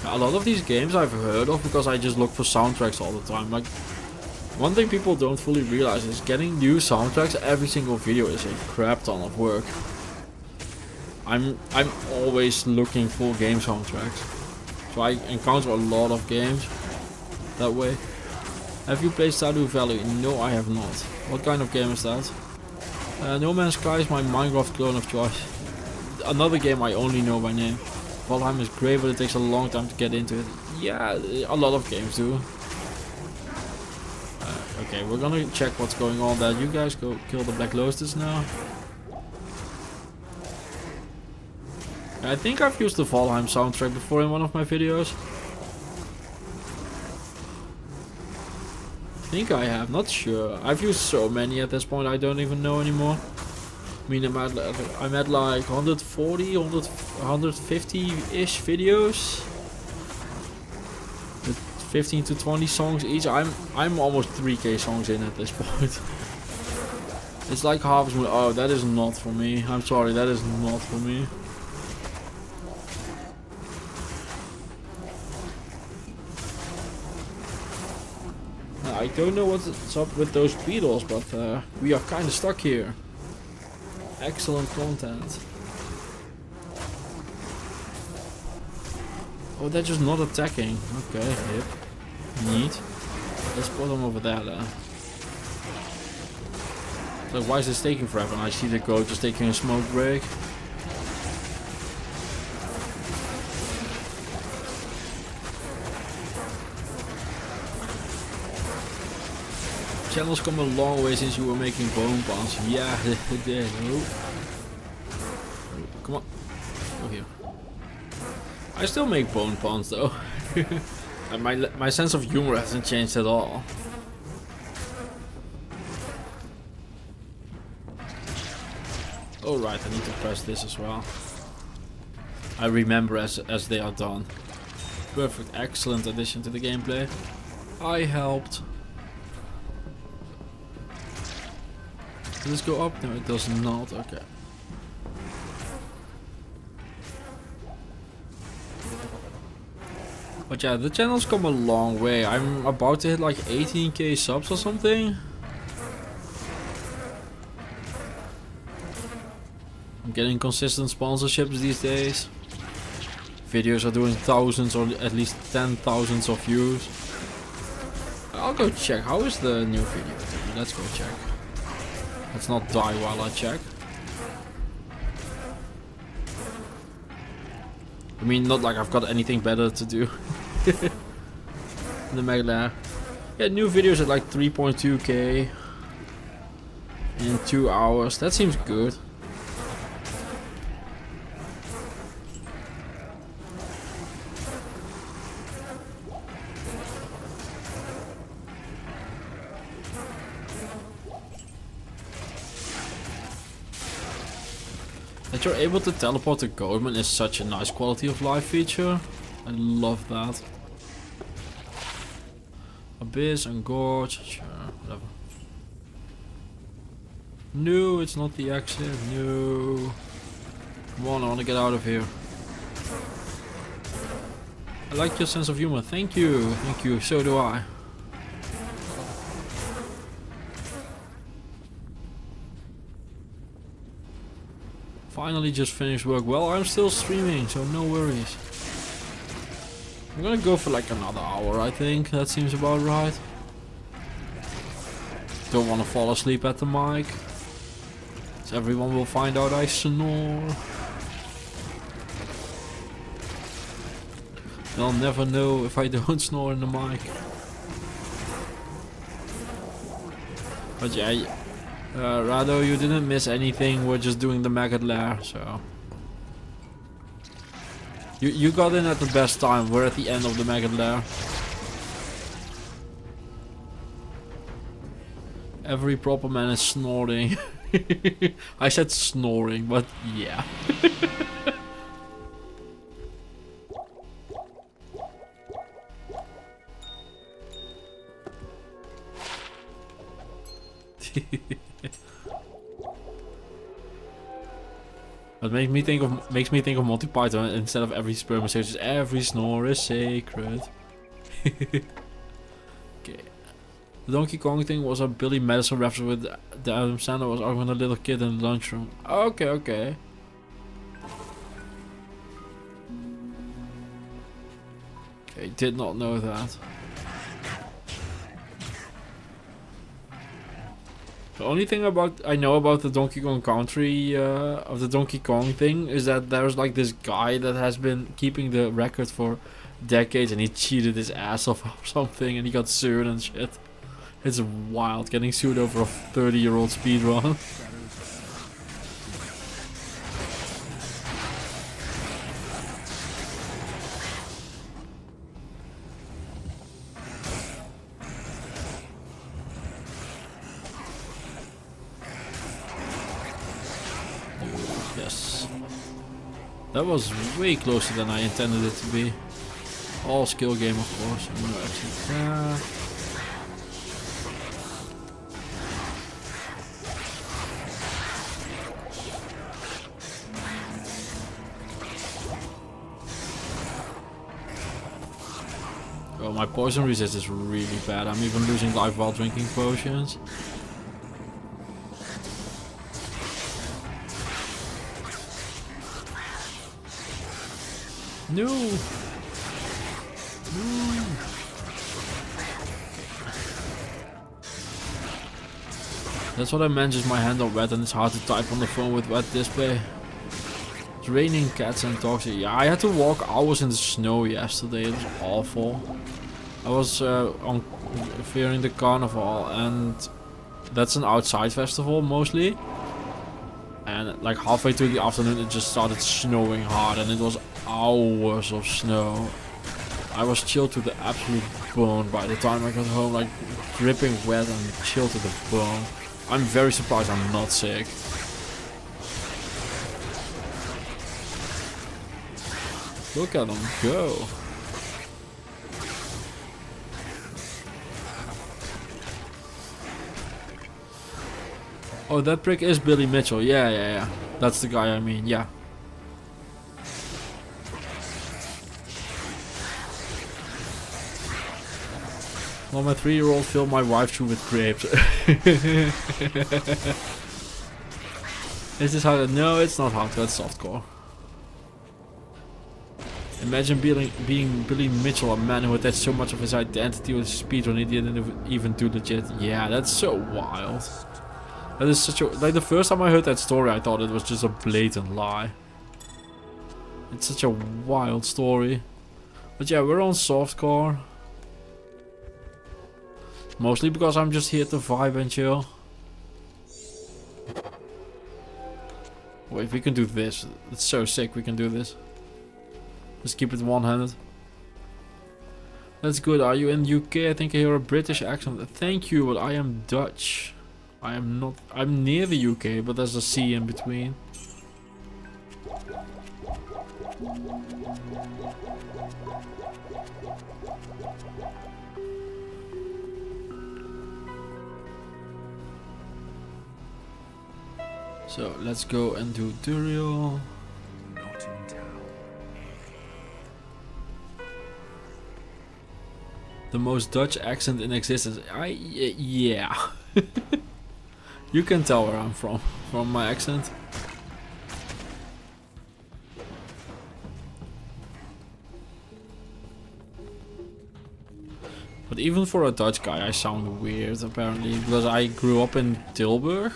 A lot of these games I've heard of because I just look for soundtracks all the time. Like, one thing people don't fully realize is getting new soundtracks every single video is a crap ton of work. I'm always looking for game soundtracks. So I encounter a lot of games that way. Have you played Stardew Valley? No, I have not. What kind of game is that? No Man's Sky is my Minecraft clone of choice. Another game I only know by name. Valheim is great, but it takes a long time to get into it. Yeah, a lot of games do. Okay, we're gonna check what's going on there. You guys go kill the Black Lotus now. I think I've used the Valheim soundtrack before in one of my videos. I think I have, not sure. I've used so many at this point I don't even know anymore. I mean, I'm at like 140, 150-ish videos. With 15 to 20 songs each. I'm almost 3k songs in at this point. It's like Harvest Moon. Oh, that is not for me. I'm sorry, that is not for me. I don't know what's up with those beetles, but we are kind of stuck here. Excellent content. Oh, they're just not attacking. Okay, hip. Neat. Let's put them over there then. So why is this taking forever? And I see the goat just taking a smoke break. Channel's come a long way since you were making bone puns. Yeah, it did. Oh. Come on. Go here. I still make bone puns though. And my sense of humor hasn't changed at all. Alright, I need to press this as well. I remember as they are done. Perfect, excellent addition to the gameplay. I helped. Does this go up? No, it does not. Okay. But yeah, the channel's come a long way. I'm about to hit like 18k subs or something. I'm getting consistent sponsorships these days. Videos are doing thousands or at least 10,000s of views. I'll go check. How is the new video? Let's go check. Let's not die while I check. I mean, not like I've got anything better to do. The Maggot lair. Yeah, new videos at like 3.2k in 2 hours. That seems good. That you're able to teleport to Goatman is such a nice quality of life feature. I love that. Abyss and Gorge, sure, whatever. No, it's not the exit, no. Come on, I want to get out of here. I like your sense of humor, thank you, so do I. Finally just finished work. Well, I'm still streaming, so no worries. I'm gonna go for like another hour, I think. That seems about right. Don't want to fall asleep at the mic. So everyone will find out I snore. They'll never know if I don't snore in the mic. But yeah, Rado, you didn't miss anything. We're just doing the Maggot lair, so. You got in at the best time. We're at the end of the Maggot lair. Every proper man is snoring. I said snoring, but yeah. It makes me think of Monty Python instead of every sperm says every snore is sacred. Okay. The Donkey Kong thing was a Billy Madison reference with the Adam Sandler was arguing with a little kid in the lunchroom. Okay, okay. Okay, did not know that. The only thing I know about the Donkey Kong Country of the Donkey Kong thing is that there's like this guy that has been keeping the record for decades and he cheated his ass off or something and he got sued and shit. It's wild getting sued over a 30-year-old speedrun. Yes. That was way closer than I intended it to be. All skill game, of course. No, actually, oh, my poison resist is really bad. I'm even losing life while drinking potions. No! No! That's what I meant, just my hand on wet and it's hard to type on the phone with wet display. It's raining cats and dogs. Yeah, I had to walk hours in the snow yesterday. It was awful. I was on fearing the carnival and that's an outside festival mostly. And like halfway through the afternoon it just started snowing hard and it was hours of snow. I was chilled to the absolute bone by the time I got home, like dripping wet and chilled to the bone. I'm very surprised I'm not sick. Look at him go. Oh, that prick is Billy Mitchell. Yeah. That's the guy I mean, yeah. Well, my 3-year-old filled my wife through with grapes. Is this hard? No, it's not hardcore, it's softcore. Imagine being Billy Mitchell, a man who attached so much of his identity with speedrun he didn't even do legit. Yeah, that's so wild. That is such a... Like, the first time I heard that story, I thought it was just a blatant lie. It's such a wild story. But yeah, we're on softcore. Mostly because I'm just here to vibe and chill. Wait, we can do this. It's so sick we can do this. Just keep it one-handed. That's good. Are you in UK? I think I hear a British accent. Thank you, but I am Dutch. I am not. I'm near the UK, but there's a sea in between. So let's go and do Duriel. Not in town. The most Dutch accent in existence. Yeah. You can tell where I'm from my accent. But even for a Dutch guy I sound weird apparently, because I grew up in Tilburg.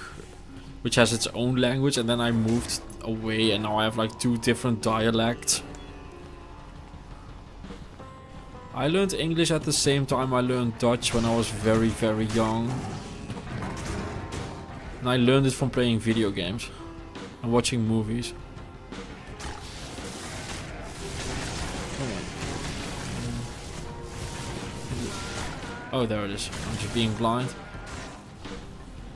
which has its own language, and then I moved away and now I have like 2 different dialects. I learned English at the same time I learned Dutch when I was very, very young. And I learned it from playing video games and watching movies. Oh, there it is. I'm just being blind.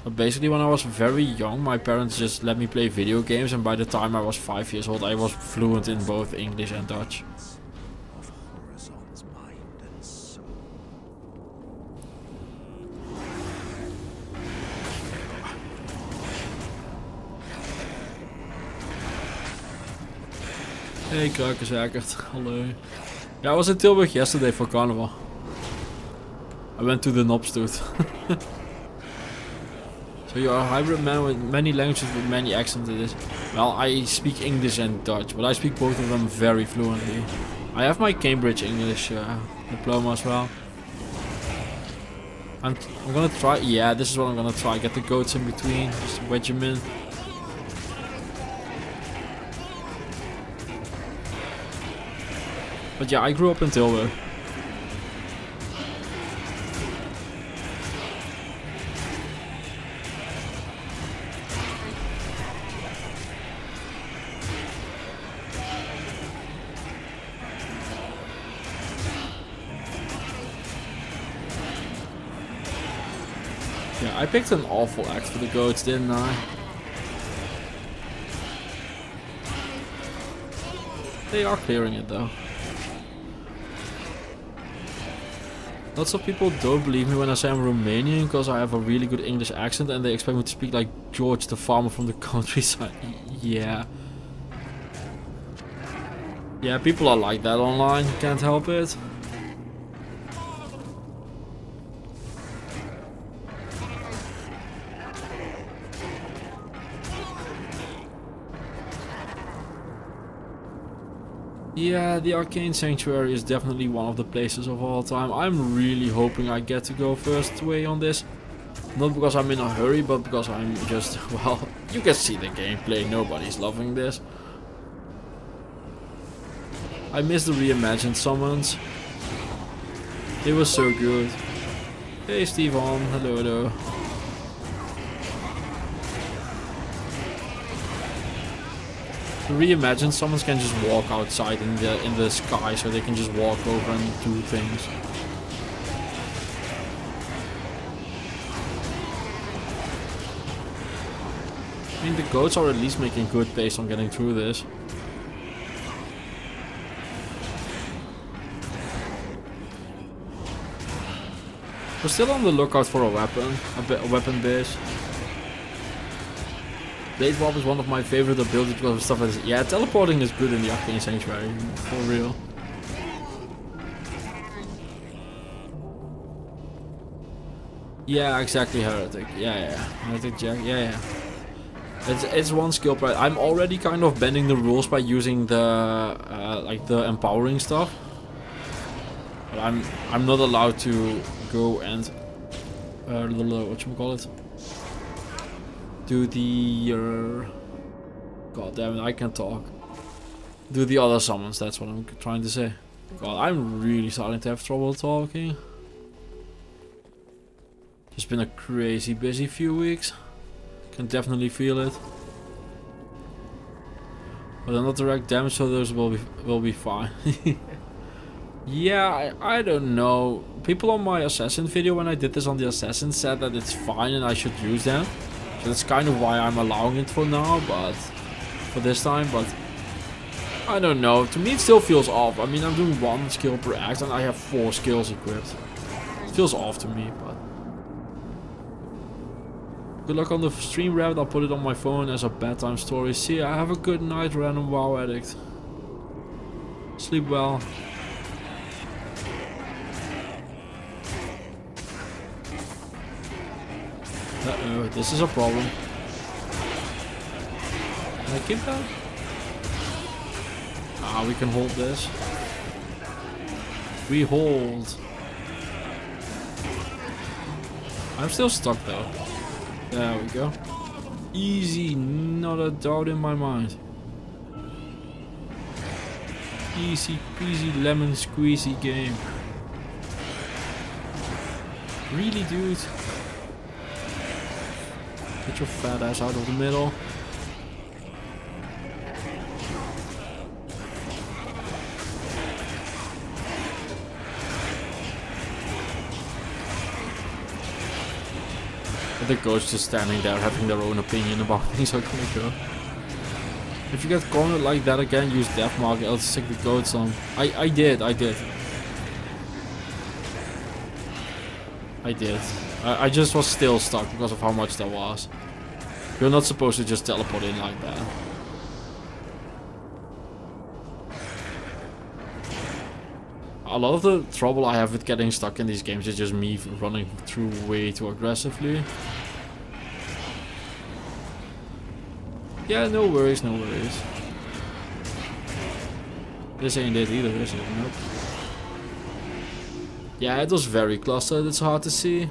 But basically when I was very young, my parents just let me play video games, and by the time I was 5 years old, I was fluent in both English and Dutch. Of Horizon's mind and soul. Hey Kruikenzakkerd, hallo. Yeah, I was in Tilburg yesterday for carnival. I went to the Nopstoot. So you are a hybrid man with many languages with many accents it is. Well, I speak English and Dutch, but I speak both of them very fluently. I have my Cambridge English diploma as well. I'm gonna try, yeah, this is what I'm gonna try. Get the goats in between, just wedge them in. But yeah, I grew up in Tilburg. Yeah, I picked an awful act for the goats, didn't I? They are clearing it though. Lots of people don't believe me when I say I'm Romanian because I have a really good English accent, and they expect me to speak like George the farmer from the countryside. Yeah. Yeah, people are like that online, can't help it. Yeah, the Arcane Sanctuary is definitely one of the places of all time. I'm really hoping I get to go first way on this. Not because I'm in a hurry, but because I'm just, well, you can see the gameplay, nobody's loving this. I miss the reimagined summons. It was so good. Hey Stefan, hello hello. The reimagined summons can just walk outside in the sky, so they can just walk over and do things. I mean, the goats are at least making good pace on getting through this. We're still on the lookout for a weapon, a weapon base. Blade Warp is one of my favorite abilities because of stuff like this. Yeah, teleporting is good in the Arcane Sanctuary, for real. Yeah, exactly, Heretic. Yeah. Heretic Jack, yeah. It's one skill per act. I'm already kind of bending the rules by using the like the empowering stuff. But I'm not allowed to go and whatchamacallit? Do the god damn it, I can't talk. Do the other summons, that's what I'm trying to say. God, I'm really starting to have trouble talking. It's been a crazy busy few weeks. Can definitely feel it. But I'm not direct damage, so those will be fine. Yeah, I don't know. People on my assassin video when I did this on the assassin said that it's fine and I should use them. So that's kind of why I'm allowing it for now, but for this time, but I don't know. To me it still feels off. I mean, I'm doing 1 skill per act and I have 4 skills equipped. It feels off to me, but good luck on the stream, Rabbit. I'll put it on my phone as a bedtime story. See ya, have a good night, random WoW addict. Sleep well. Uh-oh, this is a problem. Can I keep that? Ah, we can hold this. We hold. I'm still stuck though. There we go. Easy, not a doubt in my mind. Easy peasy lemon squeezy game. Really, dude? Get your fat ass out of the middle. The goats just standing there having their own opinion about things are gonna go. If you get cornered like that again, use death mark, else stick the goats on. I did. I just was still stuck because of how much there was. You're not supposed to just teleport in like that. A lot of the trouble I have with getting stuck in these games is just me running through way too aggressively. Yeah, no worries, no worries. This ain't it either, is it? Nope. Yeah, it was very clustered, it's hard to see.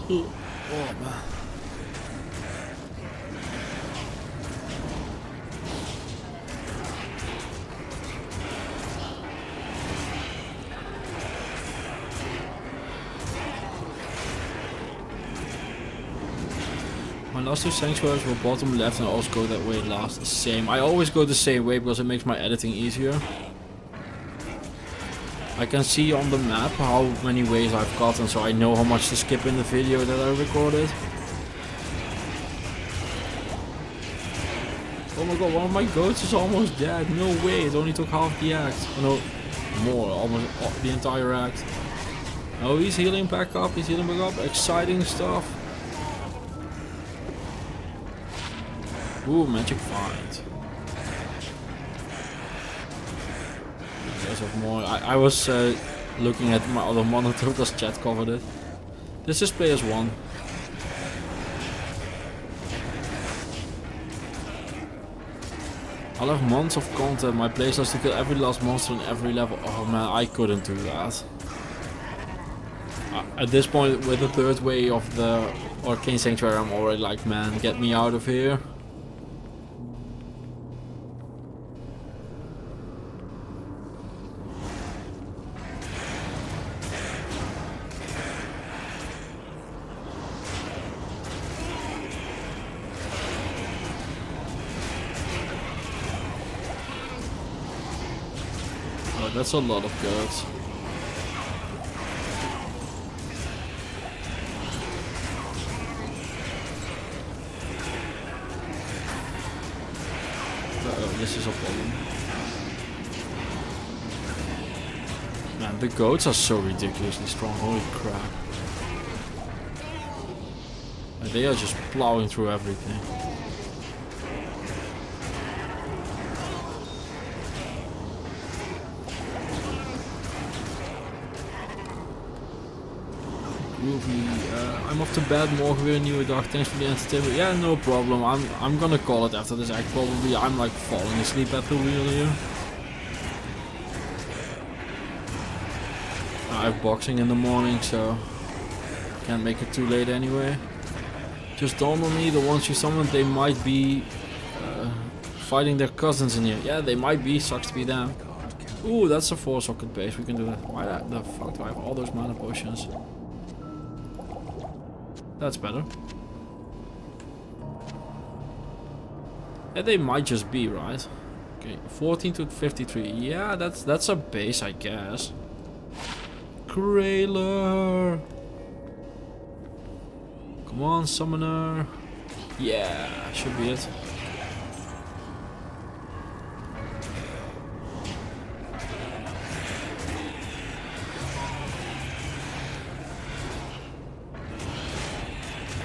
Oh man. My last two sanctuaries were bottom left and I also go that way last. The same. I always go the same way because it makes my editing easier. I can see on the map how many ways I've gotten, so I know how much to skip in the video that I recorded. Oh my god, one of my goats is almost dead. No way, it only took half the act. Oh, no, more, almost the entire act. Oh, he's healing back up, Exciting stuff. Ooh, magic find. Of more. I was looking at my other monitor because chat covered it. This is players 1. I'll have months of content. My place has to kill every last monster in every level. Oh man, I couldn't do that. At this point, with the third way of the Arcane Sanctuary, I'm already like, man, get me out of here. That's a lot of goats. Uh-oh, this is a problem. Man, the goats are so ridiculously strong, holy crap. And they are just plowing through everything. I'm off to bed, Morgan, New Dark, thanks for the entertainment. Yeah, no problem, I'm gonna call it after this act probably. I'm like falling asleep at the wheel here. I have boxing in the morning, so can't make it too late anyway. Just dawned on me, the ones you summoned, they might be fighting their cousins in here. Yeah, they might be, sucks to be them. Ooh, that's a 4-socket base, we can do that. Why the fuck do I have all those mana potions? That's better. Yeah, they might just be, right? Okay, 14 to 53. Yeah, that's a base, I guess. Grayler! Come on, summoner. Yeah, should be it.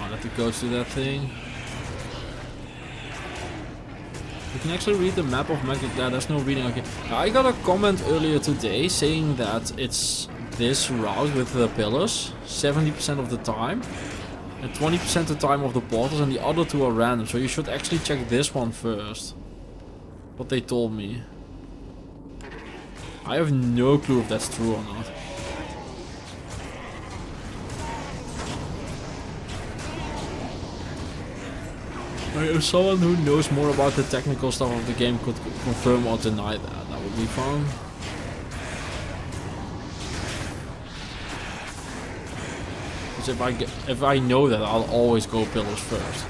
I'll let the goats do that thing. The You can actually read the map of Maggot. There's no reading. Okay. I got a comment earlier today saying that it's this route with the pillars 70% of the time. And 20% the time of the portals, and the other two are random. So you should actually check this one first. What they told me. I have no clue if that's true or not. If someone who knows more about the technical stuff of the game could confirm or deny that would be fun. Because if I know that, I'll always go pillars first.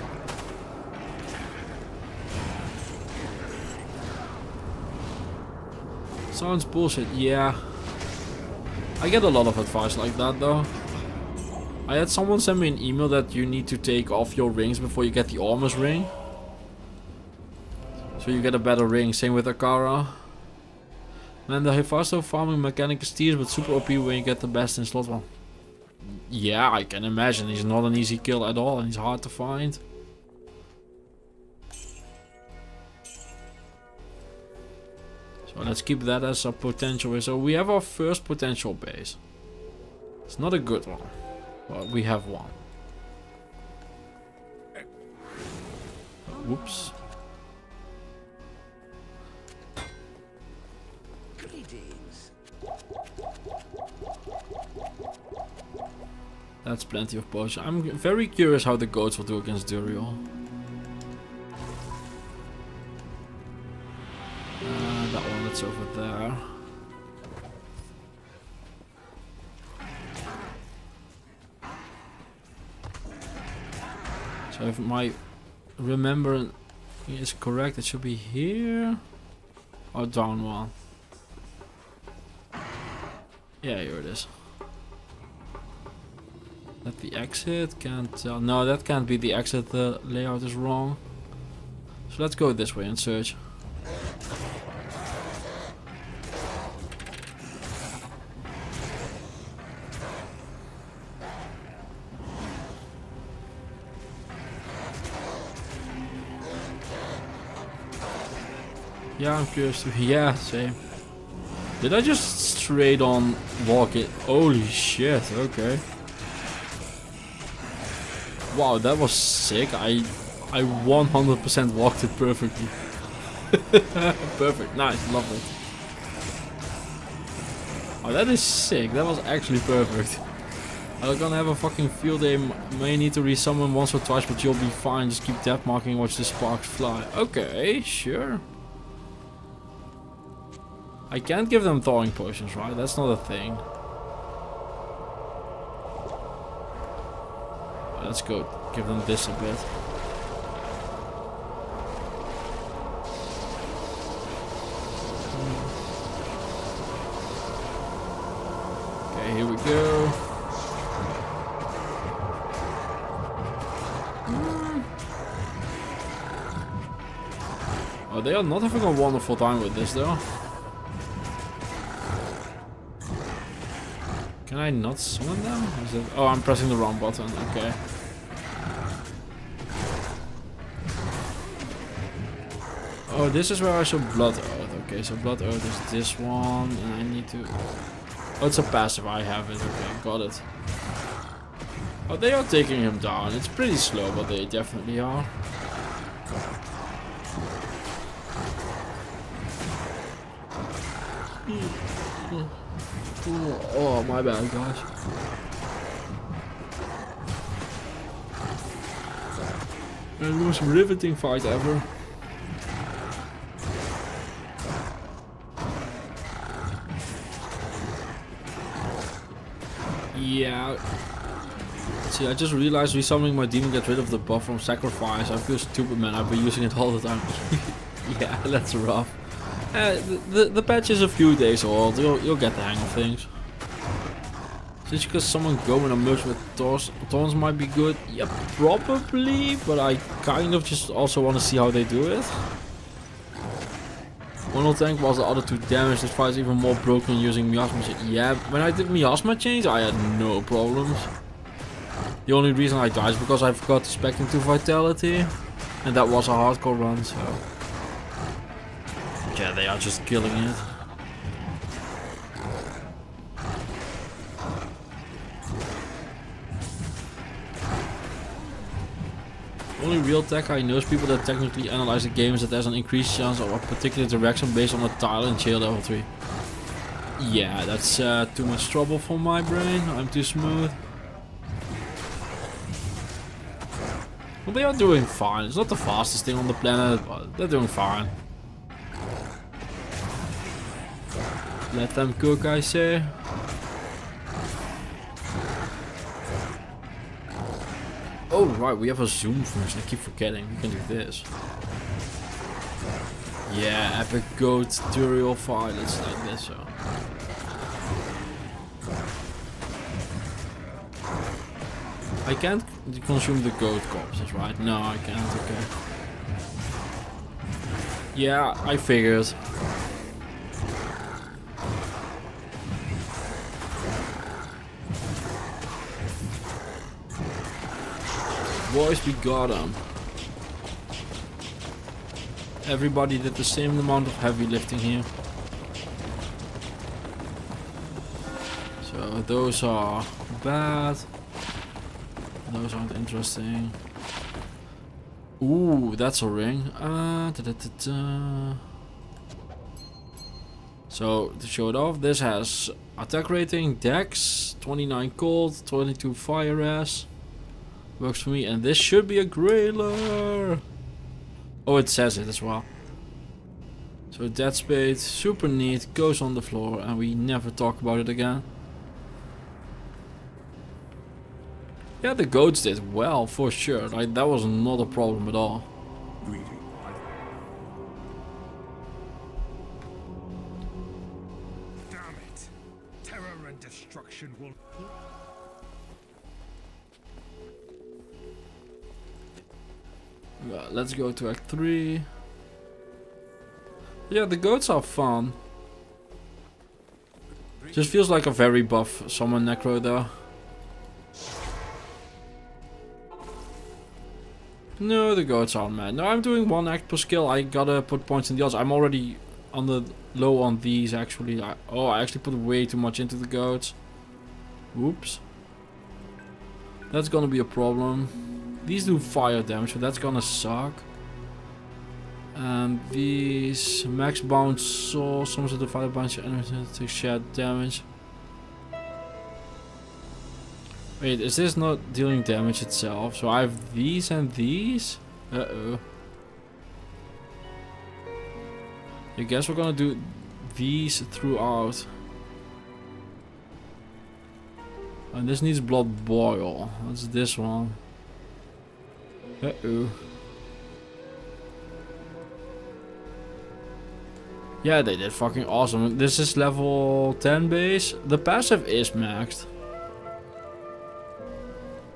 Sounds bullshit, yeah. I get a lot of advice like that though. I had someone send me an email that you need to take off your rings before you get the Ormus ring. So you get a better ring, same with Akara. Man, the Hephasto farming mechanic is tedious but super OP when you get the best in slot 1. Yeah, I can imagine. He's not an easy kill at all and he's hard to find. So let's keep that as a potential. So we have our first potential base. It's not a good one. Well, we have one. Whoops. That's plenty of potions. I'm very curious how the goats will do against Duriel. That one that's over there. So if my remembering is correct, it should be here or down one. Yeah, here it is. That the exit? Can't tell. No, that can't be the exit. The layout is wrong. So let's go this way and search. Yeah, I'm curious to. Yeah, same. Did I just straight on walk it? Holy shit, okay. Wow, that was sick. I 100% walked it perfectly. Perfect, nice, love it. Oh, that is sick. That was actually perfect. I'm gonna have a fucking field day. May need to resummon once or twice, but you'll be fine. Just keep depth marking, watch the sparks fly. Okay, sure. I can't give them thawing potions, right? That's not a thing. Let's go give them this a bit. Okay, here we go. Oh, they are not having a wonderful time with this though. Can I not summon them? Is it? Oh, I'm pressing the wrong button. Okay. Oh, this is where I should Blood Oath. Okay, so Blood Oath is this one, and I need to. Oh, it's a passive. I have it. Okay, got it. Oh, they are taking him down. It's pretty slow, but they definitely are. Oh, my bad, guys. The most riveting fight ever. Yeah. See, I just realized resummoning my demon gets rid of the buff from sacrifice. I feel stupid, man. I've been using it all the time. Yeah, that's rough. The patch is a few days old. You'll get the hang of things. Just because someone going a merge with Thorns might be good. Yeah, probably. But I kind of just also want to see how they do it. One will tank while the other two damage. This fight is even more broken using miasma chains. Yeah, when I did miasma chains, I had no problems. The only reason I died is because I forgot to spec into vitality. And that was a hardcore run, so. Yeah, they are just killing it. Only real tech I know is people that technically analyze the games that there's an increased chance of a particular direction based on a tile in jail level 3. Yeah, that's too much trouble for my brain. I'm too smooth. Well, they are doing fine. It's not the fastest thing on the planet, but they're doing fine. Let them cook, I say. Oh, right, we have a zoom function. I keep forgetting. We can do this. Yeah, epic goat Duriel fight. Let's like this, so. I can't consume the goat corpses, right? No, I can't. Okay. Yeah, I figured. Boys, we got them. Everybody did the same amount of heavy lifting here. So those are bad. Those aren't interesting. Ooh, that's a ring. So to show it off, this has attack rating, dex, 29 cold, 22 fire res. Works for me, and this should be a grailer. Oh, it says it as well. So dead spade, super neat, goes on the floor, and we never talk about it again. Yeah, the goats did well for sure. Like, that was not a problem at all. Damn it! Terror and destruction will. Well, let's go to Act 3. Yeah, the goats are fun. Just feels like a very buff summon necro though. No, the goats aren't mad. No, I'm doing 1 act per skill. I gotta put points in the others. I'm already on the low on these actually. I actually put way too much into the goats. Whoops. That's gonna be a problem. These do fire damage, so that's gonna suck. And these max bounce saw some of the fire bunch enemies to shed damage. Wait, is this not dealing damage itself? So I have these and these? Uh-oh. I guess we're gonna do these throughout. And this needs blood boil. What's this one? Uh-oh. Yeah, they did fucking awesome. This is level 10 base. The passive is maxed.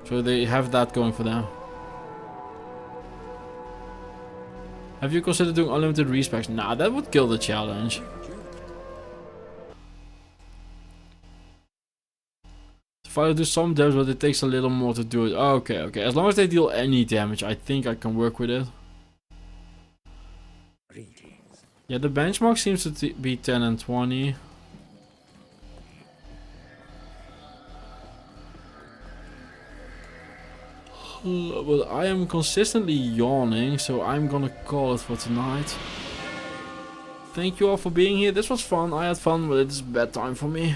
So they have that going for them. Have you considered doing unlimited respecs? Nah, that would kill the challenge. The fighter do some damage, but it takes a little more to do it. Okay, okay. As long as they deal any damage, I think I can work with it. Yeah, the benchmark seems to be 10 and 20. But I am consistently yawning, so I'm gonna call it for tonight. Thank you all for being here. This was fun. I had fun, but it's bedtime for me.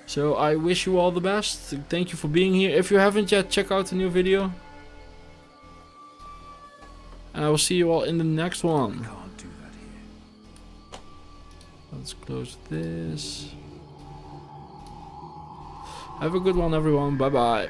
So I wish you all the best. Thank you for being here. If you haven't yet, check out the new video. And I will see you all in the next one. Can't do that here. Let's close this. Have a good one, everyone. Bye bye.